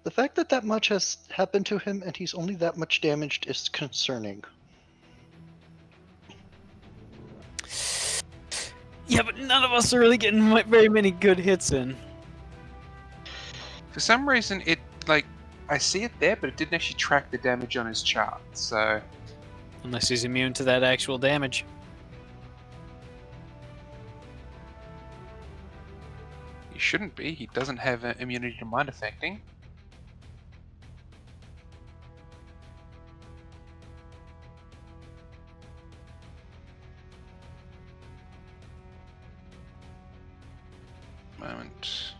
The fact that much has happened to him and he's only that much damaged is concerning. Yeah, but none of us are really getting very many good hits in. For some reason, it, like, I see it there, but it didn't actually track the damage on his chart, so... Unless he's immune to that actual damage. He shouldn't be. He doesn't have immunity to mind affecting. Moment.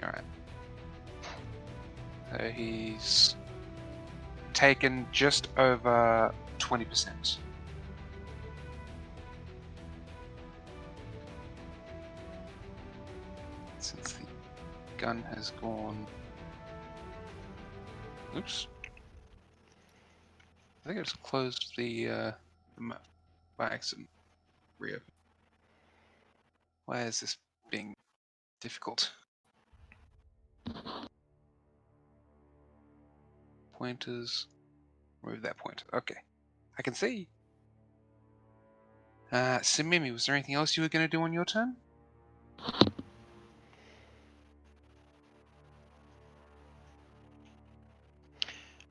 Alright. So he's taken just over 20%. Since the gun has gone... Oops. I think I just closed the map by accident. Reopen. Why is this being difficult? Pointers. Remove that pointer. Okay. I can see. Simimi, was there anything else you were going to do on your turn?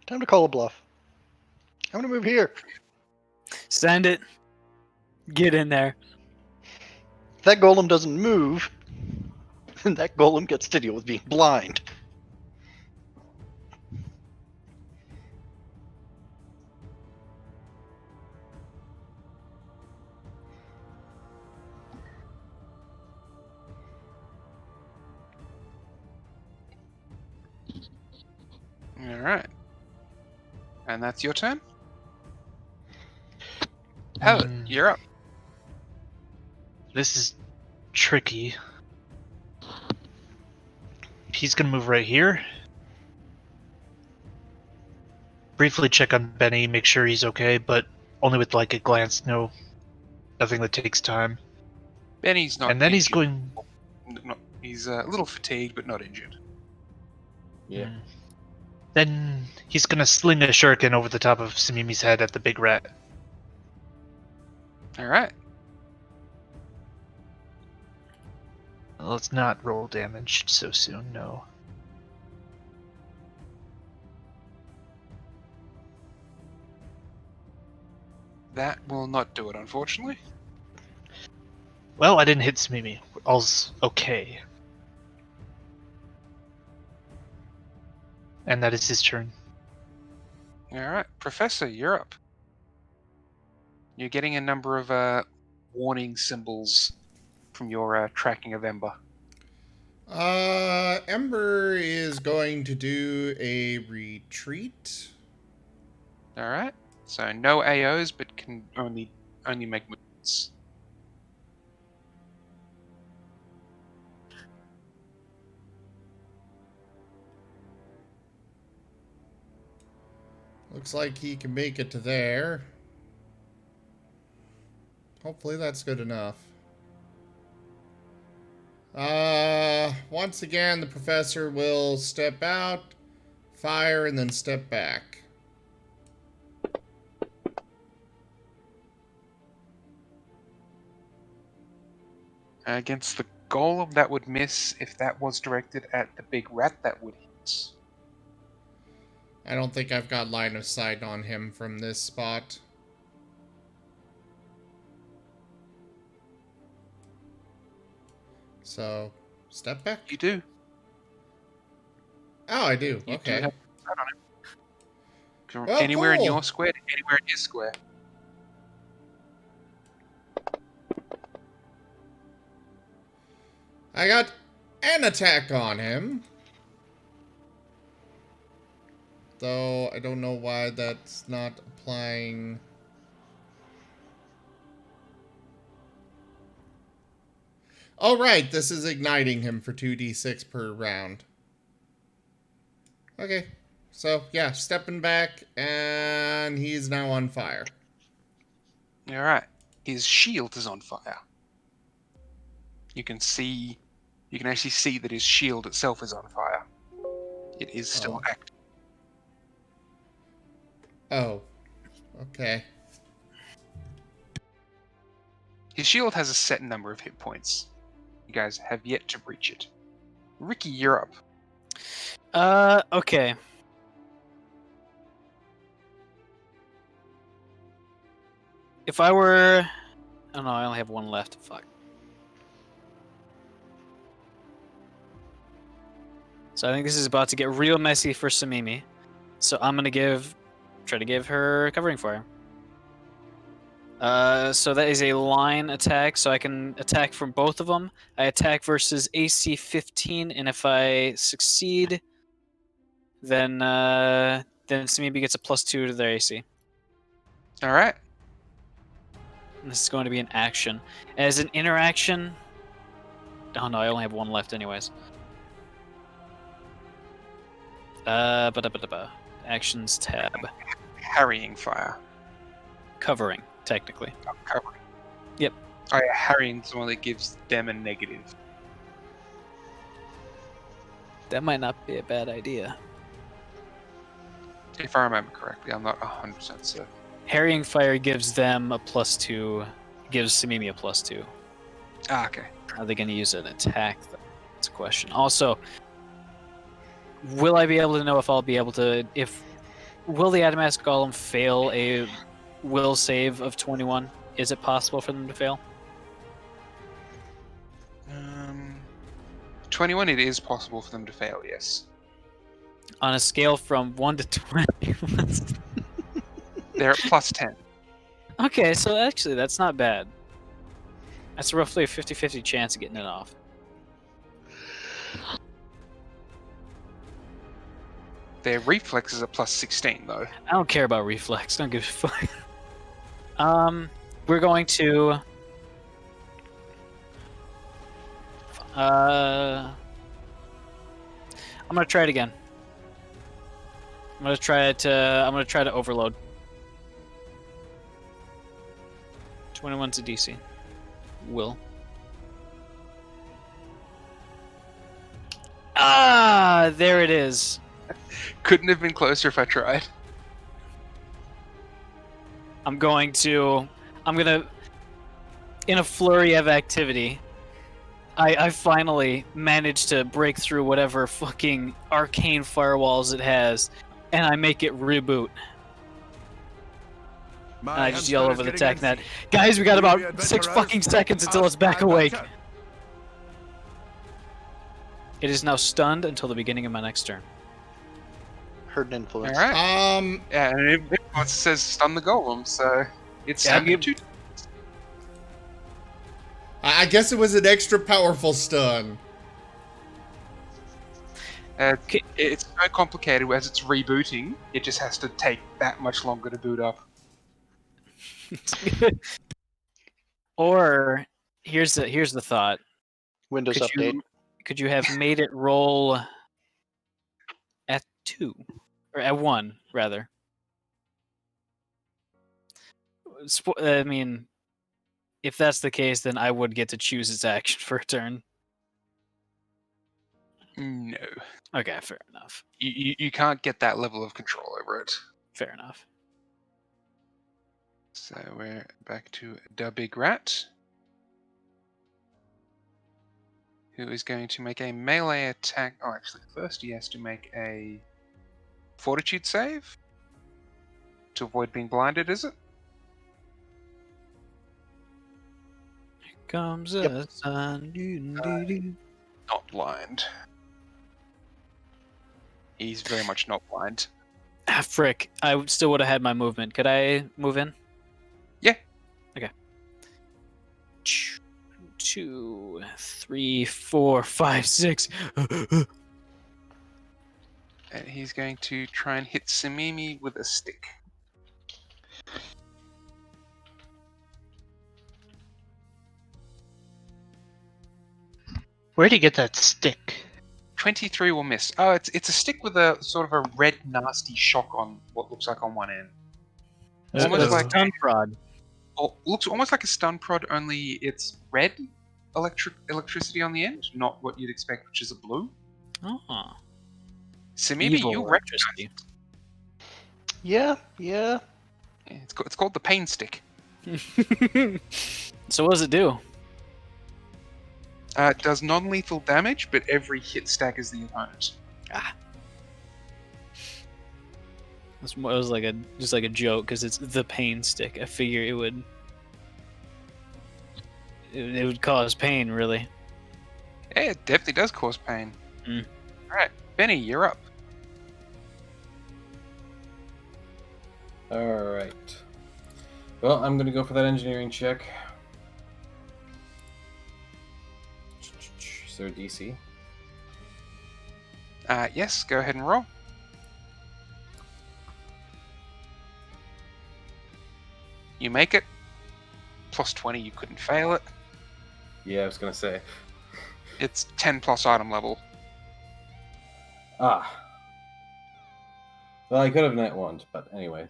Time to call a bluff. I'm gonna move here. Send it. Get in there. If that golem doesn't move, then that golem gets to deal with being blind. Alright. And that's your turn? Howard, you're up. This is tricky. He's gonna move right here. Briefly check on Benny, make sure he's okay, but only with like a glance, nothing that takes time. Benny's not And then he's injured. going... He's a little fatigued, but not injured. Yeah. Then he's gonna sling a shuriken over the top of Samimi's head at the big rat. Alright. Let's not roll damage so soon, no. That will not do it, unfortunately. Well, I didn't hit Samimi. All's okay. And that is his turn. Alright, Professor, you're up. You're getting a number of warning symbols from your tracking of Ember. Ember is going to do a retreat. Alright, so no AOs, but can only make movements. Looks like he can make it to there. Hopefully that's good enough. Once again, the professor will step out, fire, and then step back. Against the golem, that would miss. If that was directed at the big rat, that would hit. I don't think I've got line of sight on him from this spot. So, step back. You do. Oh, I do. You Okay. do have that on him. From Well, anywhere in cool. your square to anywhere in his square. I got an attack on him. Though I don't know why that's not applying. Oh, right. This is igniting him for 2d6 per round. Okay. So, yeah, stepping back, and he's now on fire. Alright. His shield is on fire. You can actually see that his shield itself is on fire. It is still active. Oh. Okay. His shield has a set number of hit points. You guys have yet to reach it. Ricky, you're up. Okay. If I were... Oh no, I only have one left. Fuck. So I think this is about to get real messy for Samimi. So I'm gonna try to give her covering fire. So that is a line attack, so I can attack from both of them. I attack versus AC 15, and if I succeed, then Samimi gets a +2 to their AC. Alright. And this is going to be an action. As an interaction... Oh no, I only have one left anyways. Actions tab. Harrying fire. Covering, technically. Oh, covering. Yep. Oh yeah, harrying is the one that gives them a negative. That might not be a bad idea. If I remember correctly, I'm not 100% certain. Harrying fire gives them a +2. Gives Samimi a +2. Ah, okay. Are they going to use an attack? That's a question. Also, will I be able to know if I'll be able to... Will the Adamascus Golem fail a will save of 21? Is it possible for them to fail? 21, it is possible for them to fail, yes. On a scale from 1 to 20. They're at +10. Okay, so actually that's not bad. That's roughly a 50-50 chance of getting it off. Their reflex is a +16, though. I don't care about reflex. Don't give a fuck. We're going to... I'm gonna try it again. I'm gonna try to overload. 21's a DC. Will. Ah, there it is. Couldn't have been closer if I tried. I'm gonna, in a flurry of activity, I finally managed to break through whatever fucking arcane firewalls it has, and I make it reboot. And I just yell over the tech net, guys, we got about 6 fucking seconds until it's back awake. It is now stunned until the beginning of my next turn. Heard an influence. All right. Yeah, and it says stun the golem, so it's Yeah, stunned two. I guess it was an extra powerful stun. It's so complicated as it's rebooting. It just has to take that much longer to boot up. Or here's the thought. Windows update. Could you have made it roll at 2 or at 1 rather? I mean, if that's the case, then I would get to choose its action for a turn. No, Okay, fair enough. you can't get that level of control over it. Fair enough. So we're back to the big rat, who is going to make a melee attack. Oh, actually, first he has to make a fortitude save to avoid being blinded, is it? Here comes Yep. the sun. Doo-doo-doo-doo. Not blind. He's very much not blind. Ah, frick. I still would have had my movement. Could I move in? Yeah. Okay. 2, 3, 4, 5, 6. And he's going to try and hit Samimi with a stick. Where'd he get that stick? 23 will miss. Oh, it's a stick with a sort of a red, nasty shock on what looks like on one end. It's Almost like stun prod. Or looks almost like a stun prod, only it's red electricity on the end, not what you'd expect, which is a blue. Oh. So maybe Evil you recognize electricity. it. Yeah. Yeah, it's called the pain stick. So what does it do? It does non-lethal damage, but every hit staggers the opponent. It was like just like a joke because it's the pain stick. I figure it would cause pain, really. Yeah, it definitely does cause pain. Mm. Alright, Benny, you're up. Alright. Well, I'm going to go for that engineering check. Is there a DC? Yes, go ahead and roll. You make it. Plus 20, you couldn't fail it. Yeah, I was going to say. It's 10 plus item level. Ah. Well, I could have net one, but anyways.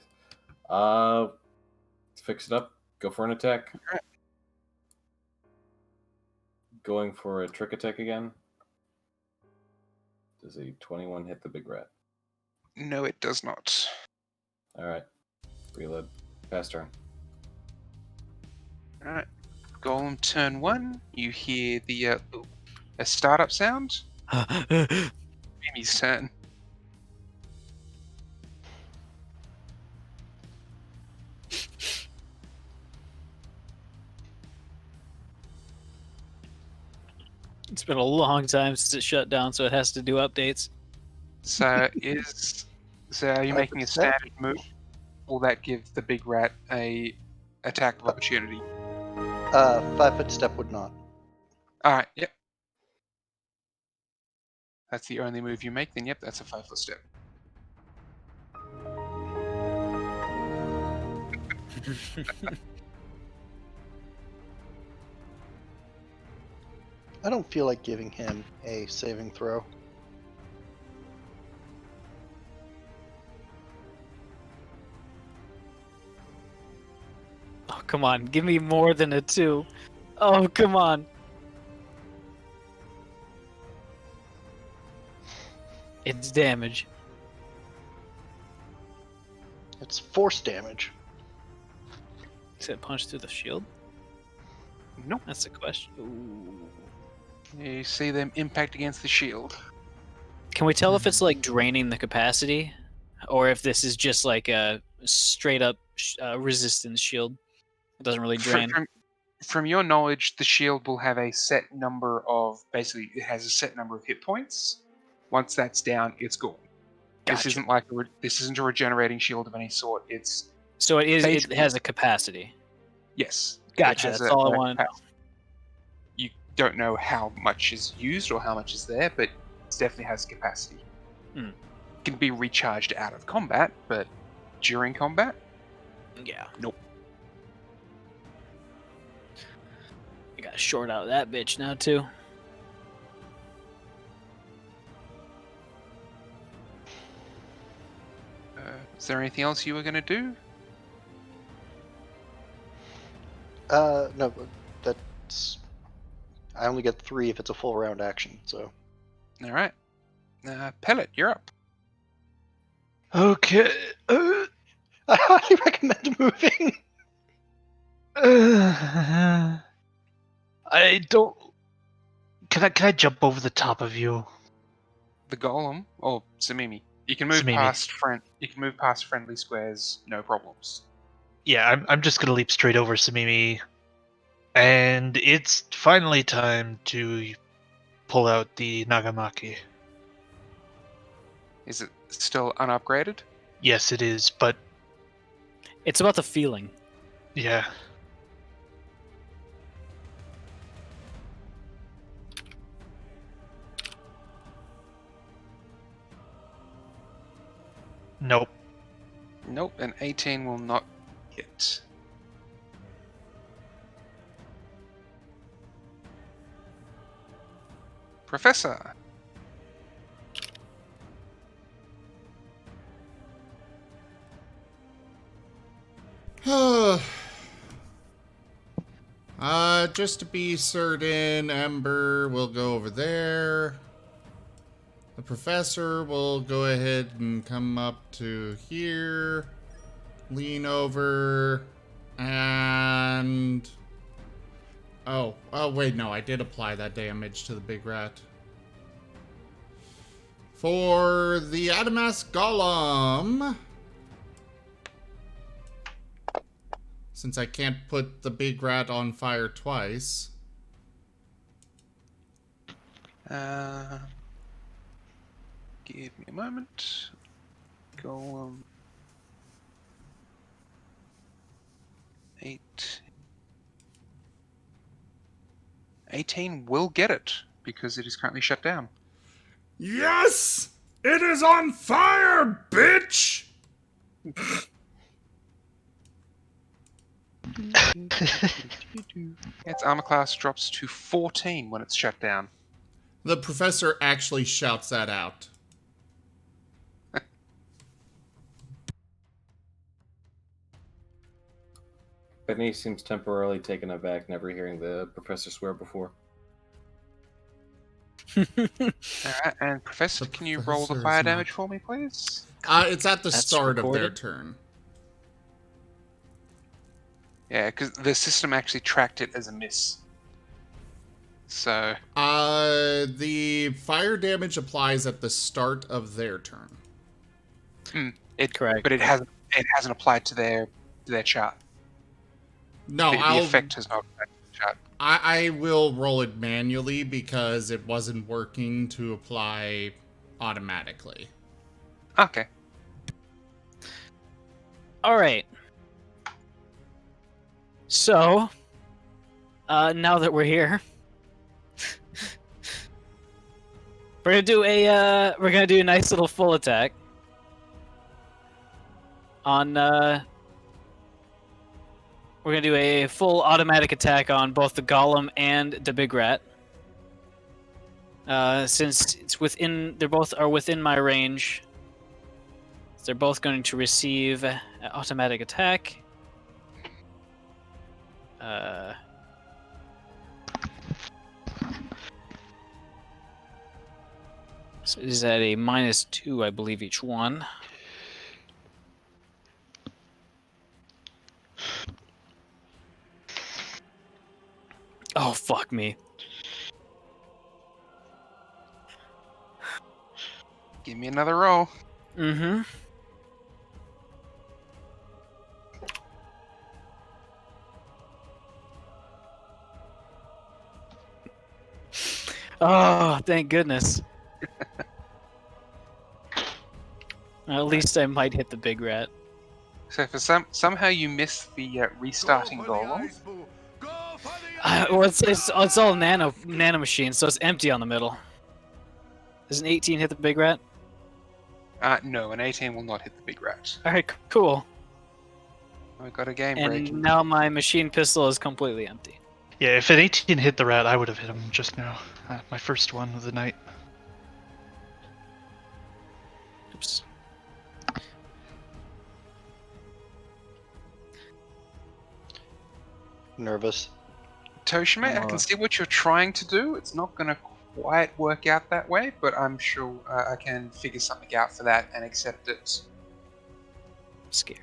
Let's fix it up. Go for an attack. Alright. Going for a trick attack again. Does a 21 hit the big rat? No, it does not. Alright. Reload. Pass turn. Alright. Golem turn 1. You hear the a startup sound. Mimi's turn. It's been a long time since it shut down, so it has to do updates. So are you making a step? standard move? Will that give the big rat a attack of opportunity? 5-foot step would not. Alright, yep. That's the only move you make, then yep, that's a 5-foot step. I don't feel like giving him a saving throw. Oh, come on. Give me more than a 2. Oh, come on. It's damage. It's force damage. Is it punch through the shield? Nope. That's the question. Ooh. You see them impact against the shield. Can we tell if it's like draining the capacity? Or if this is just like a straight up resistance shield? It doesn't really drain. From your knowledge, the shield will have a set number of... Basically, it has a set number of hit points. Once that's down, it's gone. This Gotcha. isn't like this isn't a regenerating shield of any sort. It's So it is. It basically- has a capacity. yes. it Gotcha. has That's all I that want to know. capacity. You don't know how much is used or how much is there, but it definitely has capacity. Hmm. It can be recharged out of combat, but during combat, Yeah. nope. I got to short out that bitch now too. Is there anything else you were going to do? No, but that's. I only get 3 if it's a full round action, so. All right. Pellet, you're up. Okay. I highly recommend moving. I don't. Can I jump over the top of you? The golem or Samimi. You can move Samimi. past You can move past friendly squares, no problems. Yeah, I'm just gonna leap straight over Samimi, and it's finally time to pull out the Nagamaki. Is it still unupgraded? Yes, it is, but It's about the feeling. yeah. Nope. Nope, an 18 will not hit. Professor. Just to be certain, Ember will go over there. The professor will go ahead and come up to here, lean over, and... Oh, wait, no, I did apply that damage to the big rat. For the Adamas Golem... Since I can't put the big rat on fire twice. Give me a moment. Golem. 18 will get it because it is currently shut down. Yes! It is on fire, bitch! Its armor class drops to 14 when it's shut down. The professor actually shouts that out. Benny seems temporarily taken aback, never hearing the professor swear before. Alright, and Professor, The can you roll the professor fire is not- damage for me, please? It's at the That's start of their recorded? turn. Yeah, because the system actually tracked it as a miss. So, The fire damage applies at the start of their turn. Correct. but it hasn't applied to their chart. No, The effect has not applied to the chart. I will roll it manually because it wasn't working to apply automatically. Okay. All right. So, now that we're here, we're gonna do a nice little full attack on. We're gonna do a full automatic attack on both the golem and the big rat. Since it's within, they both are within my range. They're both going to receive an automatic attack. So it is at a -2, I believe, each one. Oh, fuck me. Give me another roll. Mm-hmm. Oh, thank goodness. At least I might hit the big rat. So for somehow you miss the restarting golem. Well, it's all nano machines, so it's empty on the middle. Does an 18 hit the big rat? No, an 18 will not hit the big rat. All right, cool. We got a game And breaking. now my machine pistol is completely empty. Yeah, if an 18 hit the rat, I would have hit him just now. My first one of the night. Oops. Nervous. Toshime, I can see what you're trying to do. It's not going to quite work out that way, but I'm sure I can figure something out for that and accept it. I'm scared.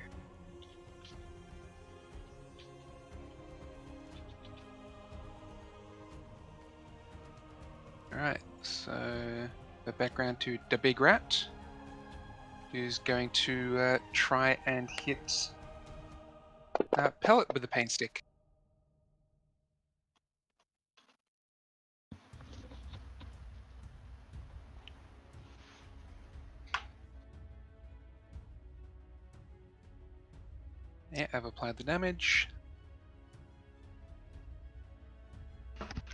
Alright, so the background to the big rat, who's going to try and hit Pellet with the paint stick. Yeah, I've applied the damage.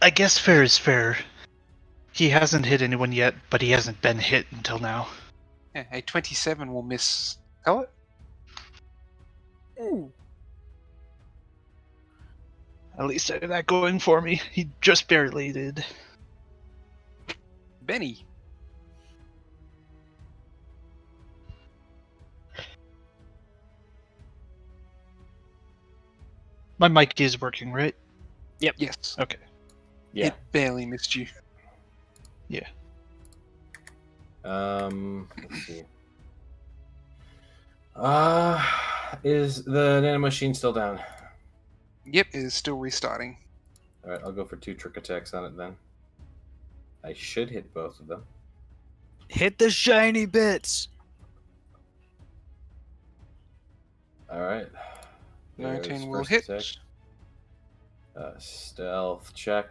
I guess fair is fair. He hasn't hit anyone yet, but he hasn't been hit until now. Yeah, a 27 will miss Pellet. At least I have that going for me. He just barely did. Benny. My mic is working, right? Yes. Okay. Yeah. It barely missed you. Yeah. Let's see. Is the nano machine still down? Yep, it is still restarting. Alright, I'll go for 2 trick attacks on it then. I should hit both of them. Hit the shiny bits. Alright. 19 will hit. Stealth check.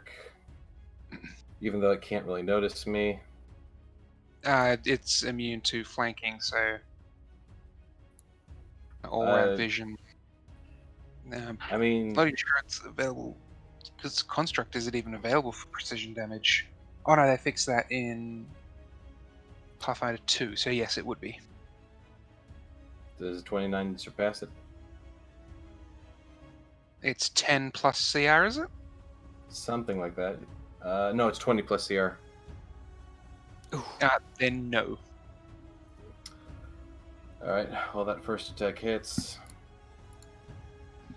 Even though it can't really notice me. It's immune to flanking, so all-round vision. I mean, Not sure it's available because construct isn't even available for precision damage. Oh no, they fixed that in Pathfinder 2, so yes, it would be. does 29 surpass it? It's 10 plus CR, is it? Something like that. No, it's 20 plus CR. Then no. Alright, well that first attack hits.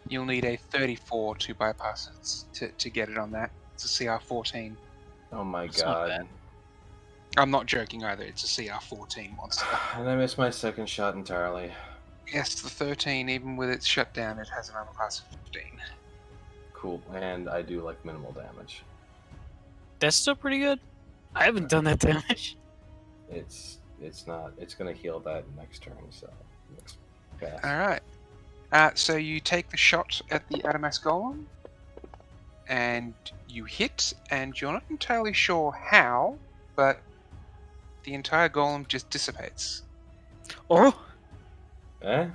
You'll need a 34 to bypass it to get it on that. It's a CR 14. Oh my That's not god. bad. I'm not joking either, it's a CR 14 monster. And I missed my second shot entirely. Yes, the 13, even with its shutdown, it has an armor class of 15. Cool, and I do like minimal damage. That's still pretty good. I haven't done that damage. It's not. It's gonna heal that next turn, so next pass. Alright. So you take the shot at the Adamas Golem, and you hit, and you're not entirely sure how, but the entire golem just dissipates. Oh, Eh?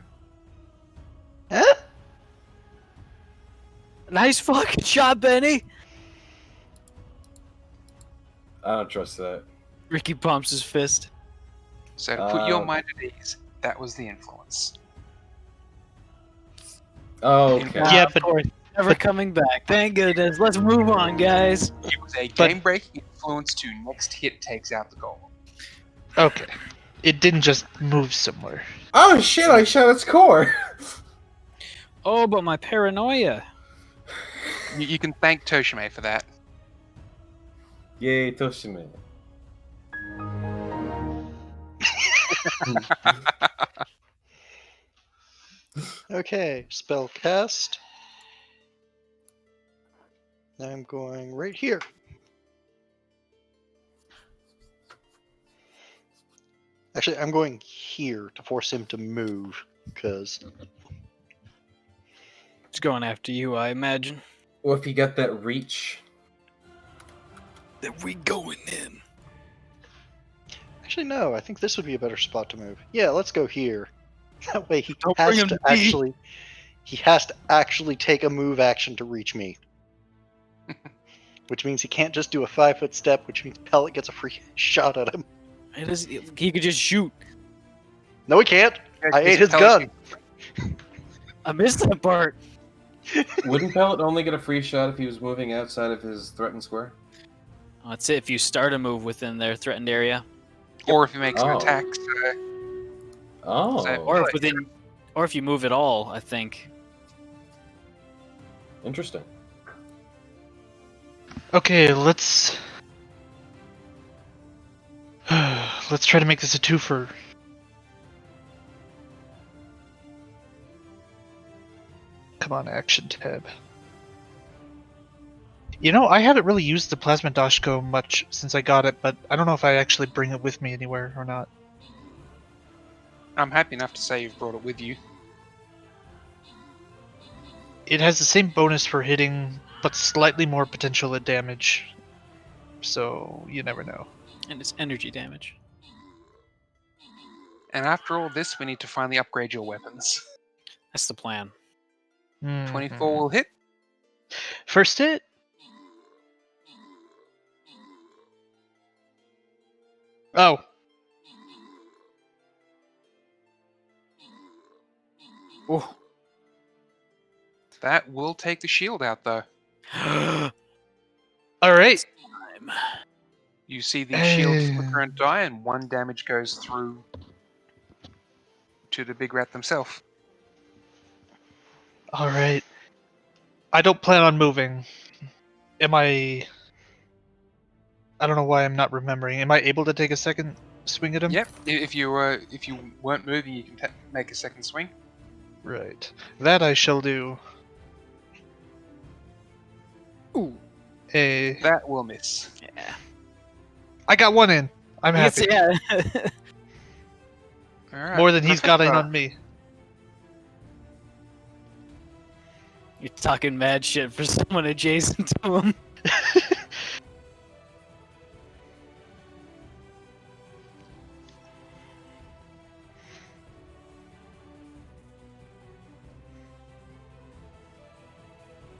nice fucking shot, Benny. I don't trust that. Ricky pumps his fist. So to put your mind at ease, that was the influence. Oh, okay. Yeah, Of course, never coming back. Thank goodness. Let's move on, guys. It was a But- game-breaking influence to next hit takes out the golem. Okay. It didn't just move somewhere. Oh shit! I shot its core. Oh, but my paranoia. You can thank Toshime for that. Yay, Toshime. Okay, spell cast. I'm going right here. Actually, I'm going here to force him to move, because It's going after you, I imagine. Well, if you got that reach, Then we going in. Actually, no. I think this would be a better spot to move. Yeah, let's go here. That way he Don't bring has him to to me. actually. He has to actually take a move action to reach me. Which means he can't just do a 5-foot step, which means Pellet gets a free shot at him. He could just shoot. No, he can't. I ate his Pellet- gun. I missed that part. Wouldn't Pellet only get a free shot if he was moving outside of his threatened square? Oh, that's it. If you start a move within their threatened area, Or if he makes an Oh. attack. Oh, So- or if you move at all, I think. interesting. Okay, let's let's try to make this a twofer. Come on, action tab. You know, I haven't really used the Plasma Dashko much since I got it, but I don't know if I actually bring it with me anywhere or not. I'm happy enough to say you've brought it with you. It has the same bonus for hitting, but slightly more potential at damage. So, you never know. And it's energy damage. And after all this, we need to finally upgrade your weapons. That's the plan. 24 will hit. First hit. Oh. Oh. That will take the shield out, though. Alright. You see the shield flicker and die, and 1 damage goes through to the big rat themselves. Alright. I don't plan on moving. Am I... I don't know why I'm not remembering. Am I able to take a second swing at him? Yep. If you weren't moving, you can make a second swing. Right. That I shall do. Ooh. That will miss. Yeah. I got one in. I'm happy. Yeah. All right. More than he's got in on me. You're talking mad shit for someone adjacent to him.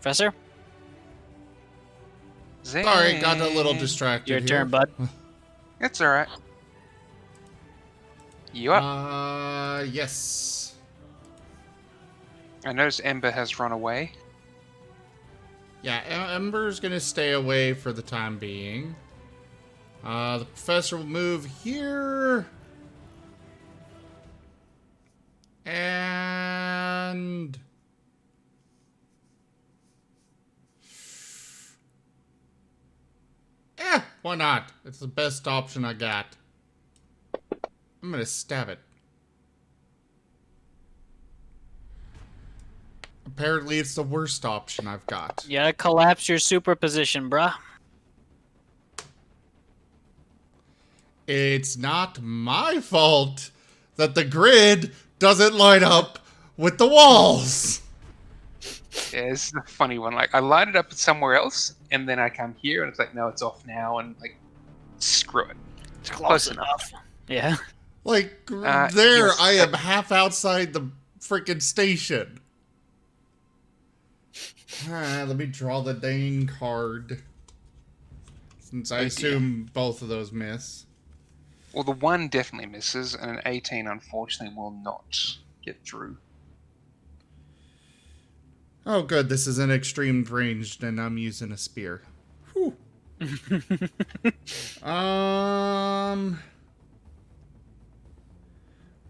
Professor? Sorry, got a little distracted. Your here. turn, bud. It's alright. You up? Yes. I notice Ember has run away. Yeah, Ember's gonna stay away for the time being. The professor will move here. And... why not? It's the best option I got. I'm gonna stab it. Apparently it's the worst option I've got. You gotta collapse your superposition, bruh. It's not my fault that the grid doesn't line up with the walls. Yeah, this is a funny one. Like, I lined it up somewhere else, and then I come here, and it's like, no, it's off now, and like, screw it. It's close enough. Yeah. There, yes. I am half outside the freaking station. Let me draw the dang card. Since I assume both of those miss. Well, the 1 definitely misses, and an 18, unfortunately, will not get through. Oh, good. This is an extreme ranged, and I'm using a spear. Whew.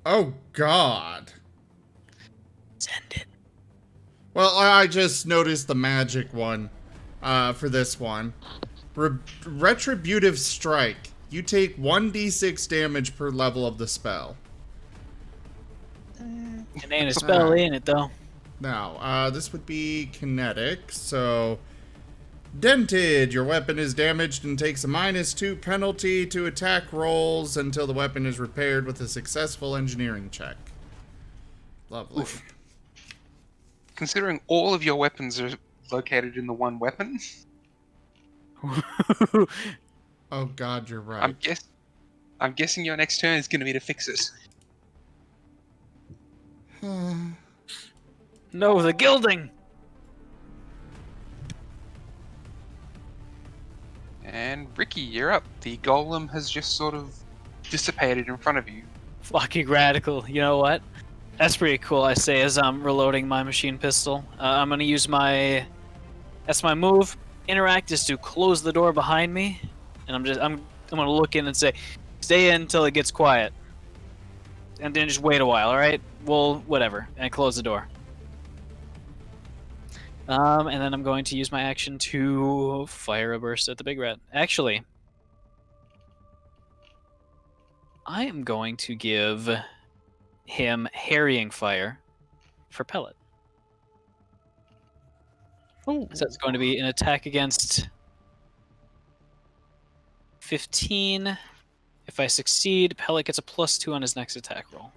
Oh, God. Send it. Well, I just noticed the magic one for this one. Retributive Strike. You take 1d6 damage per level of the spell. It ain't a spell, ain't it, though? Now, this would be kinetic, so... Dented. Your weapon is damaged and takes a -2 penalty to attack rolls until the weapon is repaired with a successful engineering check. Lovely. Oof. Considering all of your weapons are located in the 1 weapon, Oh God, you're right. I'm guessing your next turn is going to be to fix it. No, the gilding! And Ricky, you're up. The golem has just sort of dissipated in front of you. Fucking radical. You know what? That's pretty cool, I say, as I'm reloading my machine pistol. I'm gonna use my... That's my move. Interact is to close the door behind me. And I'm gonna look in and say, stay in until it gets quiet. And then just wait a while, alright? Well, whatever. And close the door. And then I'm going to use my action to fire a burst at the big rat. Actually, I am going to give him harrying fire for pellet. Oh, So that's going to be an attack against 15. If I succeed, pellet gets a +2 on his next attack roll.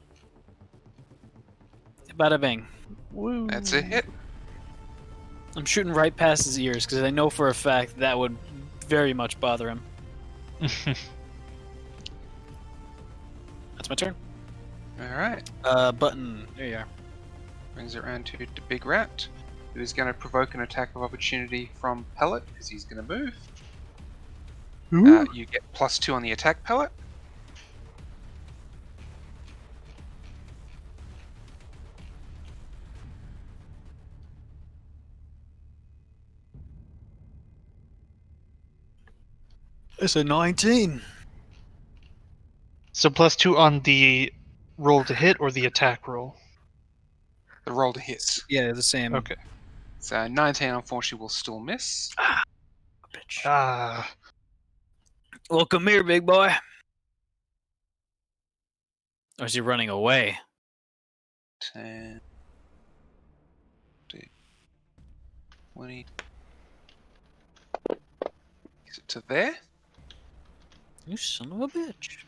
Bada bing. woo. That's a hit. I'm shooting right past his ears because I know for a fact that would very much bother him. That's my turn. Alright. Button. There you are. Brings it around to the big rat, who is going to provoke an attack of opportunity from Pellet, because he's going to move. You get +2 on the attack, Pellet. It's a 19. So +2 on the roll to hit or the attack roll? The roll to hit. Yeah, the same. Okay. So 19 unfortunately will still miss. Bitch. Ah, Well, come here, big boy. Or is he running away? 10, 20. Is it to there? You son of a bitch.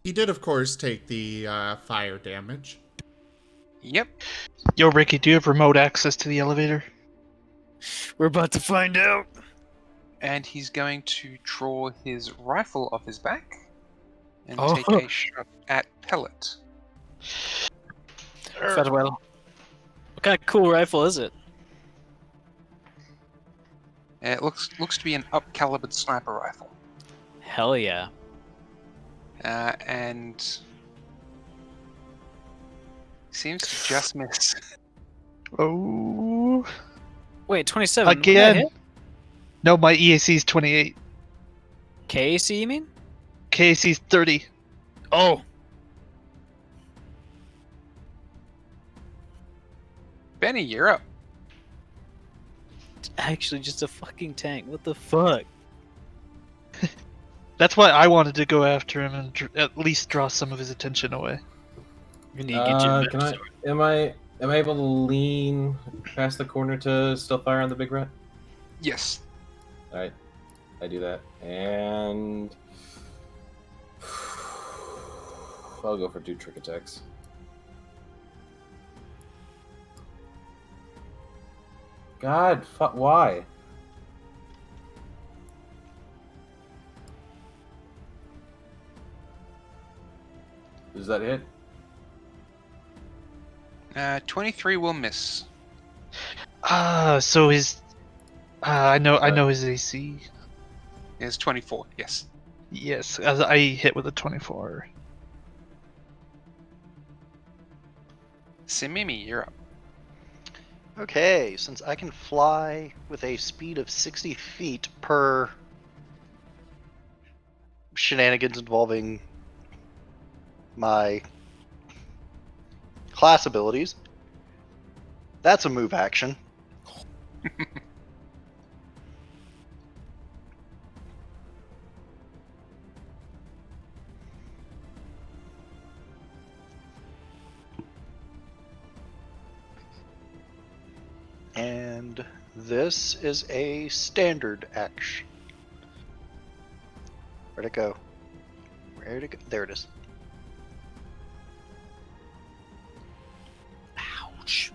He did, of course, take the fire damage. Yep. yo, Ricky, do you have remote access to the elevator? We're about to find out. And he's going to draw his rifle off his back and Oh. take a shot at Pellet. Fetwell. What kind of cool rifle is it? It looks to be an up-calibered sniper rifle. Hell yeah. And seems to just miss. Oh. Wait, 27. Would that Again. hit? No, my EAC is 28. KAC, you mean? KAC is 30. Oh. Benny, you're up. It's actually just a fucking tank. What the fuck? That's why I wanted to go after him and at least draw some of his attention away. You need to get your Can I? Am I able to lean past the corner to still fire on the big rat? Yes. All right, I do that, and I'll go for 2 trick attacks. God, why? Does that hit? 23 will miss. So his... I know his AC. It's 24, yes. Yes, as I hit with a 24. Simimi, you're up. Okay, since I can fly with a speed of 60 feet per shenanigans involving my class abilities, that's a move action. And this is a standard action. Where'd it go? Where'd it go? There it is. Ouch.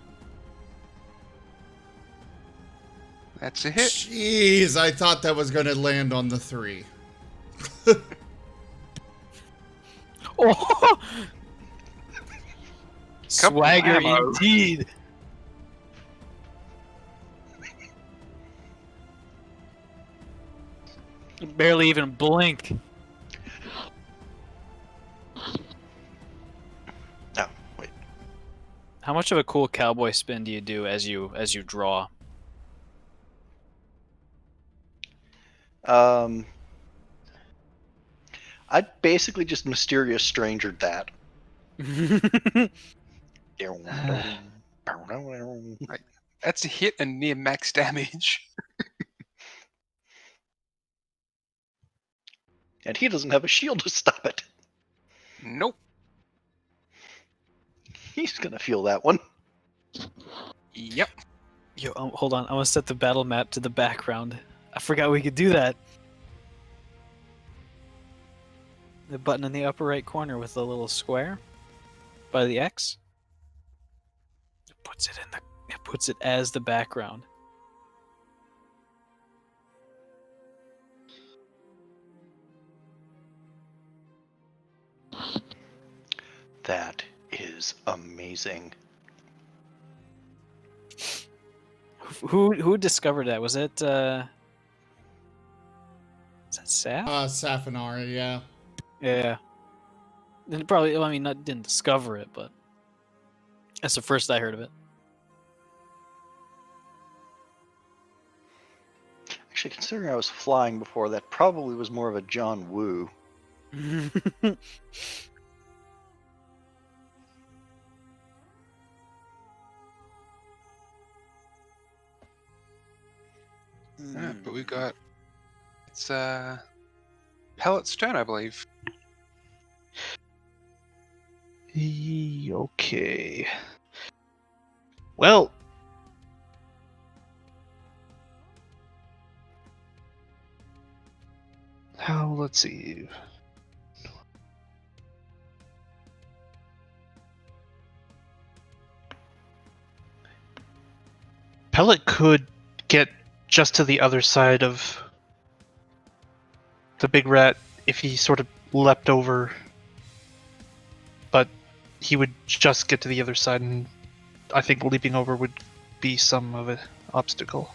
That's a hit. Jeez, I thought that was gonna land on the 3. Oh! Couple Swagger ammo. indeed. Barely even blink. No, wait. How much of a cool cowboy spin do you do as you draw? I basically just mysterious strangered that. That's a hit and near max damage. And he doesn't have a shield to stop it. Nope. He's gonna feel that one. Yep. Yo, hold on. I want to set the battle map to the background. I forgot we could do that. The button in the upper right corner with the little square by the X. It puts it in the. It puts it as the background. That is amazing. Who discovered that? Was it? Is that Saf? Safinari, yeah. Yeah. And probably. Well, I mean, not didn't discover it, but that's the first I heard of it. Actually, considering I was flying before, that probably was more of a John Woo. But we've got it's Pellet's turn, I believe. Okay. Well. Let's see. Pellet could get just to the other side of the big rat if he sort of leapt over, but he would just get to the other side, and I think leaping over would be some of an obstacle.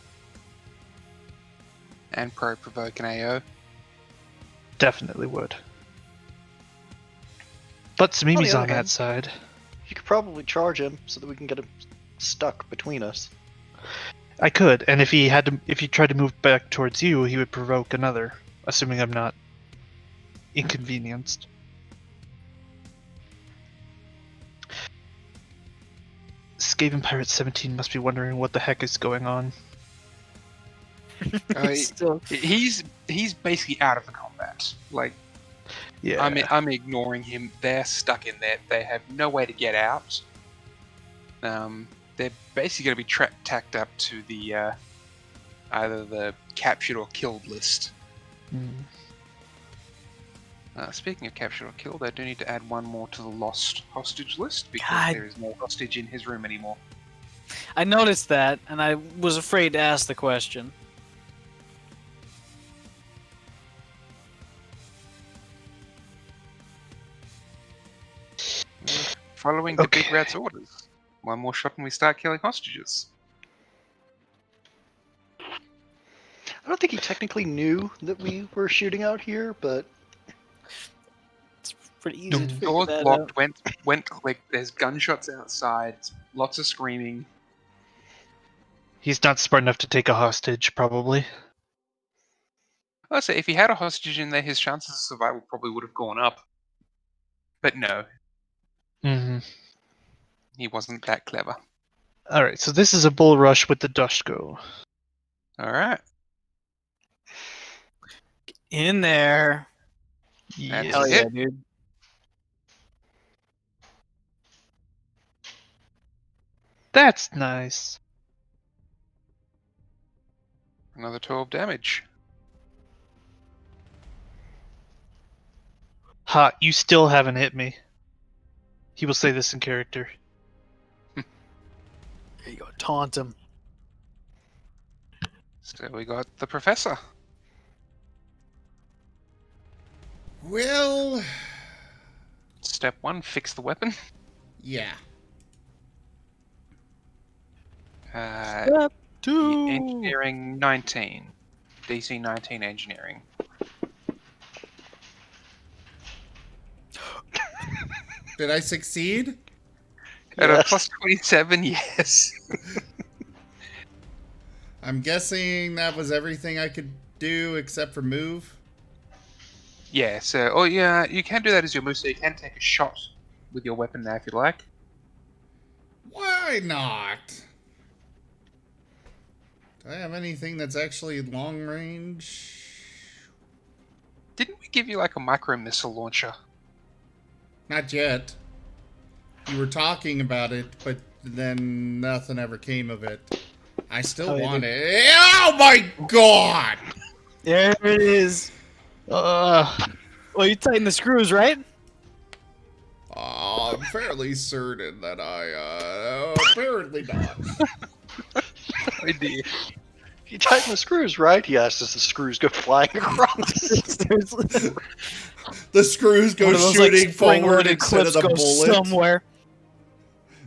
And provoke an AO. Definitely would. But Samimi's other on hand- that side. You could probably charge him so that we can get him stuck between us. I could, and if he tried to move back towards you, he would provoke another, assuming I'm not inconvenienced. Skaven Pirate 17 must be wondering what the heck is going on. He's basically out of the combat. Like, Yeah. I'm ignoring him. They're stuck in there. They have no way to get out. They're basically going to be tacked up to the either the captured or killed list. Mm. Speaking of captured or killed, I do need to add one more to the lost hostage list because God. there is no hostage in his room anymore. I noticed that, and I was afraid to ask the question. Following the big Okay. rat's orders. One more shot and we start killing hostages. I don't think he technically knew that we were shooting out here, but It's pretty easy to figure Doors that locked, out. went click, there's gunshots outside, lots of screaming. He's not smart enough to take a hostage, probably. I'll say, if he had a hostage in there, his chances of survival probably would have gone up. But no, Mm-hmm. he wasn't that clever. Alright, so this is a bull rush with the Dushko. Alright. In there. That's Hell a yeah, hit. dude. That's nice. Another 12 damage. Ha, you still haven't hit me. He will say this in character. There you go. Taunt him. So we got the professor. Well, Step 1, fix the weapon. yeah. Step 2. Engineering 19. DC 19 engineering. Did I succeed? At a Yes. plus 27, yes. I'm guessing that was everything I could do except for move. Yeah, so, oh yeah, you can do that as your move, so you can take a shot with your weapon now if you like. Why not? Do I have anything that's actually long range? Didn't we give you like a micro missile launcher? Not yet. You were talking about it, but then nothing ever came of it. I still Oh, you want it. Oh my god! There it is. Well, you tighten the screws, right? I'm fairly certain that apparently not. Oh dear. You tighten the screws, right? He asks as the screws go flying across. The screws go One of those, like, shooting forward spring-loaded instead of clips the go bullet. somewhere.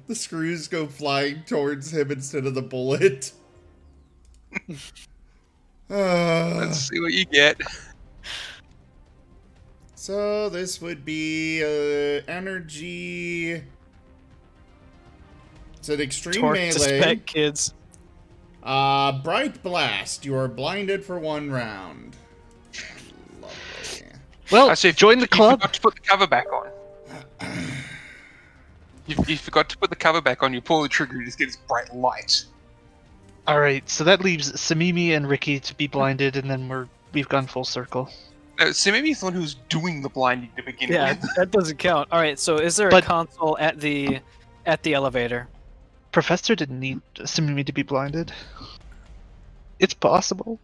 The screws go flying towards him instead of the bullet. Let's see what you get. So this would be energy. It's an extreme Torque to melee. spec, kids. Bright blast. You are blinded for 1 round. Lovely. Well, I see, join the You club. forgot to put the cover back on. You forgot to put the cover back on. You pull the trigger, you just get this bright light. All right, so that leaves Samimi and Ricky to be blinded, and then we've gone full circle. So maybe he's the one who's doing the blinding to begin Yeah, with. that doesn't count. All right, so is there a But- console at the elevator? Professor didn't need Samimi to be blinded. It's possible.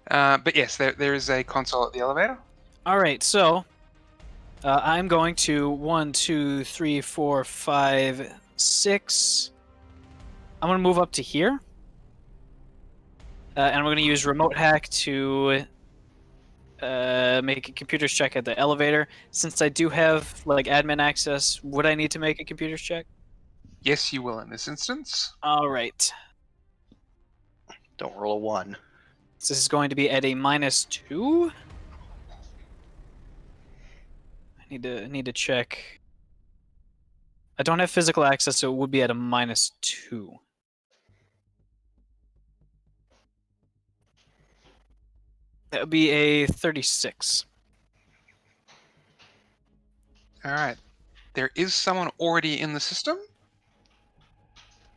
But yes, there is a console at the elevator. All right, so I'm going to 1, 2, 3, 4, 5, 6. I'm gonna move up to here, and I'm gonna use remote hack to make a computer's check at the elevator. Since I do have like admin access, would I need to make a computer's check? Yes, you will in this instance. All right, Don't roll a 1. so this is going to be at a -2. I need to check. I don't have physical access, so it would be at a -2. That would be a 36. All right. There is someone already in the system,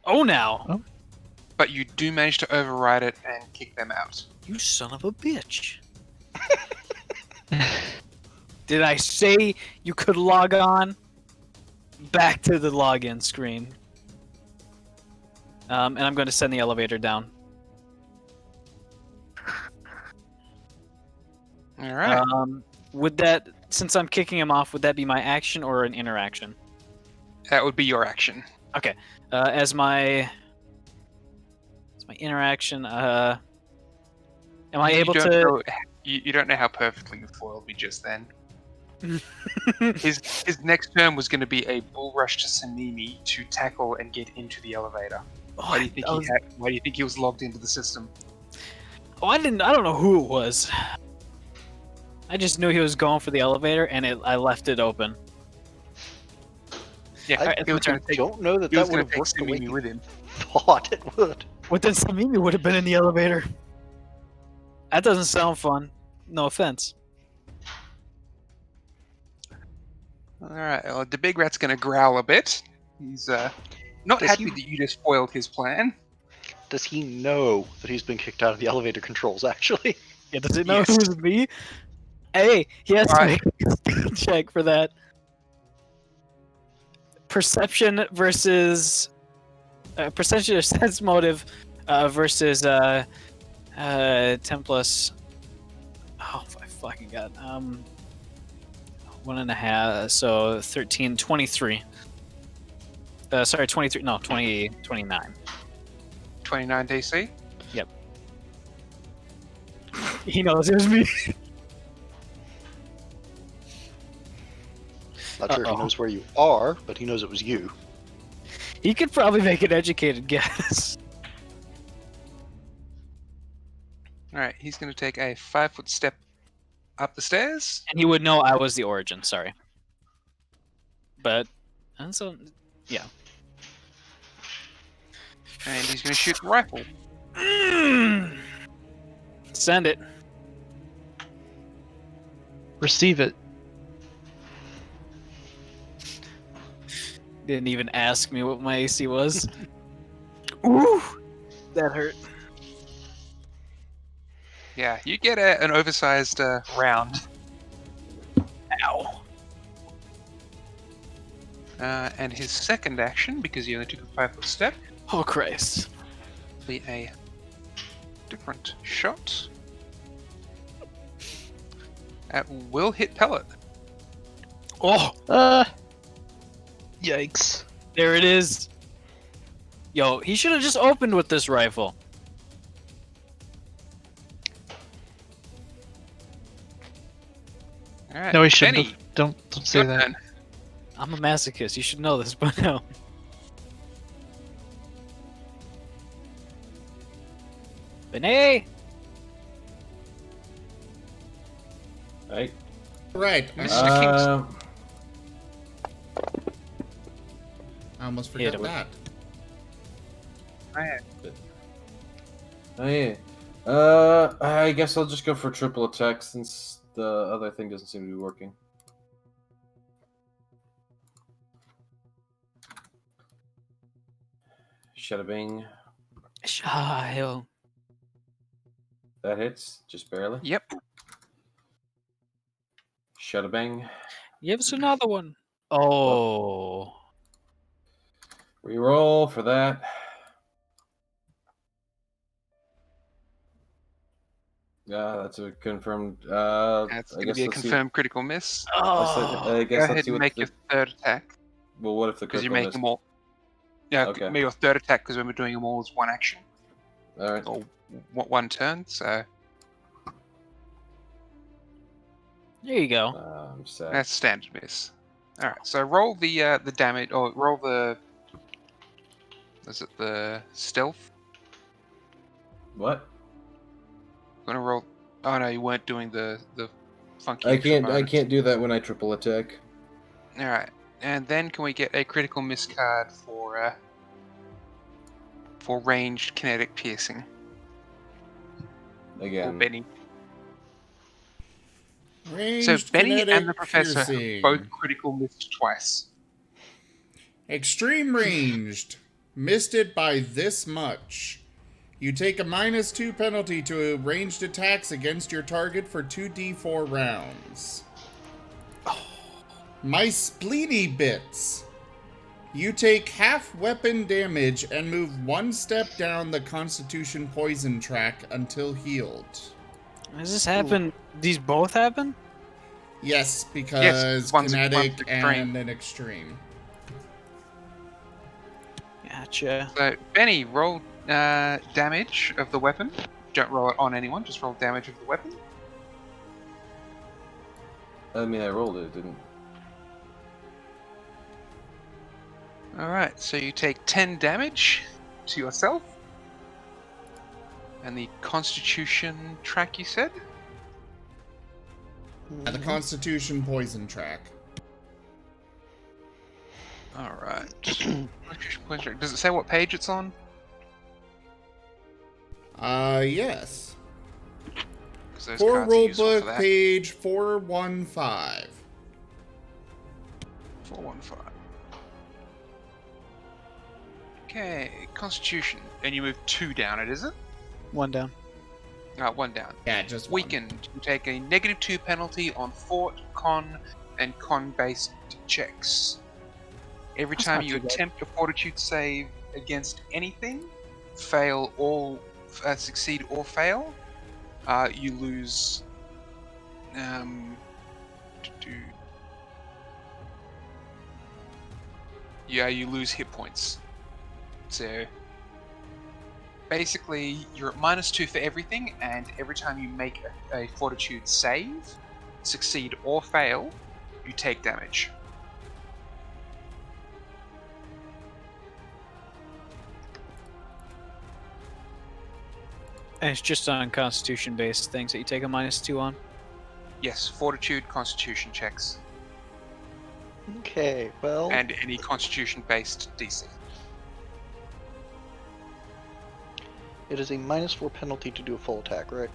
Oh, now! but you do manage to override it and kick them out. You son of a bitch. Did I say you could log on? Back to the login screen. And I'm going to send the elevator down. All right. Would that, since I'm kicking him off, would that be my action or an interaction? That would be your action. Okay. As my interaction, am I able you don't to? Know, you don't know how perfectly you foiled me just then. His next turn was going to be a bull rush to Sanimi to tackle and get into the elevator. Why do you think Why do you think he was logged into the system? Oh, I don't know who it was. I just knew he was going for the elevator, and I left it open. Yeah, I he was going to take. don't know that He was that would going to have take worked the way Sanimi you with him. thought it would. What then Samimi would have been in the elevator? That doesn't sound fun. No offense. All right. Well, the big rat's going to growl a bit. He's not Does happy he- that you just foiled his plan. Does he know that he's been kicked out of the elevator controls, actually? Yeah, does it know Yes. who's me? Hey, he has to Alright. make a skill check for that. Perception versus perception or sense motive versus 10 plus. Oh my fucking god. 1.5. So 13, 23. Sorry, 23. No, 20, 29. 29 DC. Yep. He knows it was me. Not sure if he Uh-oh. knows where you are, but he knows it was you. He could probably make an educated guess. Alright, he's going to take a 5-foot step up the stairs. And he would know I was the origin, sorry. But, and so, yeah. And he's going to shoot the rifle. Send it. Receive it. Didn't even ask me what my AC was. Ooh! That hurt. Yeah, you get an oversized round. Ow. And his second action, because he only took a 5-foot step, Oh, Christ. be a different shot. Will hit pellet. Oh! Yikes. There it is. Yo, he should have just opened with this rifle. All right, No, he shouldn't Benny, have. Don't say your that. turn. I'm a masochist. You should know this by now. Benny! Right. Right. Mr. I almost Hit forgot him. that. Oh yeah. I guess I'll just go for triple attack since the other thing doesn't seem to be working. Shada bing. Hell. That hits, just barely. Yep. Shada bang. Give us another one. Oh. Reroll for that. Yeah, that's a confirmed. That's I going to guess be a let's see. confirmed critical miss. Oh. I Go guess ahead let's see and what make the, your third attack, well, what if the because you're critical making them miss? all. Yeah, Okay. make your third attack, because when we're doing them all as one action, All right. or one turn, so There you go. I'm sad. that's standard miss. Alright, so roll the damage, or roll the... Is it the stealth? What? Gonna roll... Oh no, you weren't doing the funky I extra can't bonus. do that when I triple attack. Alright, and then can we get a critical miss card for ranged kinetic piercing? Or Again. Benny. Ranged So Benny kinetic and the professor piercing. have both critical missed twice. Extreme ranged. Missed it by this much. You take a -2 penalty to ranged attacks against your target for 2d4 rounds. My spleeny bits. You take half weapon damage and move 1 step down the Constitution poison track until healed. Does this happen? These both happen? Yes, because one's kinetic extreme. and an extreme. Gotcha. So Benny, roll damage of the weapon. Don't roll it on anyone, just roll damage of the weapon. I mean, I rolled it, didn't. Alright, so you take 10 damage to yourself. And the Constitution track, you said? The Constitution poison track. Alright. Constitution poison track. Does it say what page it's on? Yes. 'Cause those For cards are useful for rulebook that. page 415. 415. Okay, Constitution. And you move 2 down it, is it? One down. 1 down. Yeah, just one. Weakened. You take a -2 penalty on fort, con, and con-based checks. Every That's time not you too bad. attempt a fortitude save against anything, fail or succeed or fail, you lose. Yeah, you lose hit points. So basically, you're at -2 for everything, and every time you make a fortitude save, succeed or fail, you take damage. And it's just on Constitution-based things that you take a -2 on. Yes, fortitude, constitution checks, Okay, well, and any constitution-based DC. it is a -4 penalty to do a full attack, right?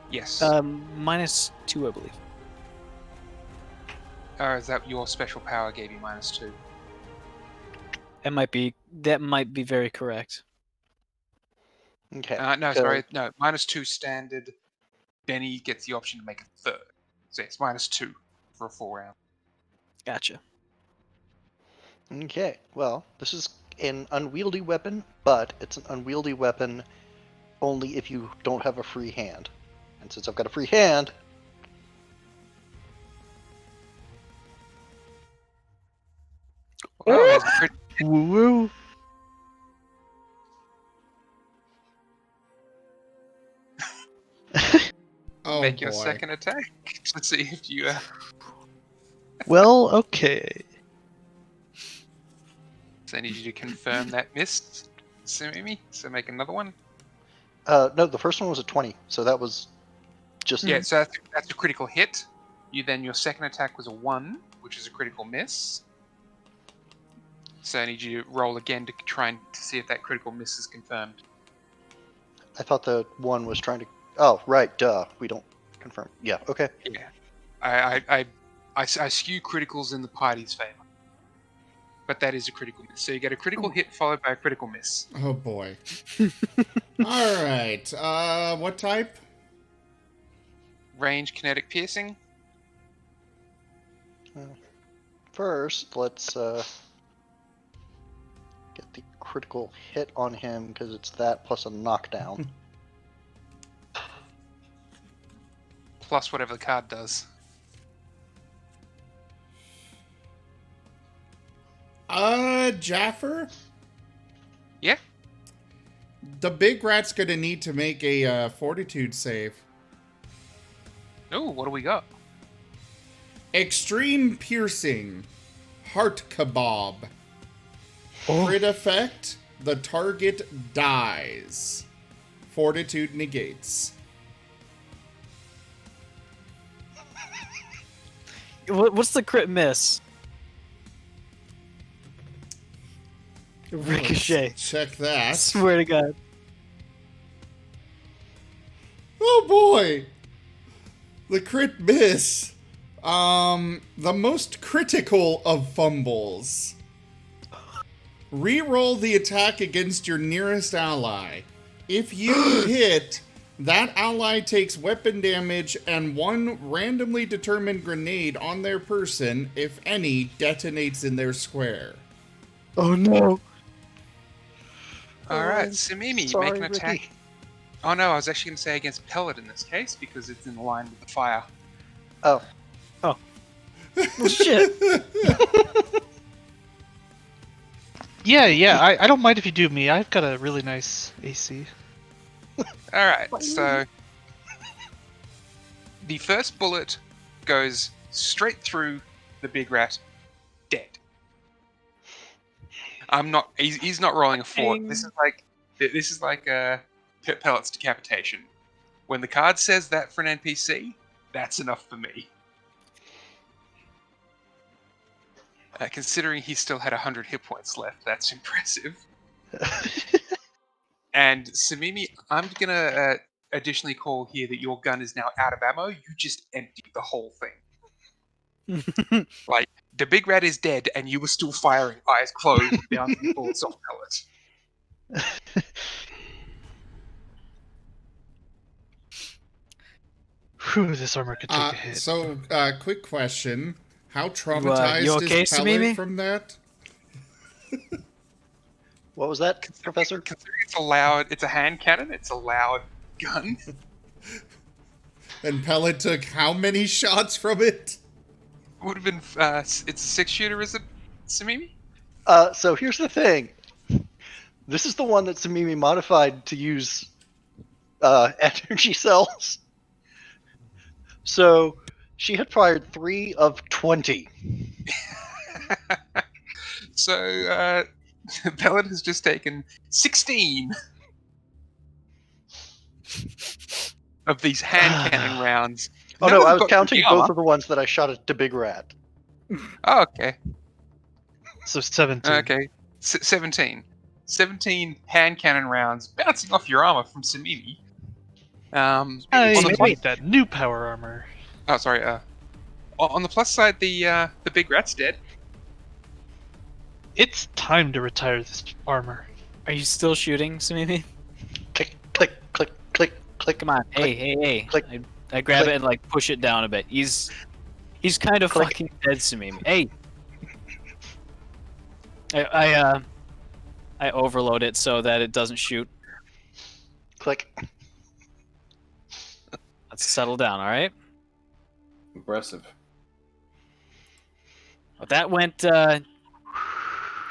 Yes. -2, I believe. Or is that your special power gave you -2? That might be very correct. Okay. No, so- sorry. No, -2 standard. Benny gets the option to make a third. So it's -2 for a full round. Gotcha. Okay, well, this is an unwieldy weapon, but it's an unwieldy weapon only if you don't have a free hand. And since I've got a free hand, Oh, there's a crit- Woo! Oh make your boy. second attack to see if you. Well, okay. So I need you to confirm that miss, Sumimi. So make another one. no, the first one was a 20, so that was just Yeah, so that's a critical hit. Your second attack was a 1, which is a critical miss. So I need you to roll again to try and to see if that critical miss is confirmed. I thought the one was trying to. Oh, right, duh. We don't confirm. Yeah, okay. Yeah, I skew criticals in the party's favor, but that is a critical miss. So you get a critical hit followed by a critical miss. Oh boy. All right. What type? Range kinetic piercing. First, let's get the critical hit on him because it's that plus a knockdown. Plus whatever the card does. Jaffer? Yeah. The big rat's gonna need to make a fortitude save. Oh, what do we got? Extreme piercing. Heart kebab. Oh. Crit effect. The target dies. Fortitude negates. What's the crit miss? Ricochet. Let's check I that. swear to God. Oh boy! The crit miss. The most critical of fumbles. Reroll the attack against your nearest ally. If you hit, that ally takes weapon damage and one randomly determined grenade on their person, if any, detonates in their square. Oh no. Alright, Samimi, sorry, make an attack. Ricky. Oh no, I was actually going to say against Pellet in this case because it's in line with the fire. Oh, Shit. Yeah, I don't mind if you do me. I've got a really nice AC. Alright, so the first bullet goes straight through the big rat, dead. He's not rolling a 4. This is like Pellet's decapitation. When the card says that for an NPC, that's enough for me. Considering he still had 100 hit points left, that's impressive. And Samimi, I'm gonna additionally call here that your gun is now out of ammo. You just emptied the whole thing. Like, the big rat is dead, and you were still firing, eyes closed, bouncing bullets off Pellet. Whew, this armor could take a hit. So, quick question. How traumatized you okay, is Pellet Samimi? from that? what was that, Professor? Considering it's allowed, it's a hand cannon, it's a loud gun. And Pellet took how many shots from it? Would have been, it's a 6-shooter, is it, Samimi? So here's the thing. This is the one that Samimi modified to use energy cells. So she had fired 3 of 20. So, Pellet has just taken 16 of these hand cannon rounds. Oh None no, of them I was got through counting the both armor. of the ones that I shot at the big rat. Oh, okay. So 17. Okay. 17. 17 hand cannon rounds bouncing off your armor from Samimi. I On the plus, need that new power armor. oh, sorry. On the plus side, the big rat's dead. It's time to retire this armor. Are you still shooting, Samimi? Click, click, click, click, click. Come on. Click, Hey. click, I grab click. it and like push it down a bit. He's kind of Click. fucking dead, Samimi. Hey. I overload it so that it doesn't shoot. Click. Let's settle down, all right? Impressive. Well, that went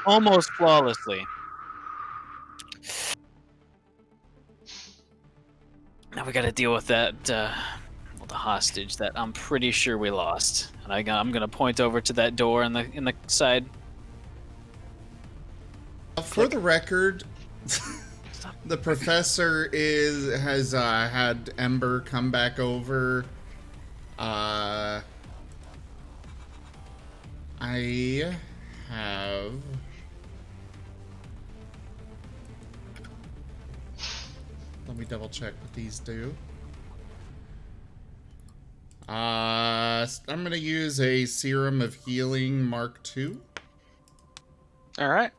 almost flawlessly. Now we got to deal with that, the hostage that I'm pretty sure we lost. And I'm gonna point over to that door in the side. For the record, the professor has had Ember come back over. I have. Let me double check what these do. I'm gonna use a Serum of Healing Mark II. All right.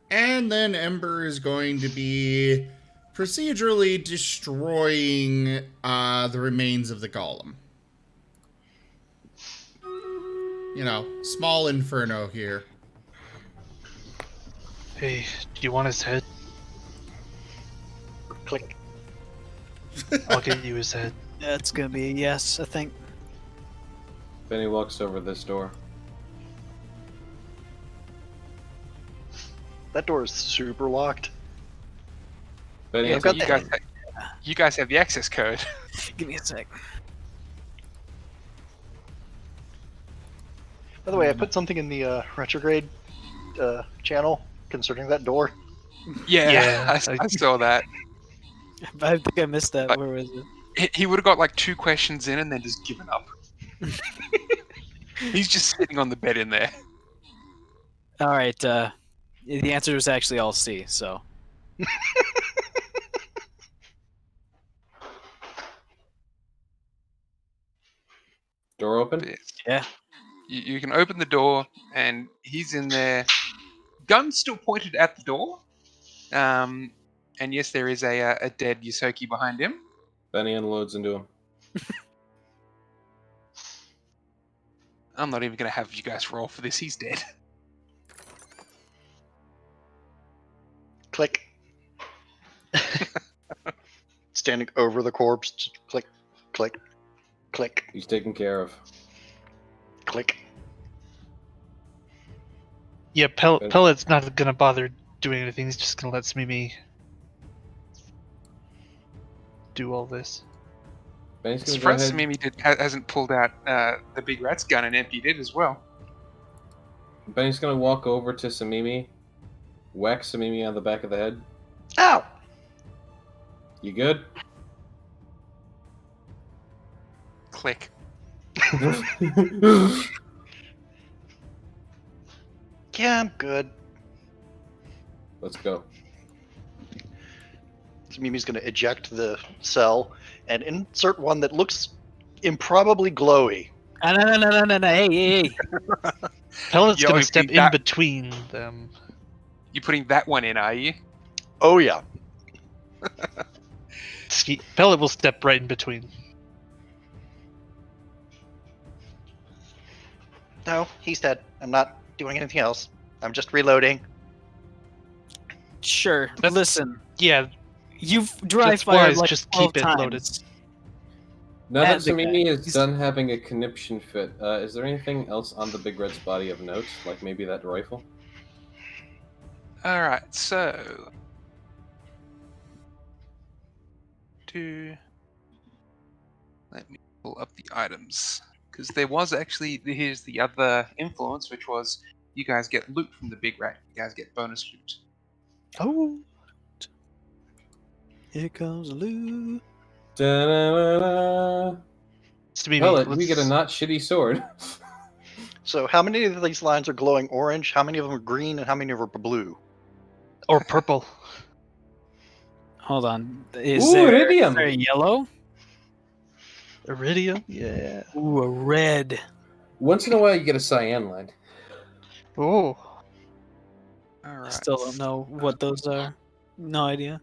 And then Ember is going to be procedurally destroying the remains of the golem. You know, small inferno here. Hey, do you want his head? Click. I'll get you his head. That's gonna be a yes, I think. Benny walks over this door. That door is super locked. Benny, Yeah, I've but got you guys have the access code. Give me a sec. By the way, I put something in the Retrograde channel concerning that door. Yeah, Yeah, I saw that. I think I missed that. But- Where was it? He would have got like 2 questions in and then just given up. He's just sitting on the bed in there. All right. The answer was actually all C. So door open. yeah. You can open the door and he's in there. Gun still pointed at the door. And yes, there is a dead Yosoki behind him. Benny unloads into him. I'm not even going to have you guys roll for this. He's dead. Click. Standing over the corpse. Just click, click, click, He's taken care of. click. Yeah, Pellet's not gonna bother doing anything. He's just gonna let Smee do all this. Benny's gonna go Surprised ahead. Mimi hasn't pulled out the big rat's gun and emptied it as well. Benny's gonna walk over to Samimi, whack Samimi on the back of the head. Ow! You good? Click. Yeah, I'm good. Let's go. So Mimi's going to eject the cell and insert one that looks improbably glowy. No. Hey. Pellet's Yo, gonna you step think in that- between them. You putting that one in, are you? Oh yeah. Pellet will step right in between. No, he's dead. I'm not doing anything else. I'm just reloading. Sure. That's- Listen, Yeah, you've dry that's fired wise. like Just 12 keep it times. loaded. Now that And the guy. Samimi is He's- done having a conniption fit, is there anything else on the Big Red's body of note? Like maybe that rifle? Alright, so. Let me pull up the items. Because there was actually. Here's the other influence, which was you guys get loot from the Big Rat. You guys get bonus loot. Oh, Here comes Lou. Da-da-da-da. Samimi, Well, we get a let's- not shitty sword. So how many of these lines are glowing orange? How many of them are green? And how many of them are blue? or purple. Hold on. Is Ooh, there iridium! a yellow? Iridium? Yeah. Ooh, a red. Once in a while, you get a cyan line. Oh. Alright. I still don't know what those are. No idea.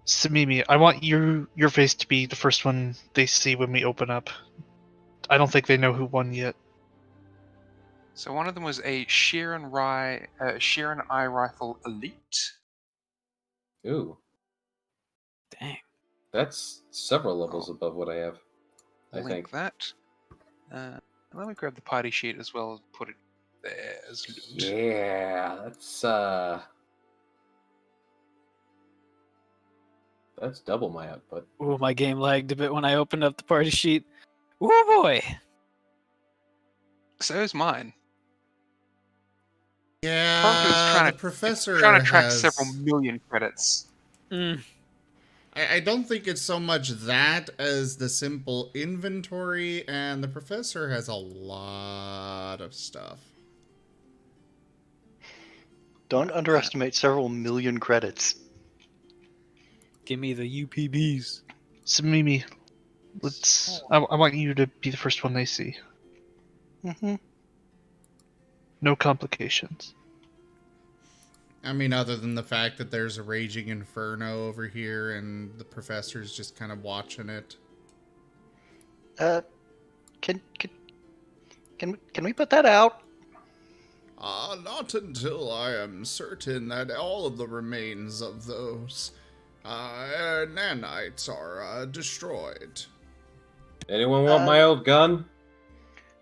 Samimi, I want your face to be the first one they see when we open up. I don't think they know who won yet. So one of them was a Sheeran Eye Rifle Elite. Ooh, Dang. that's several levels above what I have. I Link think. that. Let me grab the party sheet as well and put it there as loot. Yeah, that's double my output. Ooh, my game lagged a bit when I opened up the party sheet. Ooh boy. So is mine. Yeah, Prompt was trying the to professor trying to track has... several million credits. Mm. I don't think it's so much that as the simple inventory, and the professor has a lot of stuff. Don't underestimate several million credits. Give me the UPBs. Samimi, let's. I want you to be the first one they see. Mm-hmm. No complications. I mean, other than the fact that there's a raging inferno over here, and the professor's just kind of watching it. Can we put that out? Not until I am certain that all of the remains of those nanites are destroyed. Anyone want my old gun?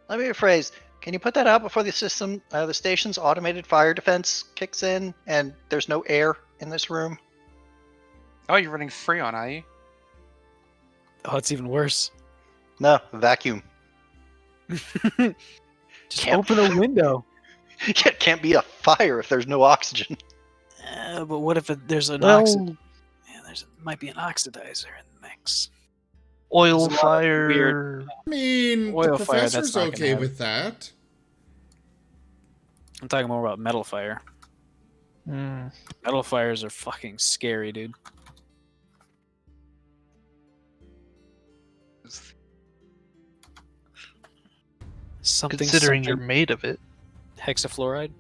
Let me rephrase. Can you put that out before the station's automated fire defense kicks in and there's no air in this room? Oh, you're running Freon, are you? Oh, it's even worse. No, vacuum. Just Can't- open a window. It can't be a fire if there's no oxygen. But what if there's an Well, Yeah, might be an oxidizer in the mix. oil There's a lot of fire. weird- I mean, Oil the fire, that's professor's not gonna okay have- with that. I'm talking more about metal fire. Hmm. Metal fires are fucking scary, dude. Considering you're made of it. hexafluoride.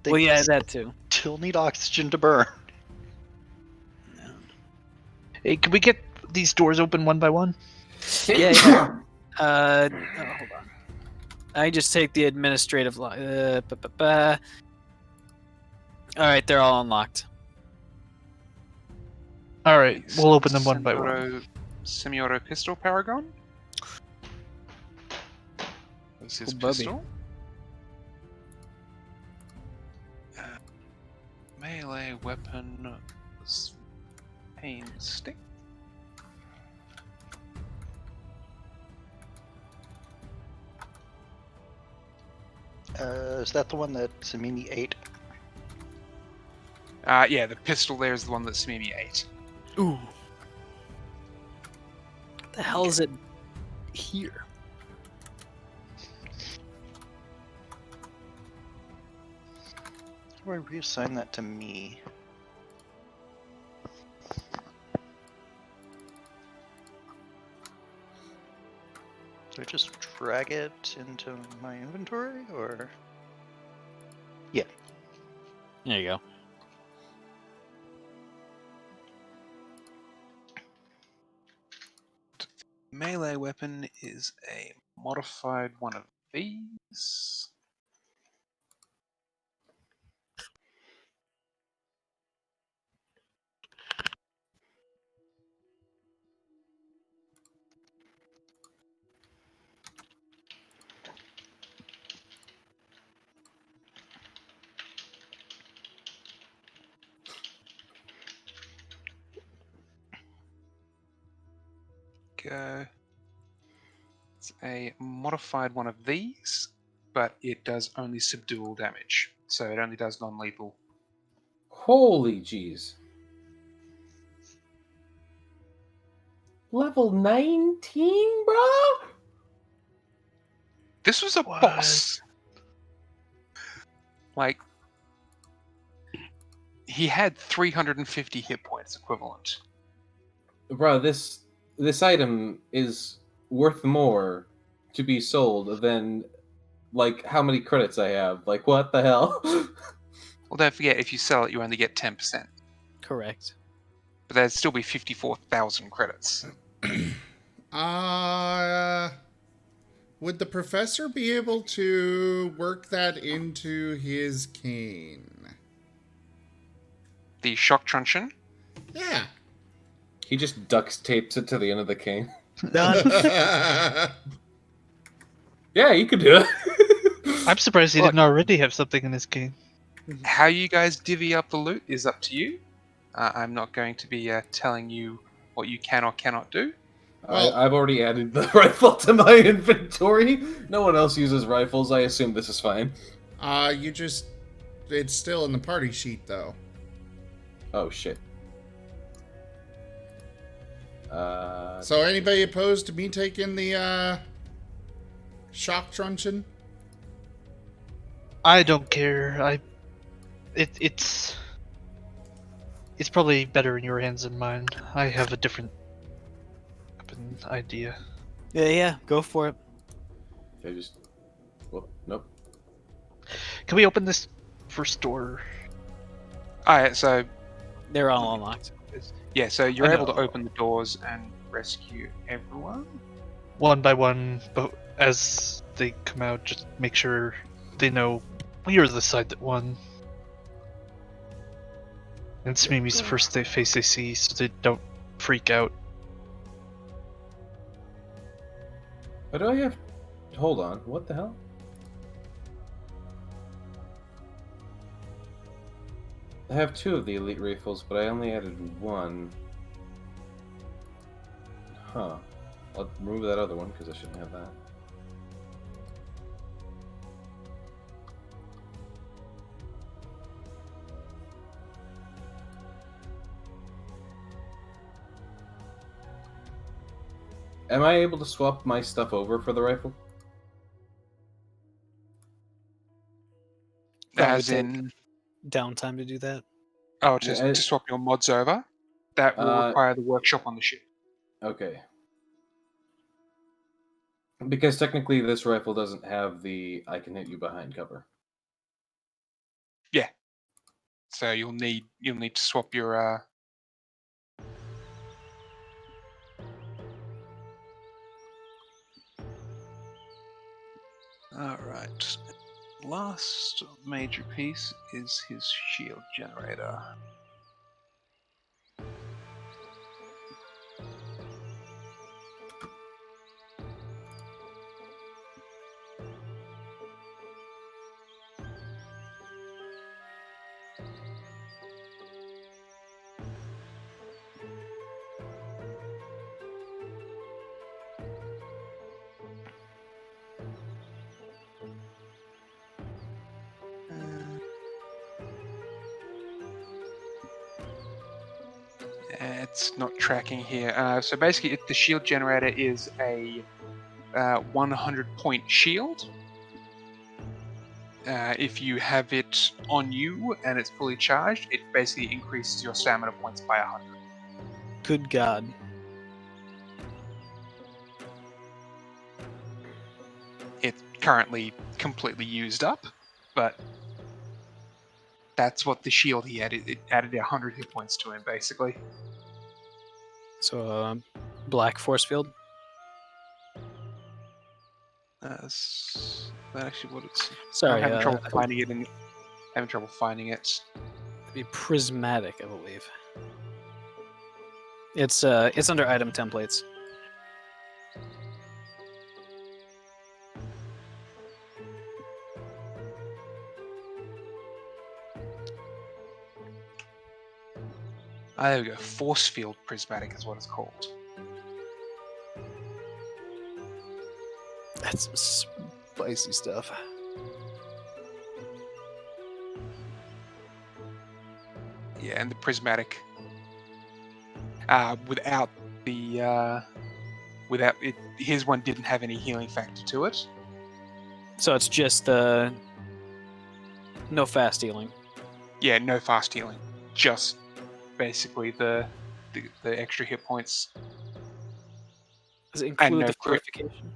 They Well, yeah, that too. still need oxygen to burn. Hey, can we get these doors open one by one? Yeah. Hold on. I just take the administrative lock. All right, they're all unlocked. All right, we'll open them one by one. Semi-auto pistol Paragon. This is Oh, bubby. pistol. Melee weapon. Pain stick. Is that the one that Samimi ate? Yeah, the pistol there is the one that Smimi ate. Ooh. What the hell is it here? How do I reassign that to me? Do I just drag it into my inventory, or? Yeah. There you go. Melee weapon is a modified one of these. go. It's a modified one of these, but it does only subdual damage. So it only does non-lethal. Holy jeez. Level 19, bro? This was a What? boss. Like, he had 350 hit points equivalent. Bro, this item is worth more to be sold than like how many credits I have. Like what the hell? Well, don't forget, if you sell it, you only get 10%. Correct. But that'd still be 54,000 credits. Would the professor be able to work that into his cane? The shock truncheon. Yeah. He just duct tapes it to the end of the cane. Yeah, you could do it. I'm surprised he Look. didn't already have something in his game. How you guys divvy up the loot is up to you. I'm not going to be telling you what you can or cannot do. Well- I've already added the rifle to my inventory. No one else uses rifles. I assume this is fine. It's still in the party sheet, though. Oh shit. So anybody opposed to me taking the, shock truncheon? I don't care. It's probably better in your hands than mine. I have a different weapon idea. Yeah, go for it. I just. Well, nope. Can we open this first door? Alright, so They're all unlocked. yeah, so you're I able to know. open the doors and rescue everyone. One by one, but as they come out, just make sure they know we are the side that won. And Smimi's the first face they see, so they don't freak out. Why do I have? Hold on. What the hell? I have 2 of the elite rifles, but I only added 1. Huh. I'll remove that other one because I shouldn't have that. Am I able to swap my stuff over for the rifle? That As would take in, downtime to do that. oh, Yeah, to swap your mods over. That will require the workshop on the ship. Okay. Because technically this rifle doesn't have the I can hit you behind cover. Yeah. So you'll need to swap your Alright. Last major piece is his shield generator. It's not tracking here. So basically, the shield generator is a 100-point shield. If you have it on you and it's fully charged, it basically increases your stamina points by 100. Good God. It's currently completely used up, but that's what the shield he added. It added 100 hit points to him, basically. So, black force field. Is that actually what it's? Sorry, I'm having trouble finding it. Having trouble finding it. It'd be prismatic, I believe. It's under item templates. There we go. Force field prismatic is what it's called. That's some spicy stuff. Yeah, and the prismatic. Without the without it, his one didn't have any healing factor to it. So it's just no fast healing. Yeah, no fast healing. Just basically the extra hit points. Does it And include no the crit. purification?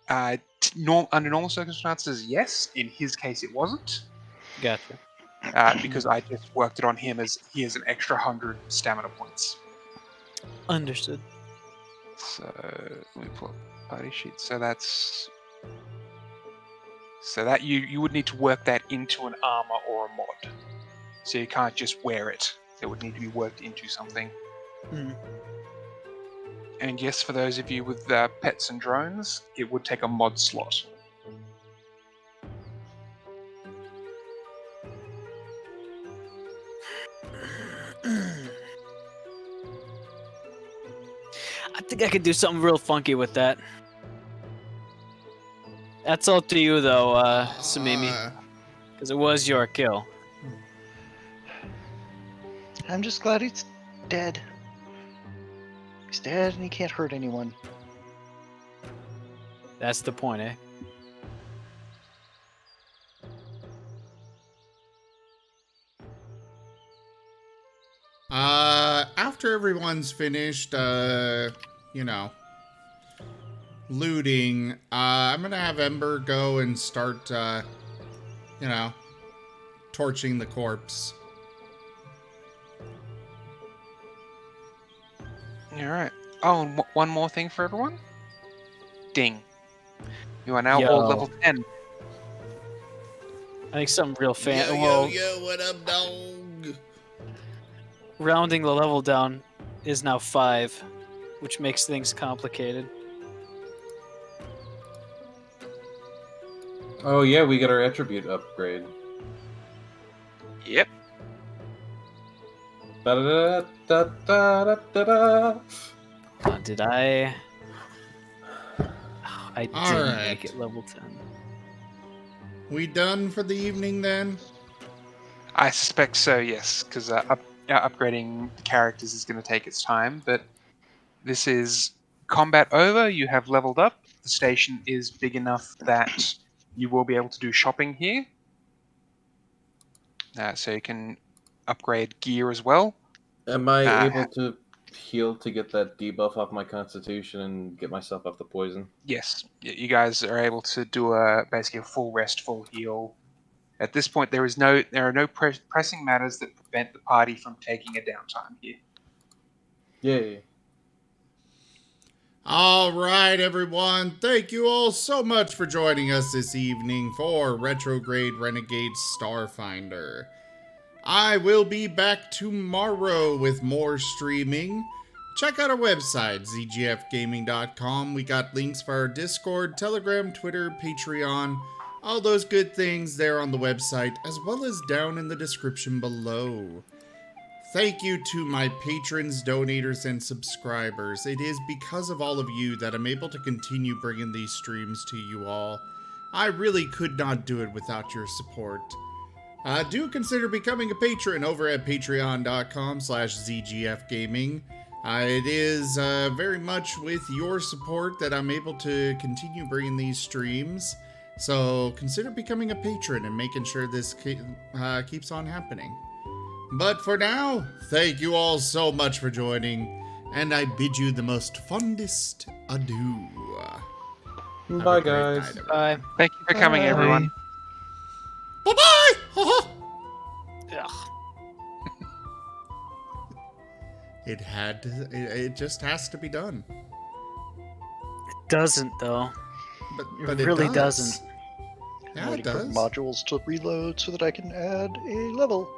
Under normal circumstances, yes. In his case, it wasn't. Gotcha. Because I just worked it on him as he has an extra 100 stamina points. Understood. So let me pull up the party sheet. So that you would need to work that into an armor or a mod. So you can't just wear it. It would need to be worked into something. Hmm. And yes, for those of you with pets and drones, it would take a mod slot. I think I could do something real funky with that. That's all to you, though, Samimi, because it was your kill. I'm just glad he's dead. He's dead and he can't hurt anyone. That's the point, eh? After everyone's finished, looting, I'm gonna have Ember go and start, torching the corpse. Alright. Oh, and one more thing for everyone. Ding. You are now Yo. all level 10. I think something real fan. Yo, what up, dog? Rounding the level down is now 5, which makes things complicated. Oh yeah, we got our attribute upgrade. Yep. Da-da-da-da-da-da-da. Did I? I didn't Alright. make it level 10. We done for the evening then? I suspect so, yes, because upgrading the characters is going to take its time, but this is combat over, you have leveled up, the station is big enough that you will be able to do shopping here. So you can upgrade gear as well. Am I able to heal to get that debuff off my constitution and get myself off the poison? Yes, you guys are able to do basically a full rest, full heal. At this point, there are no pressing matters that prevent the party from taking a downtime here. Yay. All right, everyone. Thank you all so much for joining us this evening for Retrograde Renegades Starfinder. I will be back tomorrow with more streaming. Check out our website, zgfgaming.com. We got links for our Discord, Telegram, Twitter, Patreon, all those good things there on the website, as well as down in the description below. Thank you to my patrons, donators, and subscribers. It is because of all of you that I'm able to continue bringing these streams to you all. I really could not do it without your support. Do consider becoming a patron over at patreon.com/zgfgaming. It is very much with your support that I'm able to continue bringing these streams. So consider becoming a patron and making sure this keeps on happening. But for now, thank you all so much for joining, and I bid you the most fondest adieu. Have Bye, a great guys. night, everyone. Bye. Thank you for coming, everyone. Bye-bye! Ugh. It just has to be done. It doesn't, though. But It really doesn't. Yeah, it Waiting for does. modules to reload so that I can add a level.